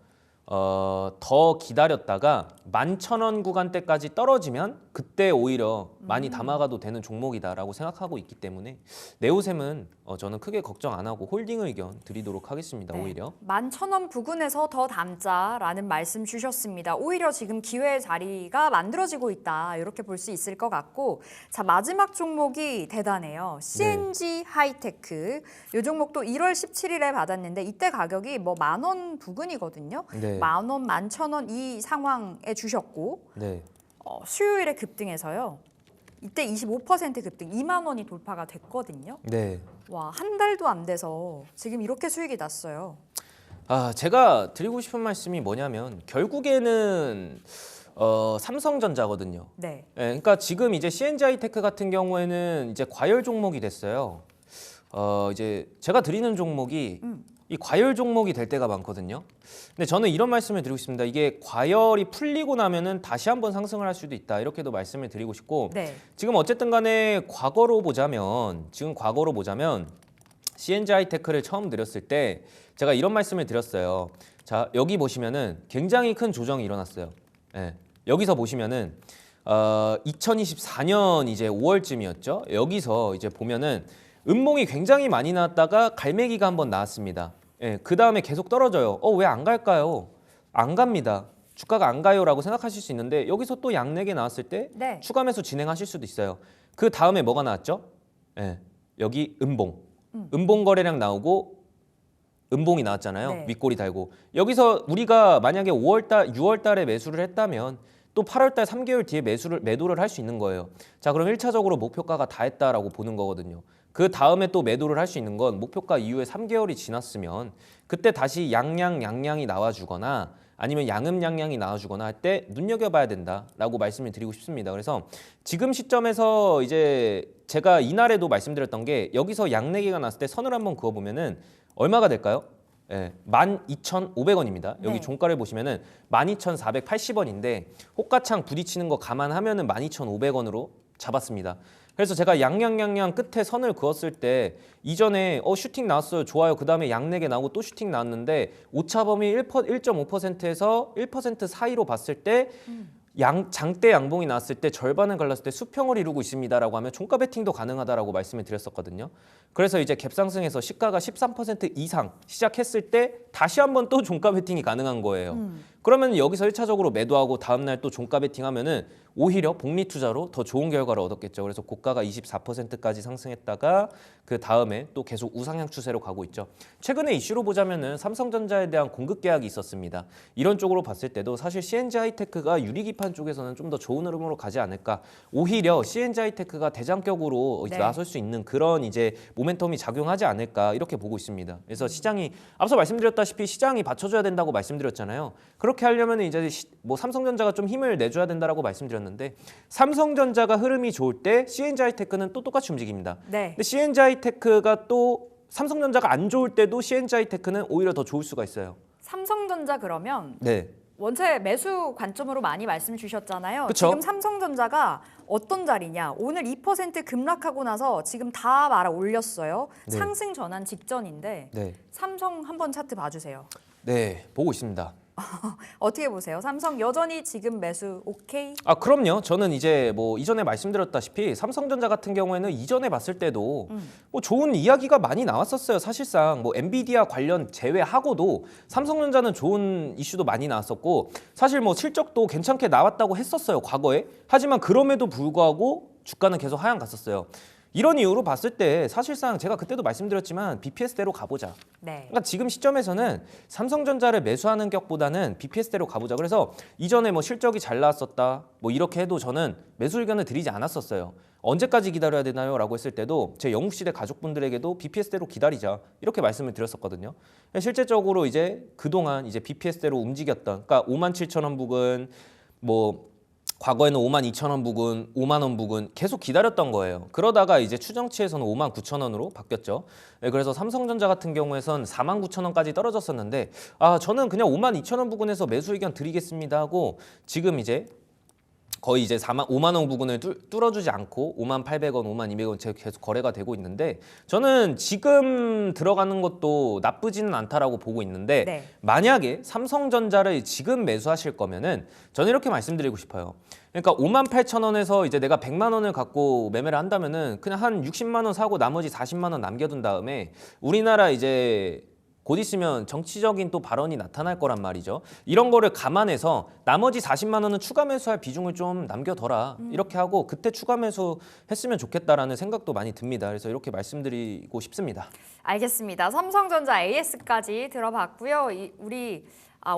더 기다렸다가 11,000원 구간대까지 떨어지면 그때 오히려 많이 담아가도 되는 종목이다라고 생각하고 있기 때문에 네오셈은 저는 크게 걱정 안 하고 홀딩 의견 드리도록 하겠습니다. 네. 오히려 11,000원 부근에서 더 담자라는 말씀 주셨습니다. 오히려 지금 기회의 자리가 만들어지고 있다. 이렇게 볼 수 있을 것 같고 자 마지막 종목이 대단해요. CNG 하이테크. 이 종목도 1월 17일에 받았는데 이때 가격이 뭐 10,000원 부근이거든요. 네. 10,000원, 11,000원 이 상황에 주셨고 네. 수요일에 급등해서요. 이때 25% 급등 2만 원이 돌파가 됐거든요. 네. 와, 한 달도 안 돼서 지금 이렇게 수익이 났어요. 제가 드리고 싶은 말씀이 뭐냐면 결국에는 삼성전자거든요. 네. 네, 그러니까 지금 이제 CNG 하이테크 같은 경우에는 이제 과열 종목이 됐어요. 이제 제가 드리는 종목이 이 과열 종목이 될 때가 많거든요. 근데 저는 이런 말씀을 드리고 싶습니다. 이게 과열이 풀리고 나면은 다시 한번 상승을 할 수도 있다. 이렇게도 말씀을 드리고 싶고 네. 지금 어쨌든 간에 과거로 보자면 CNG 하이테크를 처음 드렸을 때 제가 이런 말씀을 드렸어요. 자, 여기 보시면은 굉장히 큰 조정이 일어났어요. 예. 여기서 보시면은 2024년 이제 5월쯤이었죠. 여기서 이제 보면은 음봉이 굉장히 많이 나왔다가 갈매기가 한번 나왔습니다. 예, 그 다음에 계속 떨어져요. 왜 안 갈까요? 안 갑니다. 주가가 안 가요라고 생각하실 수 있는데 여기서 또 양 4개 나왔을 때 네. 추가 매수 진행하실 수도 있어요. 그 다음에 뭐가 나왔죠? 예, 여기 음봉. 음봉 거래량 나오고 음봉이 나왔잖아요. 네. 윗꼬리 달고. 여기서 우리가 만약에 5월달, 6월달에 매수를 했다면 또 8월달 3개월 뒤에 매도를 할 수 있는 거예요. 자, 그럼 1차적으로 목표가가 다 했다라고 보는 거거든요. 그 다음에 또 매도를 할 수 있는 건 목표가 이후에 3개월이 지났으면 그때 다시 양양이 나와주거나 아니면 양양이 나와주거나 할 때 눈여겨봐야 된다라고 말씀을 드리고 싶습니다. 그래서 지금 시점에서 이제 제가 이날에도 말씀드렸던 게 여기서 양 4개가 났을 때 선을 한번 그어보면은 얼마가 될까요? 예, 12,500원입니다. 여기 네. 종가를 보시면은 12,480원인데 호가창 부딪히는 거 감안하면은 12,500원으로 잡았습니다. 그래서 제가 양양 끝에 선을 그었을 때 이전에 슈팅 나왔어요. 좋아요. 그 다음에 양 4개 나오고 또 슈팅 나왔는데 오차범위 1.5%에서 1% 사이로 봤을 때 장대 양봉이 나왔을 때 절반을 갈랐을 때 수평을 이루고 있습니다라고 하면 종가 베팅도 가능하다라고 말씀을 드렸었거든요. 그래서 이제 갭상승에서 시가가 13% 이상 시작했을 때 다시 한번 또 종가 베팅이 가능한 거예요. 그러면 여기서 1차적으로 매도하고 다음날 또 종가 베팅하면은 오히려 복리 투자로 더 좋은 결과를 얻었겠죠. 그래서 고가가 24%까지 상승했다가 그 다음에 또 계속 우상향 추세로 가고 있죠. 최근에 이슈로 보자면은 삼성전자에 대한 공급 계약이 있었습니다. 이런 쪽으로 봤을 때도 사실 CNG 하이테크가 유리기판 쪽에서는 좀 더 좋은 흐름으로 가지 않을까. 오히려 CNG 하이테크가 대장격으로 네. 나설 수 있는 그런 이제 모멘텀이 작용하지 않을까 이렇게 보고 있습니다. 그래서 시장이 앞서 말씀드렸다시피 시장이 받쳐줘야 된다고 말씀드렸잖아요. 그렇게 하려면 이제 뭐 삼성전자가 좀 힘을 내줘야 된다라고 말씀드렸는데 삼성전자가 흐름이 좋을 때 CNG 하이테크는 또 똑같이 움직입니다. 네. 근데 CNG 하이테크가 또 삼성전자가 안 좋을 때도 CNG 하이테크는 오히려 더 좋을 수가 있어요. 삼성전자 그러면 네. 원체 매수 관점으로 많이 말씀 주셨잖아요. 그쵸? 지금 삼성전자가 어떤 자리냐? 오늘 2% 급락하고 나서 지금 다 말아 올렸어요. 네. 상승 전환 직전인데 네. 삼성 한번 차트 봐주세요. 네, 보고 있습니다. 어떻게 보세요? 삼성 여전히 지금 매수 오케이? 아, 그럼요. 저는 이제 뭐 이전에 말씀드렸다시피 삼성전자 같은 경우에는 이전에 봤을 때도 뭐 좋은 이야기가 많이 나왔었어요. 사실상 뭐 엔비디아 관련 제외하고도 삼성전자는 좋은 이슈도 많이 나왔었고 사실 뭐 실적도 괜찮게 나왔다고 했었어요. 과거에. 하지만 그럼에도 불구하고 주가는 계속 하향 갔었어요. 이런 이유로 봤을 때 사실상 제가 그때도 말씀드렸지만 BPS대로 가보자. 네. 그러니까 지금 시점에서는 삼성전자를 매수하는 격보다는 BPS대로 가보자. 그래서 이전에 뭐 실적이 잘 나왔었다. 뭐 이렇게 해도 저는 매수 의견을 드리지 않았었어요. 언제까지 기다려야 되나요? 라고 했을 때도 제 영국시대 가족분들에게도 BPS대로 기다리자. 이렇게 말씀을 드렸었거든요. 실제적으로 이제 그동안 이제 BPS대로 움직였던 그러니까 57,000원 부근 뭐 과거에는 52,000원 부근, 5만 원 부근 계속 기다렸던 거예요. 그러다가 이제 추정치에서는 59,000원으로 바뀌었죠. 네, 그래서 삼성전자 같은 경우에선 49,000원까지 떨어졌었는데 저는 그냥 52,000원 부근에서 매수 의견 드리겠습니다 하고 지금 이제 거의 이제 5만 원 부근을 뚫어주지 않고 58,000원, 52,000원 계속 거래가 되고 있는데 저는 지금 들어가는 것도 나쁘지는 않다라고 보고 있는데 네. 만약에 삼성전자를 지금 매수하실 거면은 저는 이렇게 말씀드리고 싶어요. 그러니까 58,000원에서 이제 내가 100만 원을 갖고 매매를 한다면은 그냥 한 60만 원 사고 나머지 40만 원 남겨둔 다음에 우리나라 이제 곧 있으면 정치적인 또 발언이 나타날 거란 말이죠. 이런 거를 감안해서 나머지 40만 원은 추가 매수할 비중을 좀 남겨둬라. 이렇게 하고 그때 추가 매수했으면 좋겠다라는 생각도 많이 듭니다. 그래서 이렇게 말씀드리고 싶습니다. 알겠습니다. 삼성전자 AS까지 들어봤고요. 우리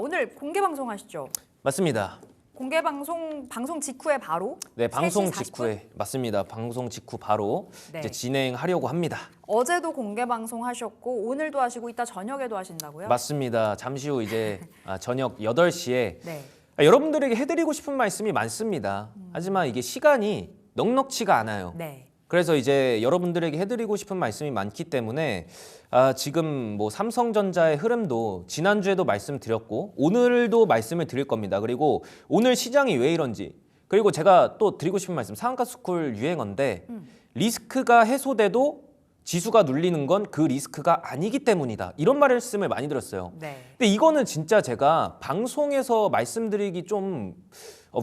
오늘 공개 방송 하시죠? 맞습니다. 공개 방송 직후에 바로 네, 방송 3시 40분? 직후에 맞습니다. 방송 직후 바로 네. 이제 진행하려고 합니다. 어제도 공개 방송 하셨고 오늘도 하시고 이따 저녁에도 하신다고요? 맞습니다. 잠시 후 이제 저녁 8시에 네. 여러분들에게 해드리고 싶은 말씀이 많습니다. 하지만 이게 시간이 넉넉치가 않아요. 네. 그래서 이제 여러분들에게 해드리고 싶은 말씀이 많기 때문에 지금 뭐 삼성전자의 흐름도 지난주에도 말씀드렸고 오늘도 말씀을 드릴 겁니다. 그리고 오늘 시장이 왜 이런지 그리고 제가 또 드리고 싶은 말씀 상한가 스쿨 유행어인데 리스크가 해소돼도 지수가 눌리는 건 그 리스크가 아니기 때문이다. 이런 말씀을 많이 들었어요. 네. 근데 이거는 진짜 제가 방송에서 말씀드리기 좀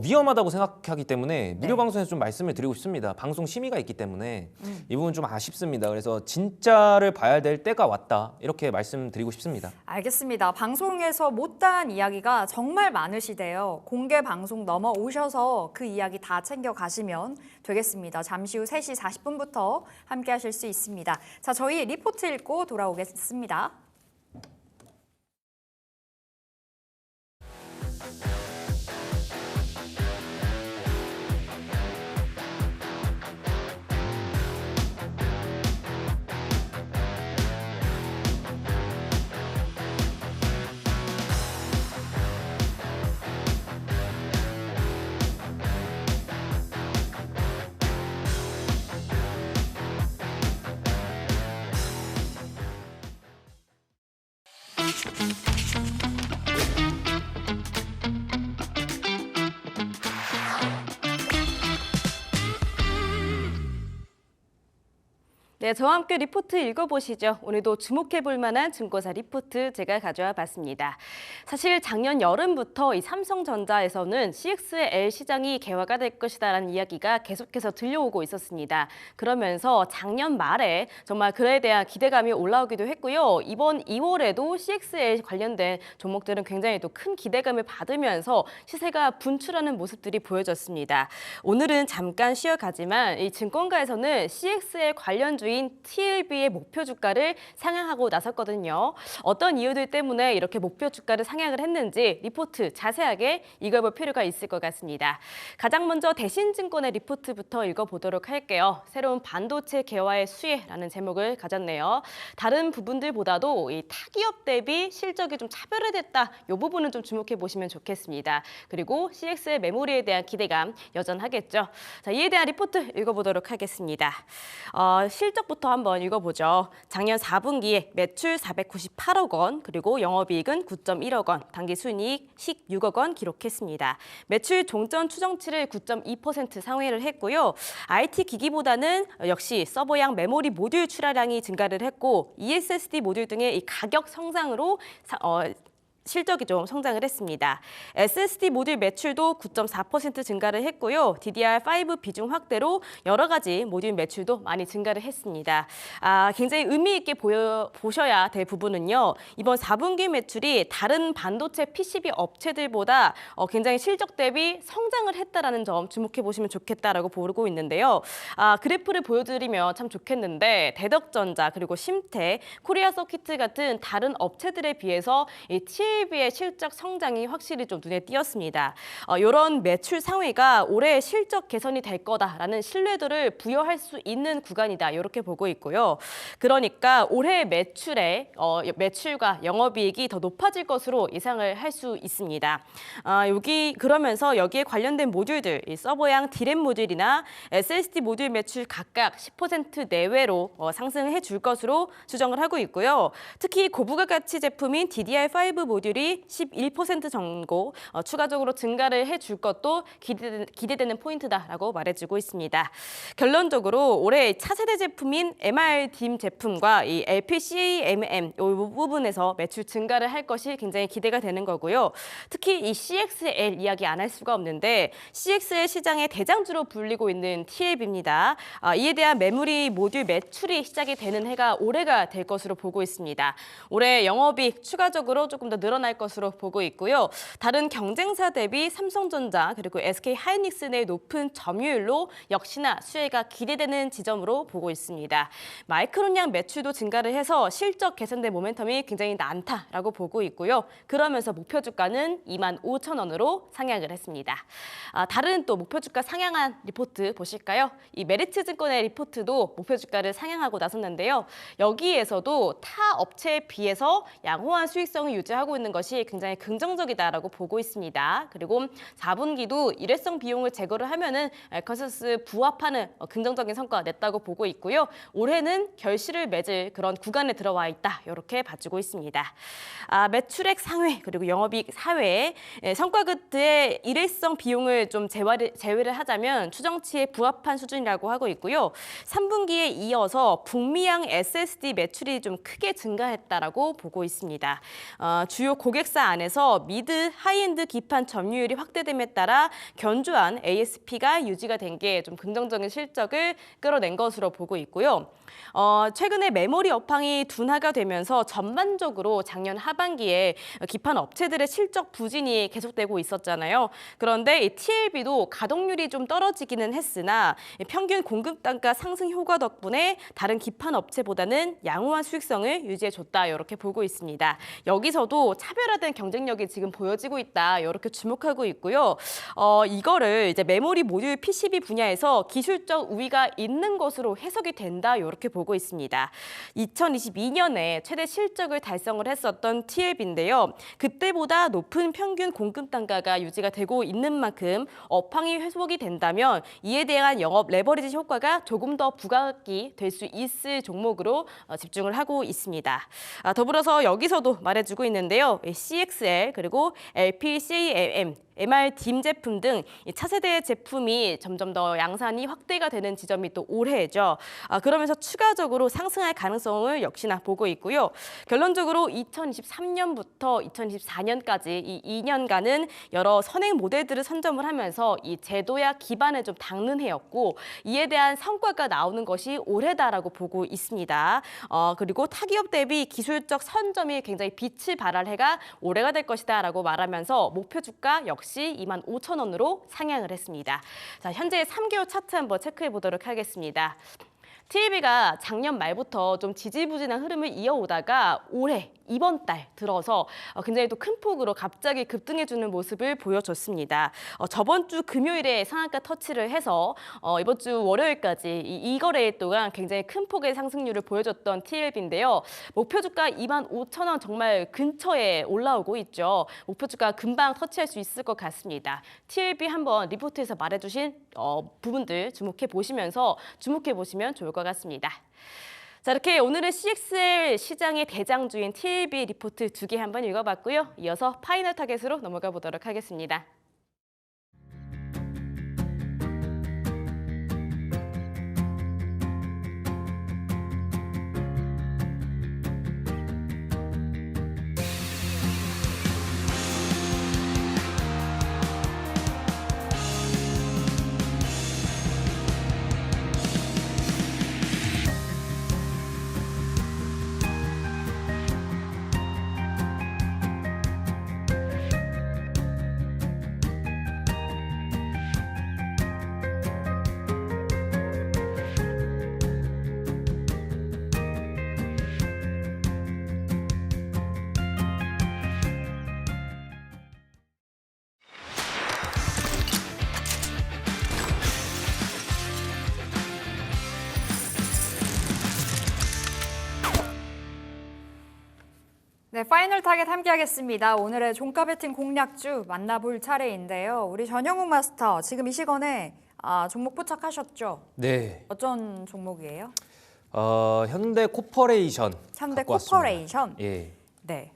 위험하다고 생각하기 때문에 무료 네. 방송에서 좀 말씀을 드리고 싶습니다. 방송 심의가 있기 때문에 이 부분 좀 아쉽습니다. 그래서 진짜를 봐야 될 때가 왔다. 이렇게 말씀드리고 싶습니다. 알겠습니다. 방송에서 못다한 이야기가 정말 많으시대요. 공개 방송 넘어오셔서 그 이야기 다 챙겨 가시면 되겠습니다. 잠시 후 3시 40분부터 함께 하실 수 있습니다. 자, 저희 리포트 읽고 돌아오겠습니다. 네, 저와 함께 리포트 읽어보시죠. 오늘도 주목해볼 만한 증거사 리포트 제가 가져와 봤습니다. 사실 작년 여름부터 이 삼성전자에서는 CXL 시장이 개화가 될 것이다라는 이야기가 계속해서 들려오고 있었습니다. 그러면서 작년 말에 정말 그에 대한 기대감이 올라오기도 했고요. 이번 2월에도 CXL 관련된 종목들은 굉장히 또 큰 기대감을 받으면서 시세가 분출하는 모습들이 보여졌습니다. 오늘은 잠깐 쉬어가지만 이 증권가에서는 CXL 관련주인 TLB의 목표 주가를 상향하고 나섰거든요. 어떤 이유들 때문에 이렇게 목표 주가를 상향을 했는지 리포트 자세하게 읽어볼 필요가 있을 것 같습니다. 가장 먼저 대신증권의 리포트부터 읽어보도록 할게요. 새로운 반도체 개화의 수혜라는 제목을 가졌네요. 다른 부분들보다도 이 타기업 대비 실적이 좀 차별화됐다. 이 부분은 좀 주목해 보시면 좋겠습니다. 그리고 CXL 메모리에 대한 기대감 여전하겠죠. 자, 이에 대한 리포트 읽어보도록 하겠습니다. 실적부터 한번 읽어보죠. 작년 4분기에 매출 498억 원, 그리고 영업이익은 9.1억 원, 당기순이익 16억 원 기록했습니다. 매출 종전 추정치를 9.2% 상회를 했고요. IT 기기보다는 역시 서버형 메모리 모듈 출하량이 증가를 했고 ESSD 모듈 등의 이 가격 성장으로 실적이 좀 성장을 했습니다. SSD 모듈 매출도 9.4% 증가를 했고요. DDR5 비중 확대로 여러 가지 모듈 매출도 많이 증가를 했습니다. 굉장히 의미 있게 보셔야 될 부분은요. 이번 4분기 매출이 다른 반도체 PCB 업체들보다 굉장히 실적 대비 성장을 했다라는 점 주목해 보시면 좋겠다라고 보고 있는데요. 그래프를 보여드리면 참 좋겠는데 대덕전자 그리고 심태, 코리아 서키트 같은 다른 업체들에 비해서 이 TLB의 실적 성장이 확실히 좀 눈에 띄었습니다. 이런 매출 상회가 올해 실적 개선이 될 거다라는 신뢰도를 부여할 수 있는 구간이다. 이렇게 보고 있고요. 그러니까 올해 매출과 영업이익이 더 높아질 것으로 예상을 할 수 있습니다. 그러면서 여기에 관련된 모듈들, 이 서버형 D램 모듈이나 SSD 모듈 매출 각각 10% 내외로 상승해 줄 것으로 추정을 하고 있고요. 특히 고부가 가치 제품인 DDR5 모듈이 11% 정도 추가적으로 증가를 해줄 것도 기대되는 포인트다라고 말해주고 있습니다. 결론적으로 올해 차세대 제품인 MRDIMM 제품과 이 LPCAMM 이 부분에서 매출 증가를 할 것이 굉장히 기대가 되는 거고요. 특히 이 CXL 이야기 안 할 수가 없는데 CXL 시장의 대장주로 불리고 있는 TLB입니다. 이에 대한 메모리 모듈 매출이 시작이 되는 해가 올해가 될 것으로 보고 있습니다. 올해 영업이익 추가적으로 조금 더 늘어날 것으로 보고 있고요. 다른 경쟁사 대비 삼성전자 그리고 SK하이닉스 내 높은 점유율로 역시나 수혜가 기대되는 지점으로 보고 있습니다. 마이크론양 매출도 증가를 해서 실적 개선된 모멘텀이 굉장히 많다라고 보고 있고요. 그러면서 목표 주가는 25,000원으로 상향을 했습니다. 다른 또 목표 주가 상향한 리포트 보실까요? 이 메리츠 증권의 리포트도 목표 주가를 상향하고 나섰는데요. 여기에서도 타 업체에 비해서 양호한 수익성을 유지하고 있는 것이 굉장히 긍정적이다라고 보고 있습니다. 그리고 4분기도 일회성 비용을 제거를 하면은 컨센서스 부합하는 긍정적인 성과가 냈다고 보고 있고요. 올해는 결실을 맺을 그런 구간에 들어와 있다. 이렇게 봐주고 있습니다. 매출액 상회 그리고 영업이익 사회 성과 끝에 일회성 비용을 좀 제외를 하자면 추정치에 부합한 수준이라고 하고 있고요. 3분기에 이어서 북미양 SSD 매출이 좀 크게 증가했다라고 보고 있습니다. 주요 고객사 안에서 미드, 하이엔드 기판 점유율이 확대됨에 따라 견조한 ASP가 유지가 된 게 좀 긍정적인 실적을 끌어낸 것으로 보고 있고요. 최근에 메모리 업황이 둔화가 되면서 전반적으로 작년 하반기에 기판 업체들의 실적 부진이 계속되고 있었잖아요. 그런데 이 TLB도 가동률이 좀 떨어지기는 했으나 평균 공급 단가 상승 효과 덕분에 다른 기판 업체보다는 양호한 수익성을 유지해줬다. 이렇게 보고 있습니다. 여기서도 차별화된 경쟁력이 지금 보여지고 있다. 이렇게 주목하고 있고요. 이거를 이제 메모리 모듈 PCB 분야에서 기술적 우위가 있는 것으로 해석이 된다. 이렇게 보고 있습니다. 2022년에 최대 실적을 달성을 했었던 TLB인데요. 그때보다 높은 평균 공급 단가가 유지가 되고 있는 만큼 업황이 회복이 된다면 이에 대한 영업 레버리지 효과가 조금 더 부각이 될 수 있을 종목으로 집중을 하고 있습니다. 더불어서 여기서도 말해주고 있는데요. CXL 그리고 LPCAM MR 딤 제품 등 차세대 제품이 점점 더 양산이 확대가 되는 지점이 또 올해죠. 그러면서 추가적으로 상승할 가능성을 역시나 보고 있고요. 결론적으로 2023년부터 2024년까지 이 2년간은 여러 선행 모델들을 선점을 하면서 이 제도약 기반을 좀 닦는 해였고 이에 대한 성과가 나오는 것이 올해다라고 보고 있습니다. 그리고 타기업 대비 기술적 선점이 굉장히 빛을 발할 해가 올해가 될 것이다라고 말하면서 목표 주가 역시 25,000원으로 상향을 했습니다. 자, 현재 3개월 차트 한번 체크해 보도록 하겠습니다. TLB가 작년 말부터 좀 지지부진한 흐름을 이어오다가 올해 이번 달 들어서 굉장히 또 큰 폭으로 갑자기 급등해주는 모습을 보여줬습니다. 저번 주 금요일에 상한가 터치를 해서 이번 주 월요일까지 이 거래일 동안 굉장히 큰 폭의 상승률을 보여줬던 TLB인데요. 목표 주가 25,000원 정말 근처에 올라오고 있죠. 목표 주가 금방 터치할 수 있을 것 같습니다. TLB 한번 리포트에서 말해주신 부분들 주목해 보시면 좋을 것 같습니다. 자, 이렇게 오늘은 CXL 시장의 대장주인 TLB 리포트 2개 한번 읽어봤고요. 이어서 파이널 타겟으로 넘어가 보도록 하겠습니다. 네, 파이널 타겟 함께하겠습니다. 오늘의 종가 배팅 공략주 만나볼 차례인데요. 우리 전영욱 마스터 지금 이 시간에 종목 포착하셨죠? 네. 어떤 종목이에요? 현대 코퍼레이션. 현대 갖고 왔습니다. 코퍼레이션. 예. 네.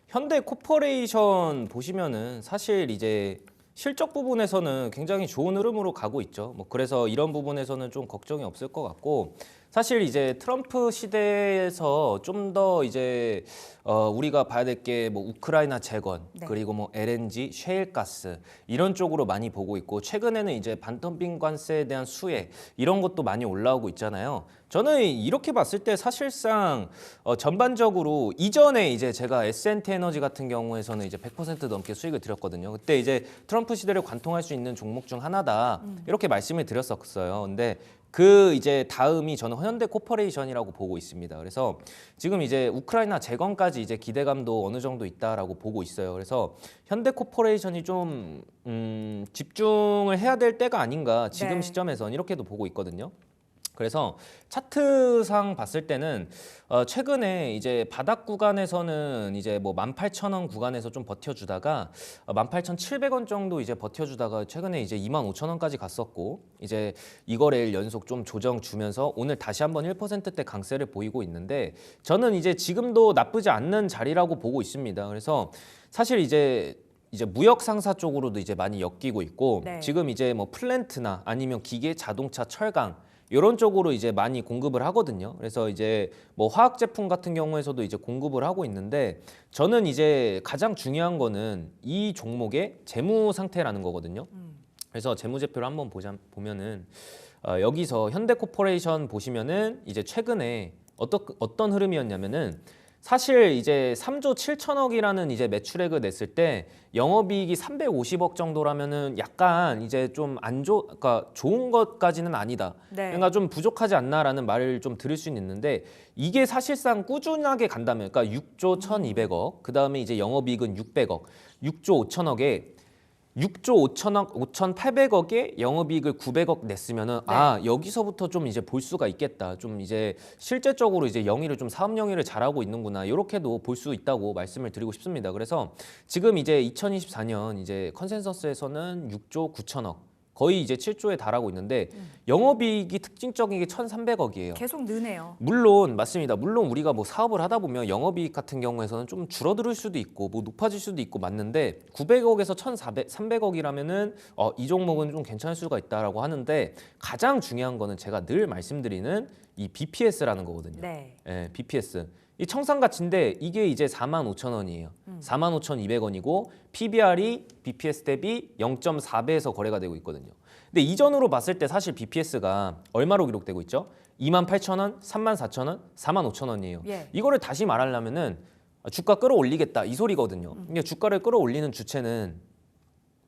현대 코퍼레이션 보시면은 사실 이제 실적 부분에서는 굉장히 좋은 흐름으로 가고 있죠. 뭐 그래서 이런 부분에서는 좀 걱정이 없을 것 같고 사실 이제 트럼프 시대에서 좀 더 이제 우리가 봐야 될 게 뭐 우크라이나 재건 네. 그리고 뭐 LNG, 셰일가스 이런 쪽으로 많이 보고 있고 최근에는 이제 반덤핑 관세에 대한 수혜 이런 것도 많이 올라오고 있잖아요. 저는 이렇게 봤을 때 사실상 전반적으로 이전에 이제 제가 S&T 에너지 같은 경우에서는 이제 100% 넘게 수익을 드렸거든요. 그때 이제 트럼프 시대를 관통할 수 있는 종목 중 하나다 이렇게 말씀을 드렸었어요. 근데 그 이제 다음이 저는 현대 코퍼레이션이라고 보고 있습니다. 그래서 지금 이제 우크라이나 재건까지 이제 기대감도 어느 정도 있다라고 보고 있어요. 그래서 현대 코퍼레이션이 좀 집중을 해야 될 때가 아닌가 지금 네. 시점에선 이렇게도 보고 있거든요. 그래서 차트상 봤을 때는 최근에 이제 바닥 구간에서는 이제 뭐 18,000원 구간에서 좀 버텨주다가 18,700원 정도 이제 버텨주다가 최근에 이제 25,000원까지 갔었고 이제 이거래일 연속 좀 조정 주면서 오늘 다시 한번 1%대 강세를 보이고 있는데 저는 이제 지금도 나쁘지 않는 자리라고 보고 있습니다. 그래서 사실 이제 무역 상사 쪽으로도 이제 많이 엮이고 있고 네. 지금 이제 뭐 플랜트나 아니면 기계, 자동차, 철강 이런 쪽으로 이제 많이 공급을 하거든요. 그래서 이제 뭐 화학 제품 같은 경우에서도 이제 공급을 하고 있는데 저는 이제 가장 중요한 거는 이 종목의 재무 상태라는 거거든요. 그래서 재무제표를 한번 보면은 여기서 현대코퍼레이션 보시면은 이제 최근에 어떤 흐름이었냐면은 사실 이제 3조 7천억이라는 이제 매출액을 냈을 때 영업이익이 350억 정도라면은 약간 이제 좀 그러니까 좋은 것까지는 아니다. 네. 그러니까 좀 부족하지 않나라는 말을 좀 들을 수는 있는데 이게 사실상 꾸준하게 간다면 그러니까 6조 1,200억, 그다음에 이제 영업이익은 600억, 6조 5천억에 6조 5천억, 5,800억에 영업이익을 900억 냈으면은 여기서부터 좀 이제 볼 수가 있겠다. 좀 이제 실제적으로 이제 영위를 좀 사업 영위를 잘하고 있는구나. 이렇게도 볼 수 있다고 말씀을 드리고 싶습니다. 그래서 지금 이제 2024년 이제 컨센서스에서는 6조 9천억 거의 이제 7조에 달하고 있는데 영업이익이 특징적인 게 1,300억이에요. 계속 느네요. 물론 맞습니다. 물론 우리가 뭐 사업을 하다 보면 영업이익 같은 경우에서는 좀 줄어들 수도 있고 뭐 높아질 수도 있고 맞는데 900억에서 1,300억이라면은 이 종목은 좀 괜찮을 수가 있다라고 하는데 가장 중요한 거는 제가 늘 말씀드리는 이 BPS라는 거거든요. 네. 예, BPS. 이 청산 가치인데 이게 이제 45,000원이에요. 45,200원이고 PBR이 BPS 대비 0.4배에서 거래가 되고 있거든요. 근데 이전으로 봤을 때 사실 BPS가 얼마로 기록되고 있죠? 28,000원, 34,000원, 45,000원이에요. 예. 이거를 다시 말하려면은 주가 끌어올리겠다 이 소리거든요. 근데 주가를 끌어올리는 주체는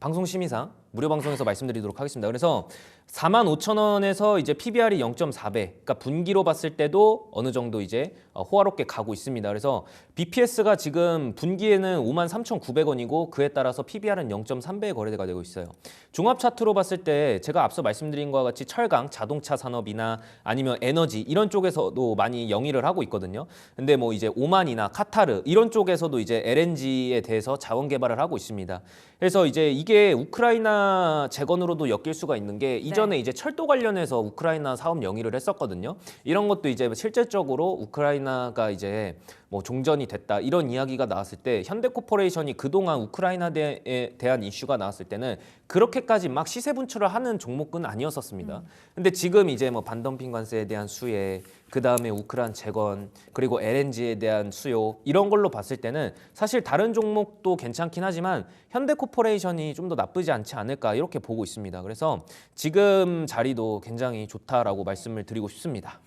방송 심의상 무료 방송에서 말씀드리도록 하겠습니다. 그래서 45,000원에서 이제 PBR이 0.4배, 그러니까 분기로 봤을 때도 어느 정도 이제 호화롭게 가고 있습니다. 그래서 BPS가 지금 분기에는 53,900원이고 그에 따라서 PBR은 0.3배에 거래가 되고 있어요. 종합 차트로 봤을 때 제가 앞서 말씀드린 것과 같이 철강, 자동차 산업이나 아니면 에너지 이런 쪽에서도 많이 영위를 하고 있거든요. 근데 뭐 이제 오만이나 카타르 이런 쪽에서도 이제 LNG에 대해서 자원 개발을 하고 있습니다. 그래서 이제 이게 우크라이나 재건으로도 엮일 수가 있는 게 이전에 이제 철도 관련해서 우크라이나 사업 영위를 했었거든요. 이런 것도 이제 실질적으로 우크라이나가 이제 뭐 종전이 됐다 이런 이야기가 나왔을 때 현대코퍼레이션이 그동안 우크라이나에 대한 이슈가 나왔을 때는 그렇게까지 막 시세 분출을 하는 종목은 아니었었습니다. 근데 지금 이제 뭐 반덤핑 관세에 대한 수혜, 그 다음에 우크라이나 재건, 그리고 LNG에 대한 수요 이런 걸로 봤을 때는 사실 다른 종목도 괜찮긴 하지만 현대코퍼레이션이 좀 더 나쁘지 않지 않을까 이렇게 보고 있습니다. 그래서 지금 자리도 굉장히 좋다라고 말씀을 드리고 싶습니다.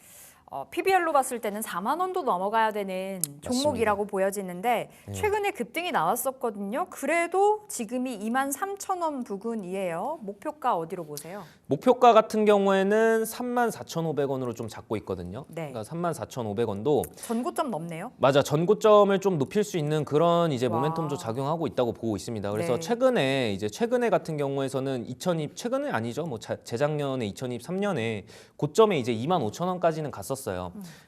PBR로 봤을 때는 4만 원도 넘어가야 되는 종목이라고 보여지는데 최근에 급등이 나왔었거든요. 그래도 지금이 23,000원 부근이에요. 목표가 어디로 보세요? 목표가 같은 경우에는 34,500원으로 좀 잡고 있거든요. 네. 그러니까 34,500원도 전고점 넘네요. 맞아 전고점을 좀 높일 수 있는 그런 이제 와. 모멘텀도 작용하고 있다고 보고 있습니다. 그래서 네. 최근에 같은 경우에서는 최근에 아니죠. 뭐 재작년에 2023년에 고점에 이제 25,000원까지는 갔었어요.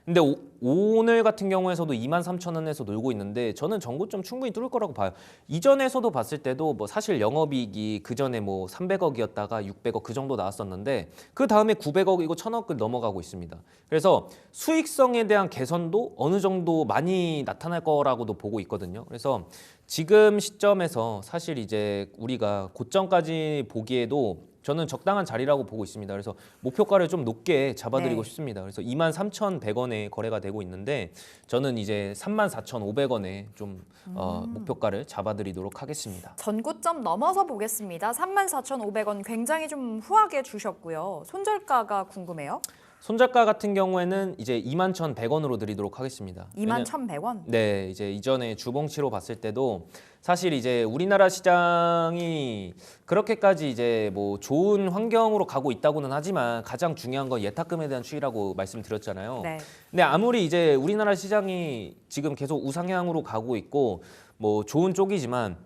근데 오늘 같은 경우에서도 23,000원에서 놀고 있는데 저는 전고점 충분히 뚫을 거라고 봐요. 이전에서도 봤을 때도 뭐 사실 영업이익이 그 전에 뭐 300억이었다가 600억 그 정도 나왔었는데 그 다음에 900억이고 1,000억을 넘어가고 있습니다. 그래서 수익성에 대한 개선도 어느 정도 많이 나타날 거라고도 보고 있거든요. 그래서 지금 시점에서 사실 이제 우리가 고점까지 보기에도 저는 적당한 자리라고 보고 있습니다. 그래서 목표가를 좀 높게 잡아드리고 네. 싶습니다. 그래서 23,100원에 거래가 되고 있는데 저는 이제 34,500원에 좀 목표가를 잡아드리도록 하겠습니다. 전고점 넘어서 보겠습니다. 34,500원 굉장히 좀 후하게 주셨고요. 손절가가 궁금해요. 손절가 같은 경우에는 이제 21,100원으로 드리도록 하겠습니다. 21,100원? 네, 이제 이전에 주봉치로 봤을 때도 사실 이제 우리나라 시장이 그렇게까지 이제 뭐 좋은 환경으로 가고 있다고는 하지만 가장 중요한 건 예탁금에 대한 추이라고 말씀드렸잖아요. 네. 근데 아무리 이제 우리나라 시장이 지금 계속 우상향으로 가고 있고 뭐 좋은 쪽이지만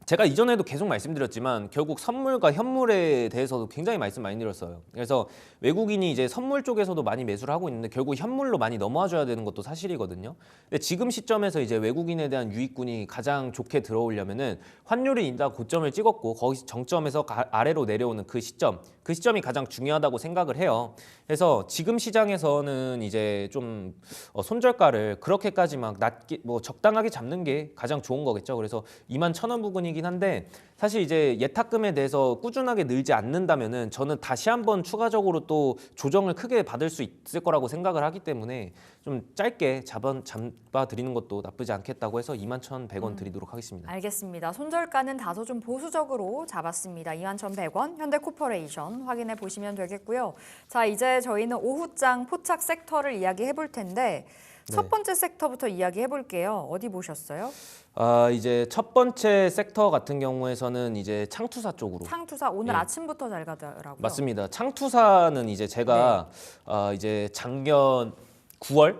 제가 이전에도 계속 말씀드렸지만 결국 선물과 현물에 대해서도 굉장히 말씀 많이 드렸어요. 그래서 외국인이 이제 선물 쪽에서도 많이 매수를 하고 있는데 결국 현물로 많이 넘어와 줘야 되는 것도 사실이거든요. 근데 지금 시점에서 이제 외국인에 대한 유익군이 가장 좋게 들어오려면은 환율이 일단 고점을 찍었고 거기서 정점에서 아래로 내려오는 그 시점이 가장 중요하다고 생각을 해요. 그래서 지금 시장에서는 이제 좀 손절가를 그렇게까지 막 낮게 뭐 적당하게 잡는 게 가장 좋은 거겠죠. 그래서 21,000원 부근이긴 한데 사실 이제 예탁금에 대해서 꾸준하게 늘지 않는다면은 저는 다시 한번 추가적으로 또 조정을 크게 받을 수 있을 거라고 생각을 하기 때문에 좀 짧게 잡아드리는 것도 나쁘지 않겠다고 해서 21,100원 드리도록 하겠습니다. 알겠습니다. 손절가는 다소 좀 보수적으로 잡았습니다. 21,100원 현대코퍼레이션 확인해 보시면 되겠고요. 자, 이제 저희는 오후장 포착 섹터를 이야기해 볼 텐데 첫 번째 섹터부터 이야기해 볼게요. 어디 보셨어요? 이제 첫 번째 섹터 같은 경우에서는 이제 창투사 쪽으로. 창투사 오늘 예. 아침부터 잘 가더라고요. 맞습니다. 창투사는 이제 제가 이제 작년 9월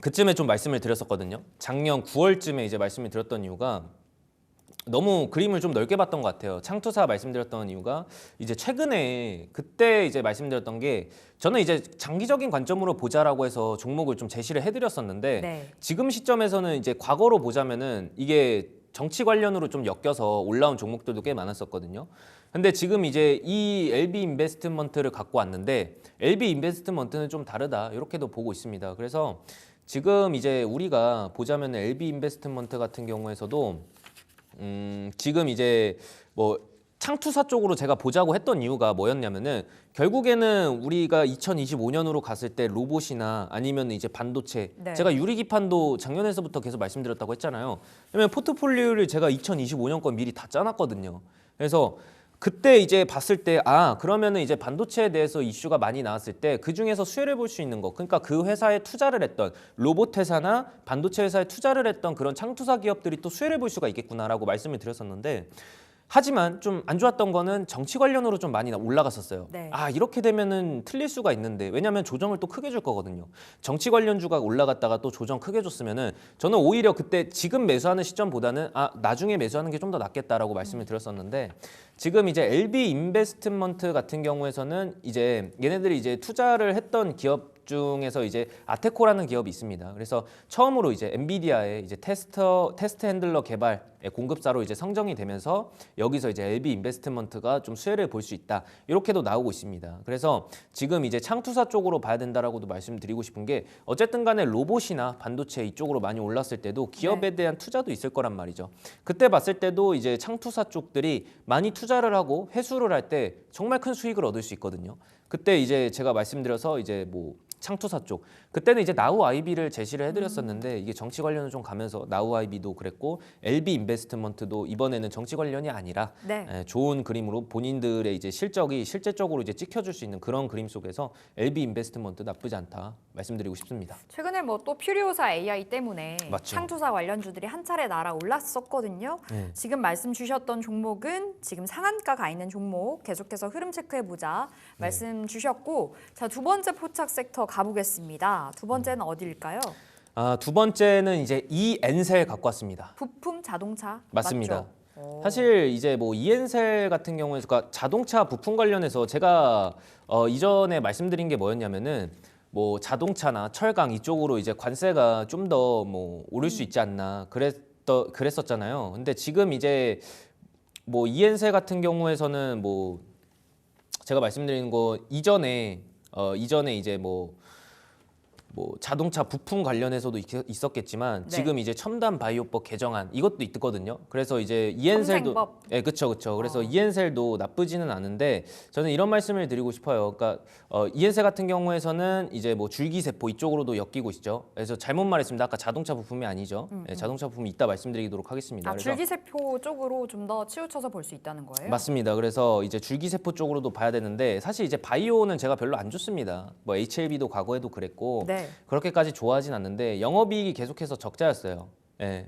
그쯤에 좀 말씀을 드렸었거든요. 작년 9월쯤에 이제 말씀을 드렸던 이유가 너무 그림을 좀 넓게 봤던 것 같아요. 창투사 말씀드렸던 이유가 이제 최근에 그때 이제 말씀드렸던 게 저는 이제 장기적인 관점으로 보자라고 해서 종목을 좀 제시를 해드렸었는데 네. 지금 시점에서는 이제 과거로 보자면은 이게 정치 관련으로 좀 엮여서 올라온 종목들도 꽤 많았었거든요. 근데 지금 이제 이 LB 인베스트먼트를 갖고 왔는데 LB 인베스트먼트는 좀 다르다 이렇게도 보고 있습니다. 그래서 지금 이제 우리가 보자면 LB 인베스트먼트 같은 경우에서도 지금 이제 뭐 창투사 쪽으로 제가 보자고 했던 이유가 뭐였냐면은 결국에는 우리가 2025년으로 갔을 때 로봇이나 아니면 이제 반도체 네. 제가 유리기판도 작년에서부터 계속 말씀드렸다고 했잖아요. 왜냐면 포트폴리오를 제가 2025년 건 미리 다 짜놨거든요. 그래서 그때 이제 봤을 때 그러면은 이제 반도체에 대해서 이슈가 많이 나왔을 때 그 중에서 수혜를 볼 수 있는 거 그러니까 그 회사에 투자를 했던 로봇 회사나 반도체 회사에 투자를 했던 그런 창투사 기업들이 또 수혜를 볼 수가 있겠구나라고 말씀을 드렸었는데 하지만 좀 안 좋았던 거는 정치 관련으로 좀 많이 올라갔었어요. 네. 이렇게 되면은 틀릴 수가 있는데 왜냐하면 조정을 또 크게 줄 거거든요. 정치 관련주가 올라갔다가 또 조정 크게 줬으면은 저는 오히려 그때 지금 매수하는 시점보다는 나중에 매수하는 게 좀 더 낫겠다라고 말씀을 드렸었는데 지금 이제 LB 인베스트먼트 같은 경우에서는 이제 얘네들이 이제 투자를 했던 기업 중에서 이제 아테코라는 기업이 있습니다. 그래서 처음으로 이제 엔비디아의 이제 테스트 핸들러 개발 공급사로 이제 성정이 되면서 여기서 이제 LB 인베스트먼트가 좀 수혜를 볼 수 있다. 이렇게도 나오고 있습니다. 그래서 지금 이제 창투사 쪽으로 봐야 된다라고도 말씀드리고 싶은 게 어쨌든 간에 로봇이나 반도체 이쪽으로 많이 올랐을 때도 기업에 대한 투자도 있을 거란 말이죠. 그때 봤을 때도 이제 창투사 쪽들이 많이 투자를 하고 회수를 할 때 정말 큰 수익을 얻을 수 있거든요. 그때 이제 제가 말씀드려서 이제 뭐 창투사 쪽 그때는 이제 나우 아이비를 제시를 해드렸었는데 이게 정치 관련은 좀 가면서 나우 아이비도 그랬고 LB 인베스트먼트도 이번에는 정치 관련이 아니라 네. 좋은 그림으로 본인들의 이제 실적이 실제적으로 이제 찍혀줄 수 있는 그런 그림 속에서 LB 인베스트먼트 나쁘지 않다 말씀드리고 싶습니다. 최근에 뭐 또 퓨리오사 AI 때문에 맞죠. 창투사 관련주들이 한 차례 날아올랐었거든요. 네. 지금 말씀 주셨던 종목은 지금 상한가 가 있는 종목 계속해서 흐름 체크해 보자 말씀 주셨고 자, 두 번째 포착 섹터 가보겠습니다. 두 번째는 어디일까요? 두 번째는 이제 이엔셀 갖고 왔습니다. 부품 자동차 맞습니다. 맞죠? 사실 이제 뭐 이엔셀 같은 경우에서 그러니까 자동차 부품 관련해서 제가 이전에 말씀드린 게 뭐였냐면은 뭐 자동차나 철강 이쪽으로 이제 관세가 좀 더 뭐 오를 수 있지 않나 그랬었잖아요. 근데 지금 이제 뭐 이엔셀 같은 경우에서는 뭐 제가 말씀드린 거 이전에 이제 뭐 자동차 부품 관련해서도 있었겠지만 네. 지금 이제 첨단 바이오법 개정안 이것도 있거든요. 그래서 이제 이엔셀도 첨생법. 그렇죠. 그래서 이엔셀도 나쁘지는 않은데 저는 이런 말씀을 드리고 싶어요. 그러니까 이엔셀 같은 경우에서는 이제 뭐 줄기세포 이쪽으로도 엮이고 있죠. 그래서 잘못 말했습니다. 아까 자동차 부품이 아니죠. 자동차 부품이 이따 말씀드리도록 하겠습니다. 그래서 줄기세포 쪽으로 좀 더 치우쳐서 볼 수 있다는 거예요? 맞습니다. 그래서 이제 줄기세포 쪽으로도 봐야 되는데 사실 이제 바이오는 제가 별로 안 좋습니다. 뭐 HLB도 과거에도 그랬고 네. 그렇게까지 좋아하진 않는데 영업이익이 계속해서 적자였어요.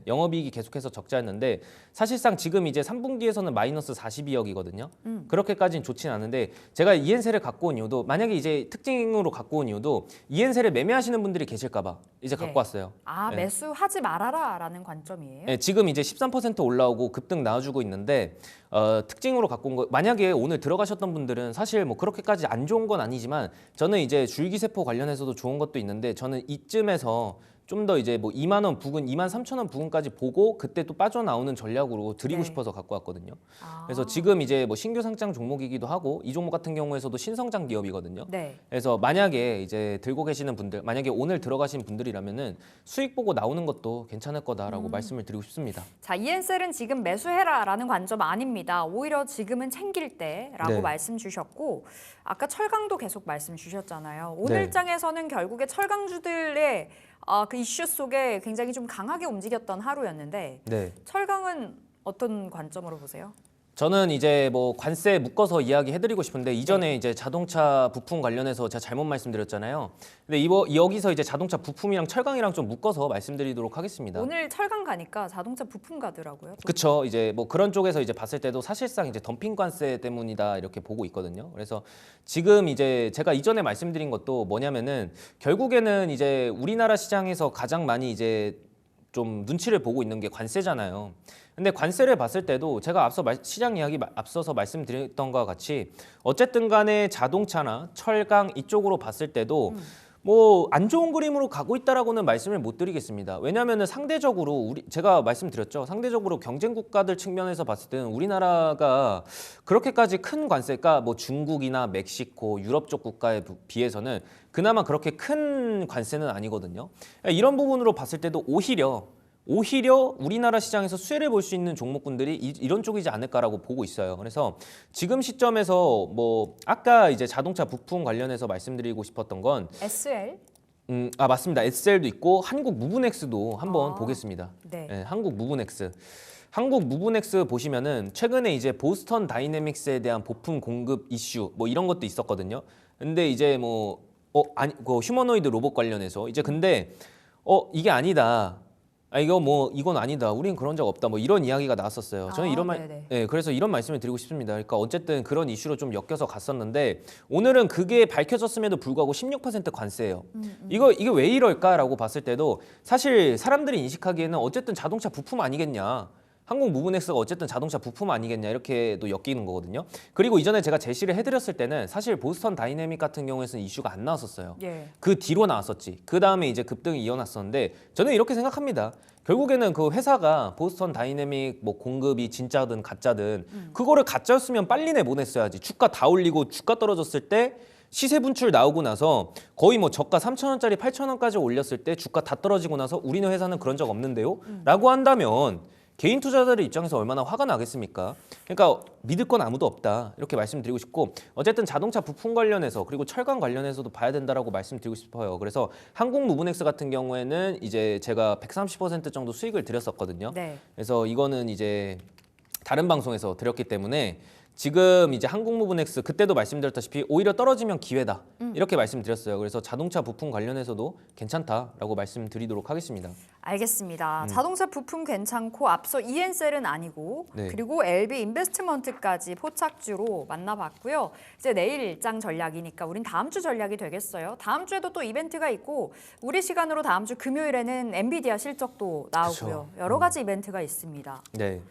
영업이익이 계속해서 적자였는데 사실상 지금 이제 3분기에서는 마이너스 42억이거든요. 그렇게까지는 좋진 않은데 제가 이엔셀을 갖고 온 이유도 만약에 이제 특징으로 갖고 온 이유도 이엔셀을 매매하시는 분들이 계실까봐 이제 갖고 네. 왔어요. 매수하지 말아라라는 관점이에요? 지금 이제 13% 올라오고 급등 나와주고 있는데 특징으로 갖고 온 거 만약에 오늘 들어가셨던 분들은 사실 뭐 그렇게까지 안 좋은 건 아니지만 저는 이제 줄기세포 관련해서도 좋은 것도 있는데 저는 이쯤에서 좀 더 이제 뭐 2만 원 부근, 2만 3천 원 부근까지 보고 그때 또 빠져나오는 전략으로 드리고 네. 싶어서 갖고 왔거든요. 그래서 지금 이제 뭐 신규 상장 종목이기도 하고 이 종목 같은 경우에서도 신성장 기업이거든요. 네. 그래서 만약에 이제 들고 계시는 분들, 만약에 오늘 들어가신 분들이라면은 수익 보고 나오는 것도 괜찮을 거다라고 말씀을 드리고 싶습니다. 자, 이엔셀은 지금 매수해라라는 관점 아닙니다. 오히려 지금은 챙길 때라고 네. 말씀 주셨고 아까 철강도 계속 말씀 주셨잖아요. 네. 오늘장에서는 결국에 철강주들의 그 이슈 속에 굉장히 좀 강하게 움직였던 하루였는데 네. 철강은 어떤 관점으로 보세요? 저는 이제 뭐 관세 묶어서 이야기해드리고 싶은데 이전에 이제 자동차 부품 관련해서 제가 잘못 말씀드렸잖아요. 근데 여기서 이제 자동차 부품이랑 철강이랑 좀 묶어서 말씀드리도록 하겠습니다. 오늘 철강 가니까 자동차 부품 가더라고요. 그렇죠. 이제 뭐 그런 쪽에서 이제 봤을 때도 사실상 이제 덤핑 관세 때문이다 이렇게 보고 있거든요. 그래서 지금 이제 제가 이전에 말씀드린 것도 뭐냐면은 결국에는 이제 우리나라 시장에서 가장 많이 이제 좀 눈치를 보고 있는 게 관세잖아요. 근데 관세를 봤을 때도 제가 시장 이야기 앞서서 말씀드렸던 것과 같이 어쨌든 간에 자동차나 철강 이쪽으로 봤을 때도 뭐 안 좋은 그림으로 가고 있다라고는 말씀을 못 드리겠습니다. 왜냐하면 상대적으로 제가 말씀드렸죠. 상대적으로 경쟁 국가들 측면에서 봤을 때는 우리나라가 그렇게까지 큰 관세가 뭐 중국이나 멕시코, 유럽 쪽 국가에 비해서는 그나마 그렇게 큰 관세는 아니거든요. 이런 부분으로 봤을 때도 오히려 우리나라 시장에서 수혜를 볼 수 있는 종목군들이 이런 쪽이지 않을까라고 보고 있어요. 그래서 지금 시점에서 뭐 아까 이제 자동차 부품 관련해서 말씀드리고 싶었던 건 SL? 맞습니다. SL도 있고 한국 무브넥스도 한번 아, 보겠습니다. 네. 네, 한국 무브넥스. 한국 무브넥스 보시면은 최근에 이제 보스턴 다이내믹스에 대한 부품 공급 이슈 뭐 이런 것도 있었거든요. 근데 이제 뭐 그 휴머노이드 로봇 관련해서 이제 근데 이게 아니다. 이건 아니다. 우린 그런 적 없다. 뭐 이런 이야기가 나왔었어요. 저는 네네. 네, 그래서 이런 말씀을 드리고 싶습니다. 그러니까 어쨌든 그런 이슈로 좀 엮여서 갔었는데 오늘은 그게 밝혀졌음에도 불구하고 16% 관세예요. 이게 왜 이럴까라고 봤을 때도 사실 사람들이 인식하기에는 어쨌든 자동차 부품 아니겠냐. 한국 무브넥스가 어쨌든 자동차 부품 아니겠냐 이렇게도 엮이는 거거든요. 그리고 이전에 제가 제시를 해드렸을 때는 사실 보스턴 다이내믹 같은 경우에는 이슈가 안 나왔었어요. 예. 그 뒤로 나왔었지. 그 다음에 이제 급등이 이어났었는데 저는 이렇게 생각합니다. 결국에는 그 회사가 보스턴 다이내믹 뭐 공급이 진짜든 가짜든 그거를 가짜였으면 빨리 내보냈어야지. 주가 다 올리고 주가 떨어졌을 때 시세 분출 나오고 나서 거의 뭐 저가 3,000원짜리 8,000원까지 올렸을 때 주가 다 떨어지고 나서 우리네 회사는 그런 적 없는데요? 라고 한다면 개인 투자자들 입장에서 얼마나 화가 나겠습니까? 그러니까 믿을 건 아무도 없다 이렇게 말씀드리고 싶고 어쨌든 자동차 부품 관련해서 그리고 철강 관련해서도 봐야 된다라고 말씀드리고 싶어요. 그래서 한국 무브넥스 같은 경우에는 이제 제가 130% 정도 수익을 드렸었거든요. 네. 그래서 이거는 이제 다른 방송에서 드렸기 때문에 지금 이제 한국무브넥스 그때도 말씀드렸다시피 오히려 떨어지면 기회다 이렇게 말씀드렸어요. 그래서 자동차 부품 관련해서도 괜찮다라고 말씀드리도록 하겠습니다. 알겠습니다. 자동차 부품 괜찮고 앞서 EN셀은 아니고 네. 그리고 LB 인베스트먼트까지 포착주로 만나봤고요. 이제 내일 일장 전략이니까 우린 다음 주 전략이 되겠어요. 다음 주에도 또 이벤트가 있고 우리 시간으로 다음 주 금요일에는 엔비디아 실적도 나오고요. 그쵸. 여러 가지 이벤트가 있습니다. 네.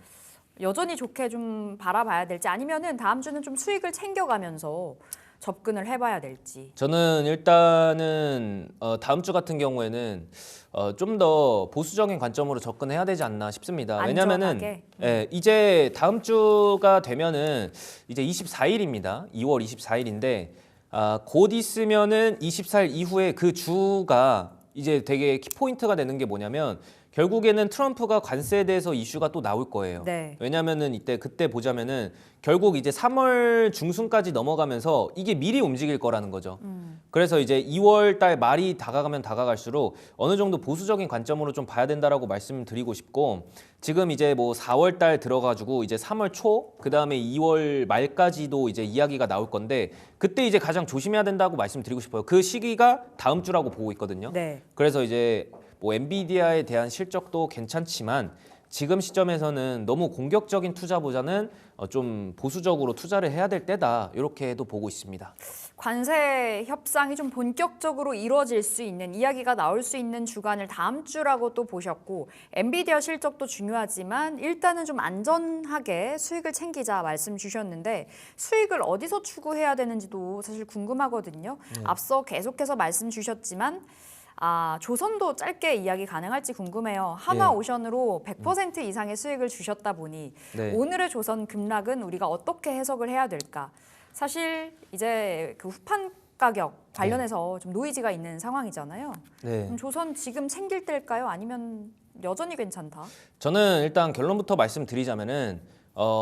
여전히 좋게 좀 바라봐야 될지 아니면은 다음 주는 좀 수익을 챙겨가면서 접근을 해봐야 될지. 저는 일단은 다음 주 같은 경우에는 좀 더 보수적인 관점으로 접근해야 되지 않나 싶습니다. 왜냐면은 안전하게? 이제 다음 주가 되면은 이제 24일입니다. 2월 24일인데 곧 있으면은 24일 이후에 그 주가 이제 되게 키포인트가 되는 게 뭐냐면 결국에는 트럼프가 관세에 대해서 이슈가 또 나올 거예요. 네. 왜냐면은 그때 보자면은 결국 이제 3월 중순까지 넘어가면서 이게 미리 움직일 거라는 거죠. 그래서 이제 2월 달 말이 다가가면 다가갈수록 어느 정도 보수적인 관점으로 좀 봐야 된다라고 말씀드리고 싶고 지금 이제 뭐 4월 달 들어가지고 이제 3월 초 그다음에 2월 말까지도 이제 이야기가 나올 건데 그때 이제 가장 조심해야 된다고 말씀드리고 싶어요. 그 시기가 다음 주라고 보고 있거든요. 네. 그래서 이제 뭐 엔비디아에 대한 실적도 괜찮지만 지금 시점에서는 너무 공격적인 투자보다는 좀 보수적으로 투자를 해야 될 때다 이렇게도 보고 있습니다. 관세 협상이 좀 본격적으로 이루어질 수 있는 이야기가 나올 수 있는 주간을 다음 주라고 또 보셨고 엔비디아 실적도 중요하지만 일단은 좀 안전하게 수익을 챙기자 말씀 주셨는데 수익을 어디서 추구해야 되는지도 사실 궁금하거든요. 앞서 계속해서 말씀 주셨지만 조선도 짧게 이야기 가능할지 궁금해요. 한화오션으로 100% 이상의 수익을 주셨다 보니 네. 오늘의 조선 급락은 우리가 어떻게 해석을 해야 될까? 사실 이제 그 후판 가격 관련해서 좀 노이즈가 있는 상황이잖아요. 네. 그럼 조선 지금 챙길 때일까요? 아니면 여전히 괜찮다? 저는 일단 결론부터 말씀드리자면은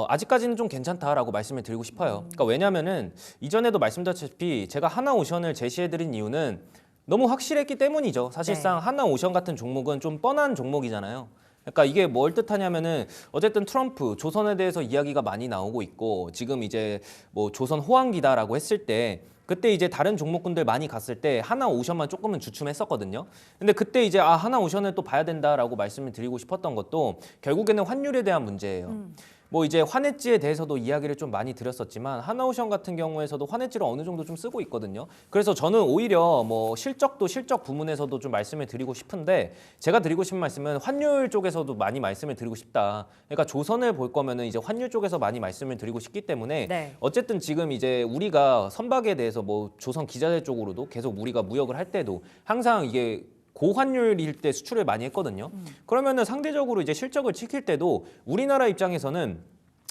아직까지는 좀 괜찮다라고 말씀을 드리고 싶어요. 그러니까 왜냐면은 이전에도 말씀드렸다시피 제가 하나오션을 제시해드린 이유는 너무 확실했기 때문이죠. 사실상 하나오션 같은 종목은 좀 뻔한 종목이잖아요. 그러니까 이게 뭘 뜻하냐면은 어쨌든 트럼프 조선에 대해서 이야기가 많이 나오고 있고 지금 이제 뭐 조선 호황기다라고 했을 때 그때 이제 다른 종목군들 많이 갔을 때 하나오션만 조금은 주춤했었거든요. 근데 그때 이제 하나오션을 또 봐야 된다라고 말씀을 드리고 싶었던 것도 결국에는 환율에 대한 문제예요. 뭐 이제 환해지에 대해서도 이야기를 좀 많이 드렸었지만 하나오션 같은 경우에서도 환해지를 어느 정도 좀 쓰고 있거든요. 그래서 저는 오히려 뭐 실적도 실적 부문에서도 좀 말씀을 드리고 싶은데 제가 드리고 싶은 말씀은 환율 쪽에서도 많이 말씀을 드리고 싶다. 그러니까 조선을 볼 거면은 이제 환율 쪽에서 많이 말씀을 드리고 싶기 때문에 네. 어쨌든 지금 이제 우리가 선박에 대해서 뭐 조선 기자재 쪽으로도 계속 우리가 무역을 할 때도 항상 이게 고환율일 때 수출을 많이 했거든요. 그러면은 상대적으로 이제 실적을 지킬 때도 우리나라 입장에서는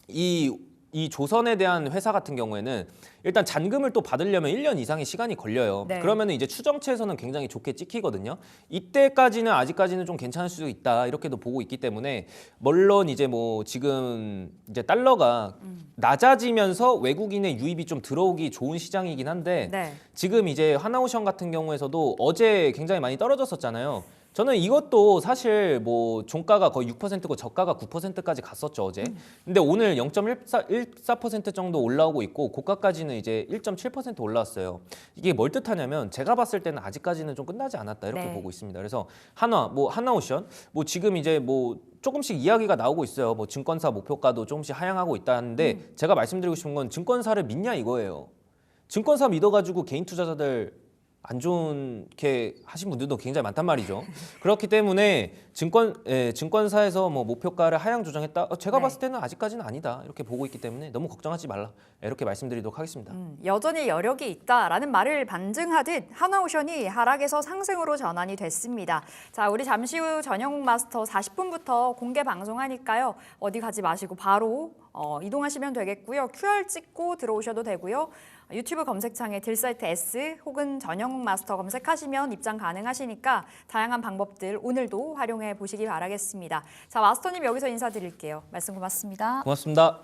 이 조선에 대한 회사 같은 경우에는 일단 잔금을 또 받으려면 1년 이상의 시간이 걸려요. 네. 그러면은 이제 추정치에서는 굉장히 좋게 찍히거든요. 이때까지는 아직까지는 좀 괜찮을 수도 있다 이렇게도 보고 있기 때문에 물론 이제 뭐 지금 이제 달러가 낮아지면서 외국인의 유입이 좀 들어오기 좋은 시장이긴 한데 네. 지금 이제 하나오션 같은 경우에서도 어제 굉장히 많이 떨어졌었잖아요. 저는 이것도 사실 뭐 종가가 거의 6%고 저가가 9%까지 갔었죠 어제. 근데 오늘 0.14% 정도 올라오고 있고 고가까지는 이제 1.7% 올라왔어요. 이게 뭘 뜻하냐면 제가 봤을 때는 아직까지는 좀 끝나지 않았다 이렇게 네. 보고 있습니다. 그래서 하나오션 뭐 지금 이제 뭐 조금씩 이야기가 나오고 있어요. 뭐 증권사 목표가도 조금씩 하향하고 있다는데 제가 말씀드리고 싶은 건 증권사를 믿냐 이거예요. 증권사 믿어가지고 개인 투자자들 안 좋게 하신 분들도 굉장히 많단 말이죠. 그렇기 때문에 증권사에서 뭐 목표가를 하향 조정했다. 제가 네. 봤을 때는 아직까지는 아니다. 이렇게 보고 있기 때문에 너무 걱정하지 말라. 이렇게 말씀드리도록 하겠습니다. 여전히 여력이 있다라는 말을 반증하듯 하나오션이 하락에서 상승으로 전환이 됐습니다. 자, 우리 잠시 후 전영욱 마스터 40분부터 공개 방송하니까요. 어디 가지 마시고 바로 이동하시면 되겠고요. QR 찍고 들어오셔도 되고요. 유튜브 검색창에 딜사이트 S 혹은 전영욱 마스터 검색하시면 입장 가능하시니까 다양한 방법들 오늘도 활용해 보시기 바라겠습니다. 자, 마스터님 여기서 인사드릴게요. 말씀 고맙습니다. 고맙습니다.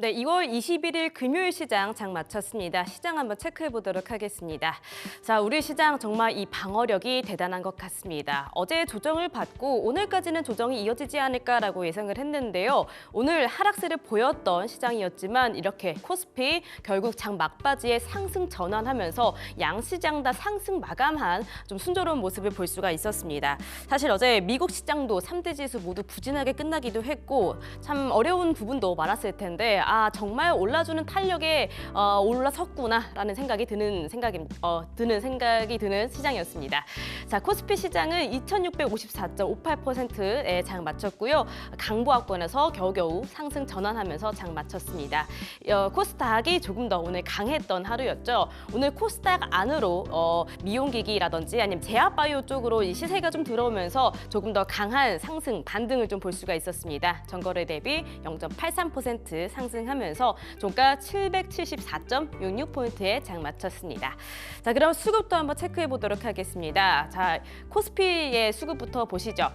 네, 2월 21일 금요일 시장 장 마쳤습니다. 시장 한번 체크해 보도록 하겠습니다. 자, 우리 시장 정말 이 방어력이 대단한 것 같습니다. 어제 조정을 받고 오늘까지는 조정이 이어지지 않을까라고 예상을 했는데요. 오늘 하락세를 보였던 시장이었지만 이렇게 코스피 결국 장 막바지에 상승 전환하면서 양시장 다 상승 마감한 좀 순조로운 모습을 볼 수가 있었습니다. 사실 어제 미국 시장도 3대 지수 모두 부진하게 끝나기도 했고 참 어려운 부분도 많았을 텐데 정말 올라주는 탄력에 올라섰구나라는 생각이 드는 시장이었습니다. 자, 코스피 시장은 2,654.58%에 장 마쳤고요. 강보합권에서 겨우겨우 상승 전환하면서 장 마쳤습니다. 코스닥이 조금 더 오늘 강했던 하루였죠. 오늘 코스닥 안으로 미용기기라든지 아니면 제약바이오 쪽으로 이 시세가 좀 들어오면서 조금 더 강한 상승 반등을 좀 볼 수가 있었습니다. 전거래 대비 0.83% 상승하면서 종가 774.66포인트에 장 마쳤습니다. 자, 그럼 수급도 한번 체크해 보도록 하겠습니다. 자, 코스피의 수급부터 보시죠.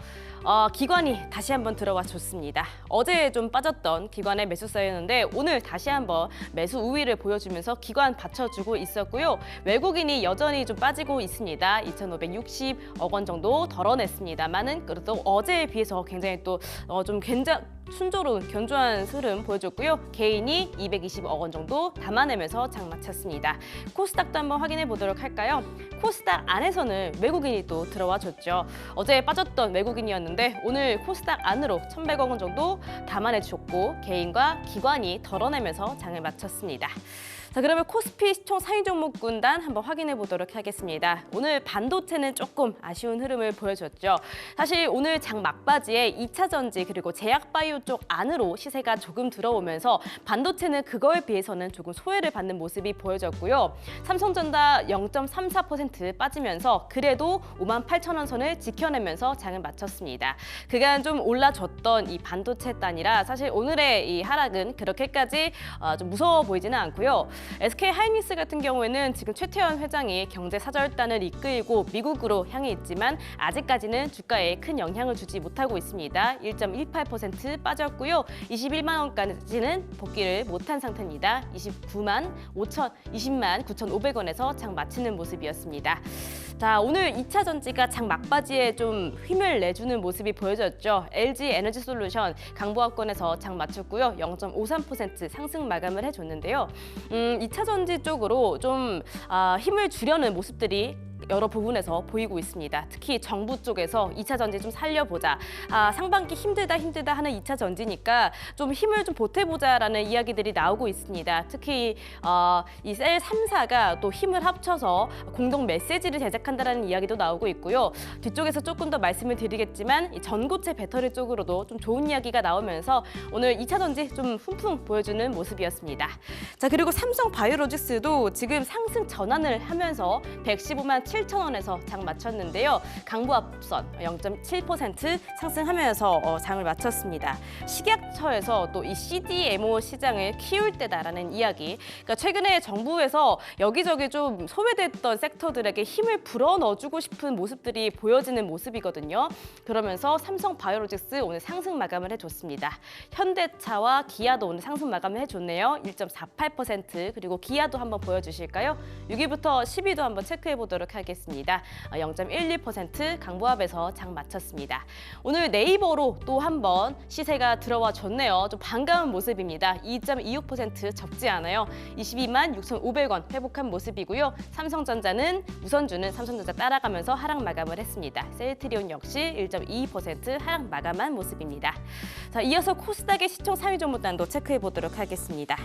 기관이 다시 한번 들어와 줬습니다. 어제 좀 빠졌던 기관의 매수세였는데 오늘 다시 한번 매수 우위를 보여주면서 기관 받쳐주고 있었고요. 외국인이 여전히 좀 빠지고 있습니다. 2,560억 원 정도 덜어냈습니다만은 그래도 어제에 비해서 굉장히 또 좀 순조로운 견조한 흐름 보여줬고요. 개인이 220억 원 정도 담아내면서 장 마쳤습니다. 코스닥도 한번 확인해 보도록 할까요? 코스닥 안에서는 외국인이 또 들어와 줬죠. 어제 빠졌던 외국인이었는데 오늘 코스닥 안으로 1,100억 원 정도 담아내줬고 개인과 기관이 덜어내면서 장을 마쳤습니다. 자, 그러면 코스피 총 상위 종목 군단 한번 확인해 보도록 하겠습니다. 오늘 반도체는 조금 아쉬운 흐름을 보여줬죠. 사실 오늘 장 막바지에 2차 전지 그리고 제약바이오 쪽 안으로 시세가 조금 들어오면서 반도체는 그거에 비해서는 조금 소외를 받는 모습이 보여졌고요. 삼성전자 0.34% 빠지면서 그래도 58,000원 선을 지켜내면서 장을 마쳤습니다. 그간 좀 올라줬던 이 반도체 단이라 사실 오늘의 이 하락은 그렇게까지 좀 무서워 보이지는 않고요. SK 하이닉스 같은 경우에는 지금 최태원 회장이 경제 사절단을 이끌고 미국으로 향해 있지만 아직까지는 주가에 큰 영향을 주지 못하고 있습니다. 1.18% 빠졌고요. 21만 원까지는 복귀를 못한 상태입니다. 20만 9,500원에서 장 마치는 모습이었습니다. 자, 오늘 2차 전지가 장 막바지에 좀 힘을 내주는 모습이 보여졌죠. LG 에너지솔루션 강보합권에서 장 마쳤고요. 0.53% 상승 마감을 해줬는데요. 2차 전지 쪽으로 좀 힘을 주려는 모습들이 여러 부분에서 보이고 있습니다. 특히 정부 쪽에서 2차 전지 좀 살려보자. 상반기 힘들다 하는 2차 전지니까 좀 힘을 좀 보태보자라는 이야기들이 나오고 있습니다. 특히 이 셀 3사가 또 힘을 합쳐서 공동 메시지를 제작한다는 이야기도 나오고 있고요. 뒤쪽에서 조금 더 말씀을 드리겠지만 이 전고체 배터리 쪽으로도 좀 좋은 이야기가 나오면서 오늘 2차 전지 좀 훈풍 보여주는 모습이었습니다. 자, 그리고 삼성 바이오로직스도 지금 상승 전환을 하면서 115만 7,000원에서 장 마쳤는데요. 강보합선 0.7% 상승하면서 장을 마쳤습니다. 식약처에서 또 이 CDMO 시장을 키울 때다라는 이야기. 그러니까 최근에 정부에서 여기저기 좀 소외됐던 섹터들에게 힘을 불어넣어주고 싶은 모습들이 보여지는 모습이거든요. 그러면서 삼성 바이오로직스 오늘 상승 마감을 해줬습니다. 현대차와 기아도 오늘 상승 마감을 해줬네요. 1.48% 그리고 기아도 한번 보여주실까요? 6위부터 10위도 한번 체크해 보도록 하겠습니다. 0.12% 강보합에서 장 마쳤습니다. 오늘 네이버로 또 한번 시세가 들어와 줬네요. 좀 반가운 모습입니다. 2.26% 적지 않아요. 22만 6,500원 회복한 모습이고요. 삼성전자는 우선주는 삼성전자 따라가면서 하락 마감을 했습니다. 셀트리온 역시 1.22% 하락 마감한 모습입니다. 자, 이어서 코스닥의 시총 3위 종목단도 체크해 보도록 하겠습니다.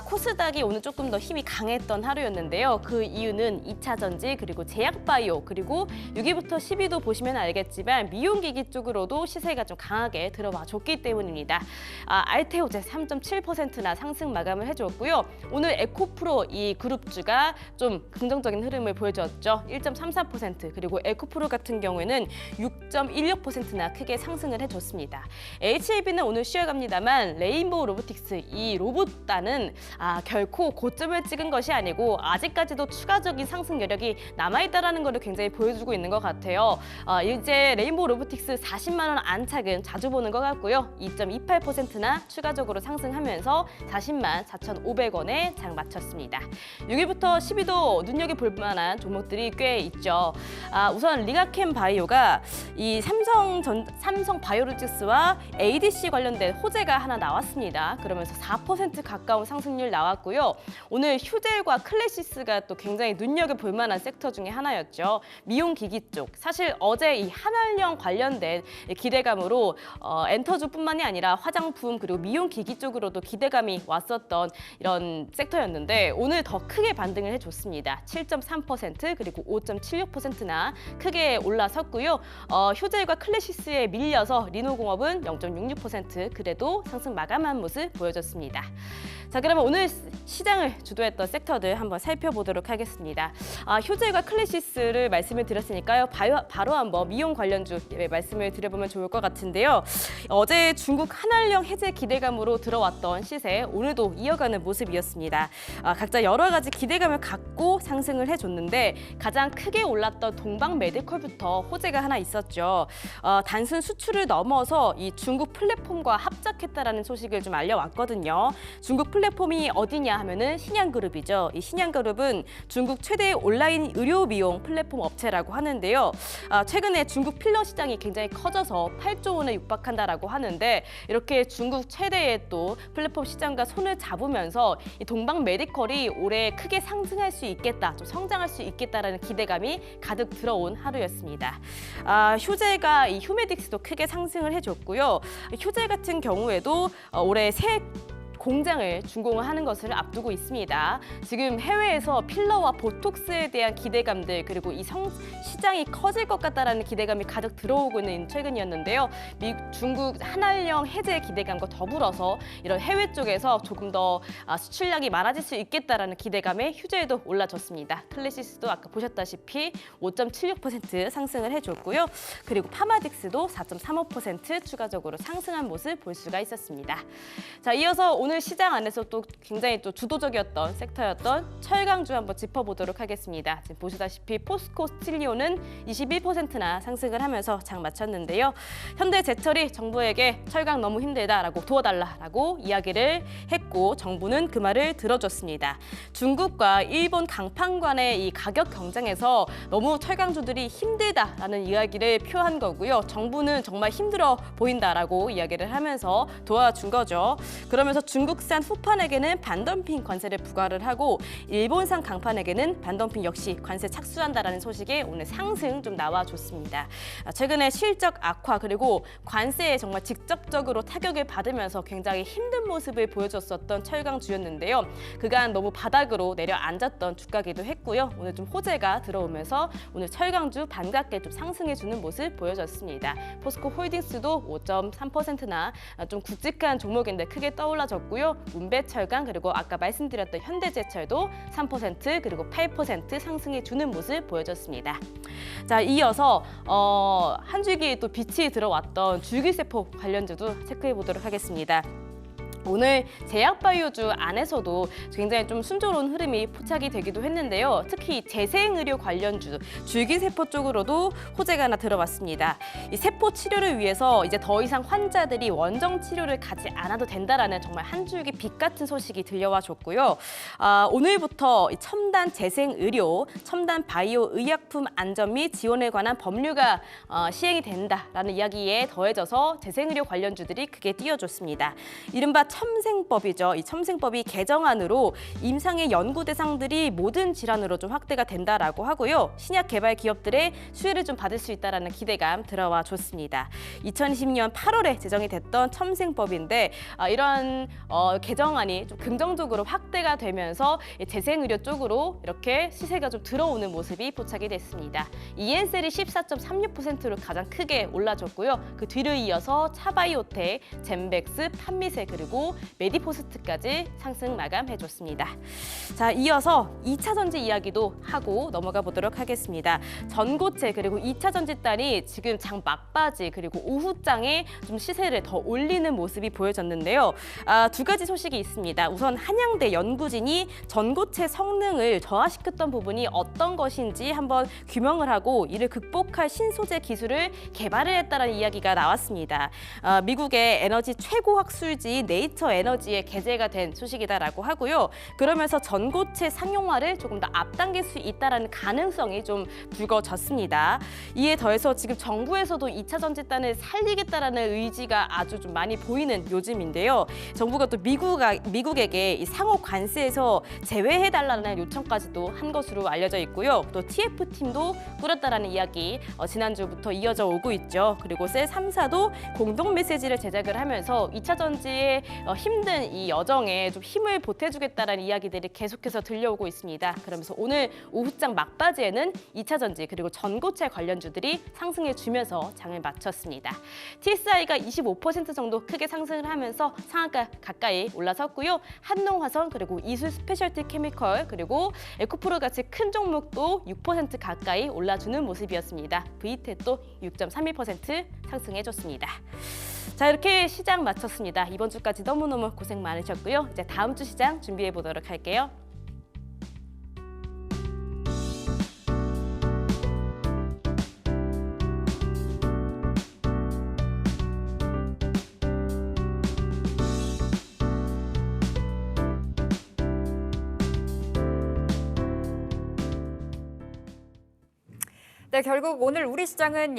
코스닥이 오늘 조금 더 힘이 강했던 하루였는데요. 그 이유는 2차 전지 그리고 제약바이오 그리고 6위부터 10위도 보시면 알겠지만 미용기기 쪽으로도 시세가 좀 강하게 들어와 줬기 때문입니다. 알테오제 3.7%나 상승 마감을 해줬고요. 오늘 에코프로 이 그룹주가 좀 긍정적인 흐름을 보여줬죠. 1.34% 그리고 에코프로 같은 경우에는 6.16%나 크게 상승을 해줬습니다. HAB는 오늘 쉬어갑니다만 레인보우 로보틱스 이 로봇단은 결코 고점을 찍은 것이 아니고 아직까지도 추가적인 상승 여력이 남아있다는 것을 굉장히 보여주고 있는 것 같아요. 이제 레인보우 로보틱스 40만 원 안착은 자주 보는 것 같고요. 2.28%나 추가적으로 상승하면서 40만 4,500원에 장 마쳤습니다. 6위부터 10위도 눈여겨볼 만한 종목들이 꽤 있죠. 우선 리가캠 바이오가 이 삼성 바이오로직스와 ADC 관련된 호재가 하나 나왔습니다. 그러면서 4% 가까운 상승률 나왔고요. 오늘 휴젤과 클래시스가 또 굉장히 눈여겨볼 만한 섹터 중에 하나였죠. 미용기기 쪽. 사실 어제 이 한알령 관련된 기대감으로 엔터주뿐만이 아니라 화장품 그리고 미용기기 쪽으로도 기대감이 왔었던 이런 섹터였는데 오늘 더 크게 반등을 해줬습니다. 7.3% 그리고 5.76%나 크게 올라섰고요. 휴젤과 클래시스에 밀려서 리노공업은 0.66% 그래도 상승 마감한 모습 보여줬습니다. 자, 그러면 오늘 시장을 주도했던 섹터들 한번 살펴보도록 하겠습니다. 휴젤과 클래시스를 말씀을 드렸으니까요. 바로 한번 미용 관련주 말씀을 드려보면 좋을 것 같은데요. 어제 중국 한알령 해제 기대감으로 들어왔던 시세 오늘도 이어가는 모습이었습니다. 각자 여러 가지 기대감을 갖고 상승을 해줬는데 가장 크게 올랐던 동방 메디컬부터 호재가 하나 있었죠. 단순 수출을 넘어서 이 중국 플랫폼과 합작했다라는 소식을 좀 알려왔거든요. 중국 플랫폼이 어디냐 하면은 신양그룹이죠. 이 신양그룹은 중국 최대 온라인 의료 미용 플랫폼 업체라고 하는데요. 최근에 중국 필러 시장이 굉장히 커져서 8조 원에 육박한다라고 하는데 이렇게 중국 최대의 또 플랫폼 시장과 손을 잡으면서 이 동방 메디컬이 올해 크게 상승할 수 있겠다, 좀 성장할 수 있겠다라는 기대감이 가득 들어온 하루였습니다. 휴젤과 이 휴메딕스도 크게 상승을 해줬고요. 휴젤 같은 경우에도 올해 새 공장을 준공을 하는 것을 앞두고 있습니다. 지금 해외에서 필러와 보톡스에 대한 기대감들 그리고 이 시장이 커질 것 같다라는 기대감이 가득 들어오고 있는 최근이었는데요. 중국 한알령 해제 기대감과 더불어서 이런 해외 쪽에서 조금 더 수출량이 많아질 수 있겠다라는 기대감에 휴젤도 올라졌습니다. 클래시스도 아까 보셨다시피 5.76% 상승을 해줬고요. 그리고 파마딕스도 4.35% 추가적으로 상승한 모습 볼 수가 있었습니다. 자, 이어서 오늘 오늘 시장 안에서 또 굉장히 또 주도적이었던 섹터였던 철강주 한번 짚어보도록 하겠습니다. 지금 보시다시피 포스코 스틸리온은 21%나 상승을 하면서 장 마쳤는데요. 현대제철이 정부에게 철강 너무 힘들다라고 도와달라라고 이야기를 했고 정부는 그 말을 들어줬습니다. 중국과 일본 강판 간의 이 가격 경쟁에서 너무 철강주들이 힘들다라는 이야기를 표한 거고요. 정부는 정말 힘들어 보인다라고 이야기를 하면서 도와준 거죠. 그러면서 중국산 후판에게는 반덤핑 관세를 부과를 하고 일본산 강판에게는 반덤핑 역시 관세 착수한다라는 소식에 오늘 상승 좀 나와줬습니다. 최근에 실적 악화 그리고 관세에 정말 직접적으로 타격을 받으면서 굉장히 힘든 모습을 보여줬었던 철강주였는데요. 그간 너무 바닥으로 내려앉았던 주가기도 했고요. 오늘 좀 호재가 들어오면서 오늘 철강주 반갑게 좀 상승해주는 모습 보여줬습니다. 포스코 홀딩스도 5.3%나 좀 굵직한 종목인데 크게 떠올라졌고요. 운배철강 그리고 아까 말씀드렸던 현대제철도 3% 그리고 8% 상승해주는 모습 보여줬습니다. 자, 이어서 한 줄기 또 빛이 들어왔던 줄기세포 관련주도 체크해 보도록 하겠습니다. 오늘 제약바이오주 안에서도 굉장히 좀 순조로운 흐름이 포착이 되기도 했는데요. 특히 재생의료 관련주, 줄기세포 쪽으로도 호재가 하나 들어왔습니다. 이 세포 치료를 위해서 이제 더 이상 환자들이 원정 치료를 가지 않아도 된다라는 정말 한 줄기 빛 같은 소식이 들려와 줬고요. 오늘부터 이 첨단 재생의료, 첨단 바이오 의약품 안전 및 지원에 관한 법률가 시행이 된다라는 이야기에 더해져서 재생의료 관련주들이 크게 띄워줬습니다. 이른바 첨생법이죠. 이 첨생법이 개정안으로 임상의 연구 대상들이 모든 질환으로 좀 확대가 된다라고 하고요. 신약 개발 기업들의 수혜를 좀 받을 수 있다라는 기대감 들어와 줬습니다. 2020년 8월에 제정이 됐던 첨생법인데 이런 개정안이 좀 긍정적으로 확대가 되면서 재생의료 쪽으로 이렇게 시세가 좀 들어오는 모습이 포착이 됐습니다. EN셀이 14.36%로 가장 크게 올라줬고요. 그 뒤를 이어서 차바이오텍, 젠백스, 판미세 그리고 메디포스트까지 상승 마감해줬습니다. 자, 이어서 2차 전지 이야기도 하고 넘어가 보도록 하겠습니다. 전고체 그리고 2차 전지단이 지금 장 막바지 그리고 오후장에 좀 시세를 더 올리는 모습이 보여졌는데요. 두 가지 소식이 있습니다. 우선 한양대 연구진이 전고체 성능을 저하시켰던 부분이 어떤 것인지 한번 규명을 하고 이를 극복할 신소재 기술을 개발을 했다는 이야기가 나왔습니다. 미국의 에너지 최고 학술지 네이처 에너지에 게재가 된 소식이다라고 하고요. 그러면서 전고체 상용화를 조금 더 앞당길 수 있다라는 가능성이 좀 불거졌습니다. 이에 더해서 지금 정부에서도 2차 전지단을 살리겠다라는 의지가 아주 좀 많이 보이는 요즘인데요. 정부가 또 미국에게 이 상호 관세에서 제외해달라는 요청까지도 한 것으로 알려져 있고요. 또 TF팀도 꾸렸다라는 이야기 지난주부터 이어져 오고 있죠. 그리고 셀 3사도 공동 메시지를 제작을 하면서 2차 전지의 힘든 이 여정에 좀 힘을 보태주겠다라는 이야기들이 계속해서 들려오고 있습니다. 그러면서 오늘 오후장 막바지에는 2차 전지 그리고 전고체 관련주들이 상승해주면서 장을 마쳤습니다. TSI가 25% 정도 크게 상승을 하면서 상한가 가까이 올라섰고요. 한농화성 그리고 이수 스페셜티 케미컬 그리고 에코프로 같이 큰 종목도 6% 가까이 올라주는 모습이었습니다. VT도 6.32% 상승해줬습니다. 자, 이렇게 시장 마쳤습니다. 이번 주까지 너무너무 고생 많으셨고요. 이제 다음 주 시장 준비해 보도록 할게요. 네, 결국 오늘 우리 시장은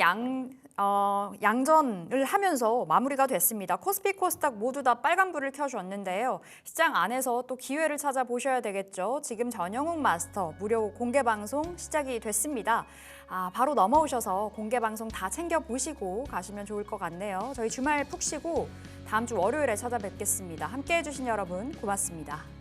양전을 하면서 마무리가 됐습니다. 코스피, 코스닥 모두 다 빨간불을 켜줬는데요. 시장 안에서 또 기회를 찾아보셔야 되겠죠. 지금 전영욱 마스터 무료 공개방송 시작이 됐습니다. 바로 넘어오셔서 공개방송 다 챙겨보시고 가시면 좋을 것 같네요. 저희 주말 푹 쉬고 다음 주 월요일에 찾아뵙겠습니다. 함께해 주신 여러분 고맙습니다.